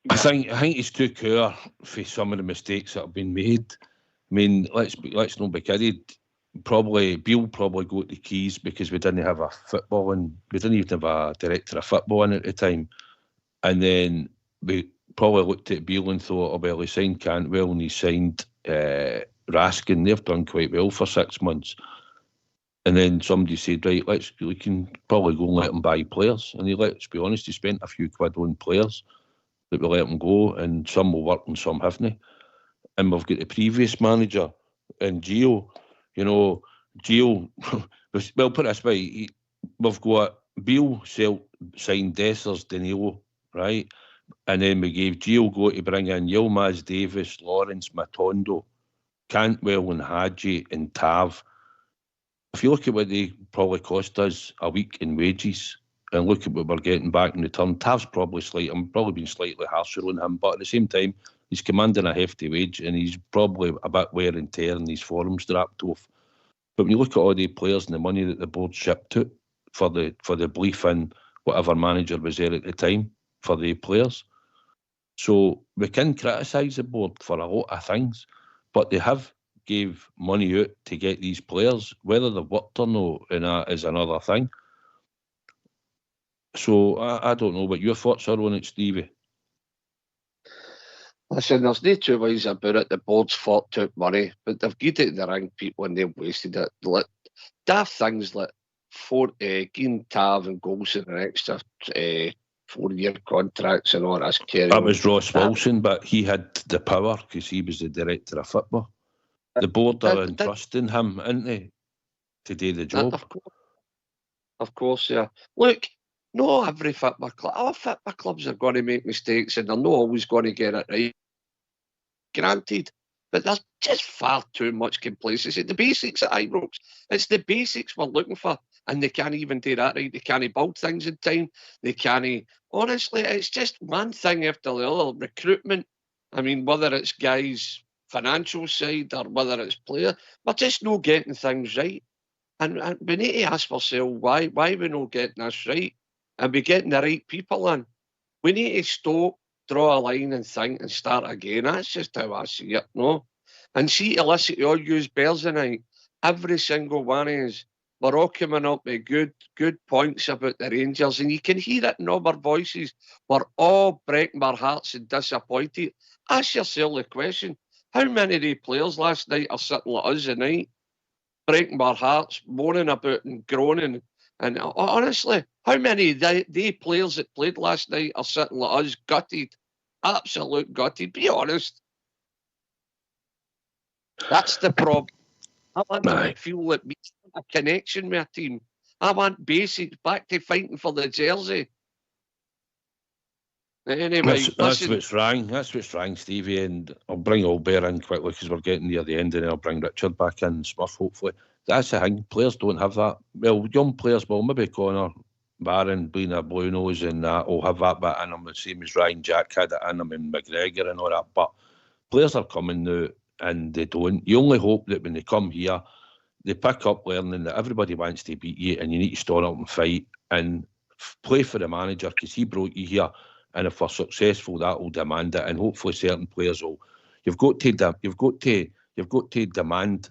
I think he's too cool for some of the mistakes that have been made. I mean, let's not be kidded. Beale probably got the keys because we didn't have a football, and we didn't even have a director of football in at the time. And then we probably looked at Beale and thought, oh well, he signed Cantwell and he signed Raskin. They've done quite well for 6 months. And then somebody said, right, we can probably go and let him buy players. And let's be honest, he spent a few quid on players that we let him go, and some will work and some haven't. And we've got the previous manager and Gio. Gio, well, put it this way, we've got Beale signed Dessers, Danilo, right? and then we gave Gio to bring in Yilmaz, Davis, Lawrence, Matondo, Cantwell and Hadji and Tav. If you look at what they probably cost us a week in wages and look at what we're getting back in return, Tav's probably been slightly harsher on him, but at the same time, he's commanding a hefty wage and he's probably a bit wear and tear and his form's dropped off. But when you look at all the players and the money that the board shipped to for the belief in whatever manager was there at the time for the players. So we can criticise the board for a lot of things, but they have gave money out to get these players. Whether they've worked or not, and that is another thing. So I don't know what your thoughts are on it, Stevie. Listen, there's no two ways about it. The board's fought took money, but they've given it to the wrong people and they've wasted it. Like, daft things like giving Tav and Golson an extra 4-year contracts and all this. That was Ross Wilson, but he had the power because he was the director of football. The board are entrusting him, isn't they, to do the job? Of course, yeah. Look, no every football club. All football clubs are going to make mistakes and they're not always going to get it right. Granted, but there's just far too much complacency. The basics at Ibrox, it's the basics we're looking for, and they can't even do that right. They can't build things in time. They can't. Honestly, it's just one thing after the other. Recruitment. I mean, whether it's guys' financial side or whether it's player, we're just not getting things right. And we need to ask ourselves why we're not getting this right, and we're getting the right people in. We need to stop, draw a line and think and start again. That's just how I see it, no? And see, to listen to all you bears tonight, every single one of us, we're all coming up with good points about the Rangers, and you can hear it in all our voices. We're all breaking our hearts and disappointed. Ask yourself the question, how many of the players last night are sitting like us tonight, breaking our hearts, moaning about and groaning? And honestly, how many of the players that played last night are sitting like us, gutted, absolute gutted? Be honest. That's the problem. I want to feel that we have a connection with a team. I want basics, back to fighting for the jersey. Anyway, that's what's wrong. That's what's wrong, Stevie. And I'll bring Albert in quickly because we're getting near the end, and I'll bring Richard back in, Smurf, hopefully. That's the thing. Players don't have that. Well, young players will. Maybe Connor Barron being a blue nose and that will have that bit in them, the same as Ryan Jack had it in them and McGregor and all that. But players are coming now and they don't. You only hope that when they come here, they pick up learning that everybody wants to beat you and you need to stand up and fight and play for the manager because he brought you here. And if we're successful, that will demand it. And hopefully certain players will. You've got to demand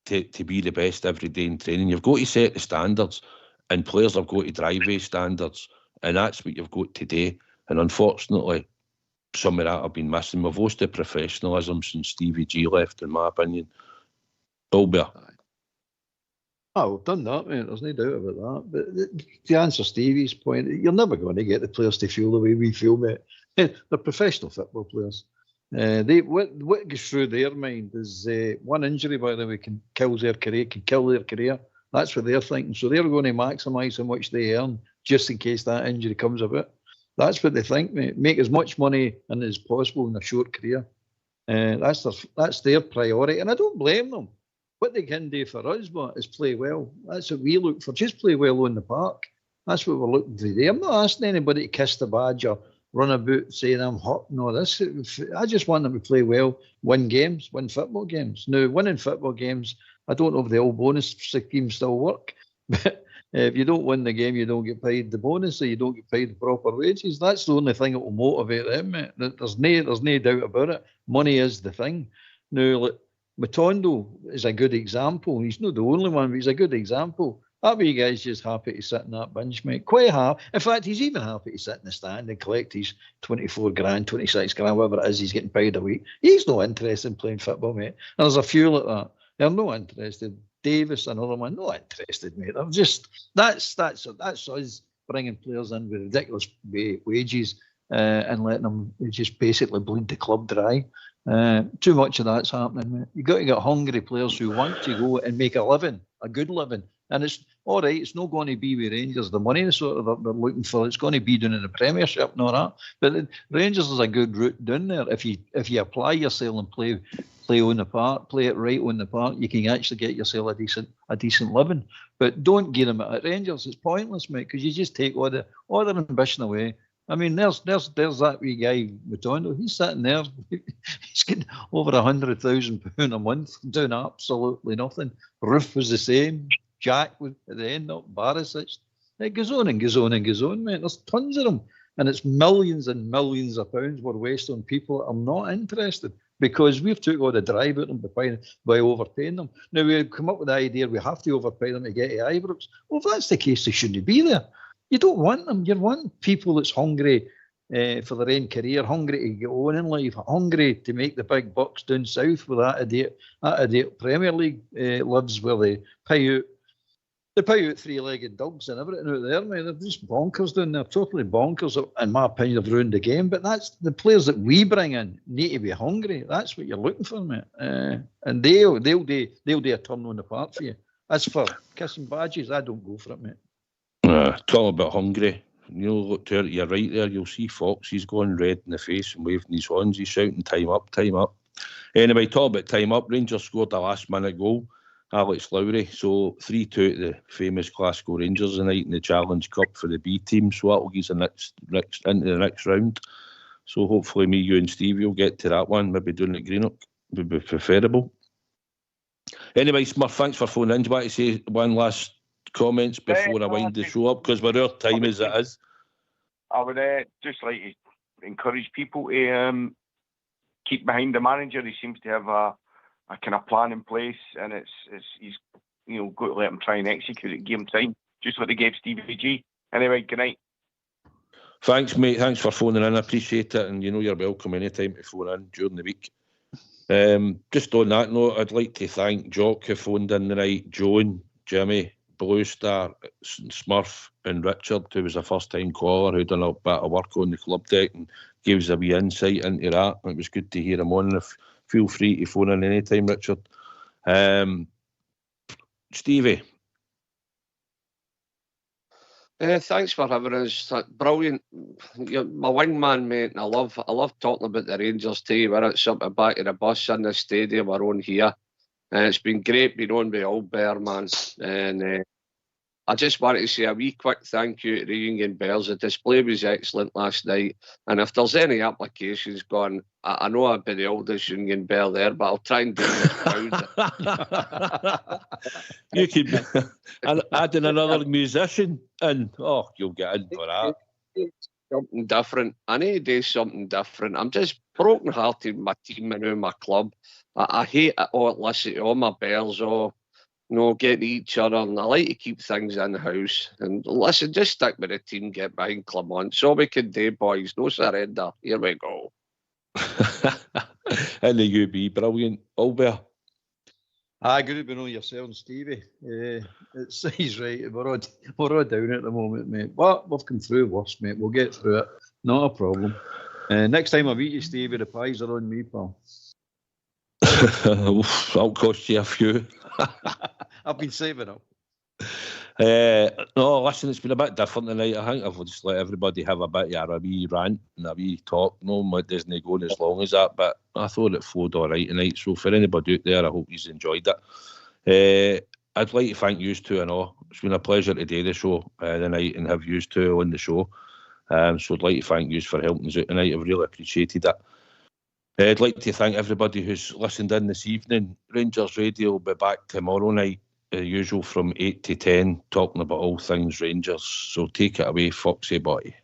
to be the best every day in training. You've got to set the standards, and players have got to drive those standards, and that's what you've got to do. And unfortunately, some of that have been missing. We've lost the professionalism since Stevie G left, in my opinion. Albert. Oh, we've done that, mate. There's no doubt about that. But to answer Stevie's point, you're never going to get the players to feel the way we feel, mate. They're professional football players. What goes through their mind is one injury, by the way, can kill their career. That's what they're thinking. So they're going to maximise how much they earn just in case that injury comes about. That's what they think, mate. Make as much money as possible in a short career. That's their priority, and I don't blame them. What they can do for us, but is play well. That's what we look for. Just play well on the park. That's what we're looking to do. I'm not asking anybody to kiss the badge or run about saying I'm hot and all this. I just want them to play well, win games, win football games. Now, winning football games, I don't know if the old bonus scheme still work, but if you don't win the game, you don't get paid the bonus, so you don't get paid the proper wages. That's the only thing that will motivate them, mate. There's no doubt about it. Money is the thing. Now, like, Matondo is a good example. He's not the only one, but he's a good example. That wee guy's just happy to sit in that bench, mate. Quite happy. In fact, he's even happy to sit in the stand and collect his 24 grand, 26 grand, whatever it is he's getting paid a week. He's not interested in playing football, mate. And there's a few like that. They're not interested. Davis, another one, not interested, mate. They're just, that's us bringing players in with ridiculous wages and letting them just basically bleed the club dry. Too much of that's happening, mate. You've got to get hungry players who want to go and make a living, a good living, And it's all right, it's not going to be with Rangers the money sort of they're looking for. It's going to be down in the Premiership and all that. But Rangers is a good route down there. If you apply yourself and play on the park, play it right on the park, you can actually get yourself a decent living. But don't get them at Rangers. It's pointless, mate, because you just take all their ambition away. I mean, there's that wee guy, Matondo. He's sitting there. He's getting over £100,000 a month, doing absolutely nothing. Roof was the same. Jack was at the end up. Barisic. It goes on and goes on and goes on, mate. There's tons of them, and it's millions and millions of pounds we're wasting on people that are not interested because we've took all the drive out of them by overpaying them. Now we've come up with the idea we have to overpay them to get to Ibrox. Well, if that's the case, they shouldn't be there. You don't want them. You want people that's hungry for their own career, hungry to get on in life, hungry to make the big bucks down south where that idiot Premier League lives, where they pay out three-legged dogs and everything out there, mate. They're just bonkers down there, totally bonkers. In my opinion, they've ruined the game. But that's the players that we bring in need to be hungry. That's what you're looking for, mate. And they'll do a turn on the part for you. As for kissing badges, I don't go for it, mate. Talking about hungry, look to you're right there. You'll see Fox. He's going red in the face and waving his horns. He's shouting, "Time up, time up." Anyway, talk about time up. Rangers scored a last-minute goal. Alex Lowry. So 3-2 to the famous Glasgow Rangers tonight in the Challenge Cup for the B team. So that'll get us into the next round. So hopefully me, you and Stevie will get to that one. Maybe doing it Greenock would be preferable. Anyway, Smurf, thanks for phoning in. Do you want to say one last comments before I wind the show up, because we're out of time as it is? I would just like to encourage people to keep behind the manager. He seems to have a kind of plan in place, and he's got to let him try and execute it, give him time, just like they gave Stevie G. Anyway, good night. Thanks, mate. Thanks for phoning in. I appreciate it, and you're welcome anytime to phone in during the week. Just on that note, I'd like to thank Jock who phoned in tonight, Joan, Jimmy, Blue Star, Smurf and Richard, who was a first-time caller, who done a bit of work on the club deck and gave us a wee insight into that. It was good to hear him on. Feel free to phone in anytime, Richard. Stevie. Thanks for having us. Brilliant. You're my wingman, mate. And I love talking about the Rangers to you. We're at something back of the bus in the stadium, we're on here. And it's been great being on with Old Bear, man. And I just wanted to say a wee quick thank you to the Union Bears. The display was excellent last night. And if there's any applications going, I know I've been the oldest Union Bear there, but I'll try and do it. You could add in another musician and, you'll get in for that. Something different. I need to do something different. I'm just broken-hearted with my team and my club. I hate it all. Listen to all my Bears, getting each other, and I like to keep things in the house. And listen, just stick with the team, get behind Clement. So we can do, boys. No surrender. Here we go. And the UB, brilliant. Albert. Good to be on yourself, Stevie. He's right. We're all down at the moment, mate. But we've come through worse, mate. We'll get through it. Not a problem. Next time I meet you, Stevie, the pies are on me, pal. That'll cost you a few. I've been saving up. No, listen, it's been a bit different tonight. I think I've just let everybody have a bit of a wee rant and a wee talk. No, it doesn't go as long as that, but I thought it flowed all right tonight. So for anybody out there, I hope you've enjoyed it. I'd like to thank you two and all. It's been a pleasure to do the show tonight and have you two on the show. So I'd like to thank you for helping us out tonight. I've really appreciated it. I'd like to thank everybody who's listened in this evening. Rangers Radio will be back tomorrow night, usual from 8 to 10, talking about all things Rangers. So take it away, Foxy boy.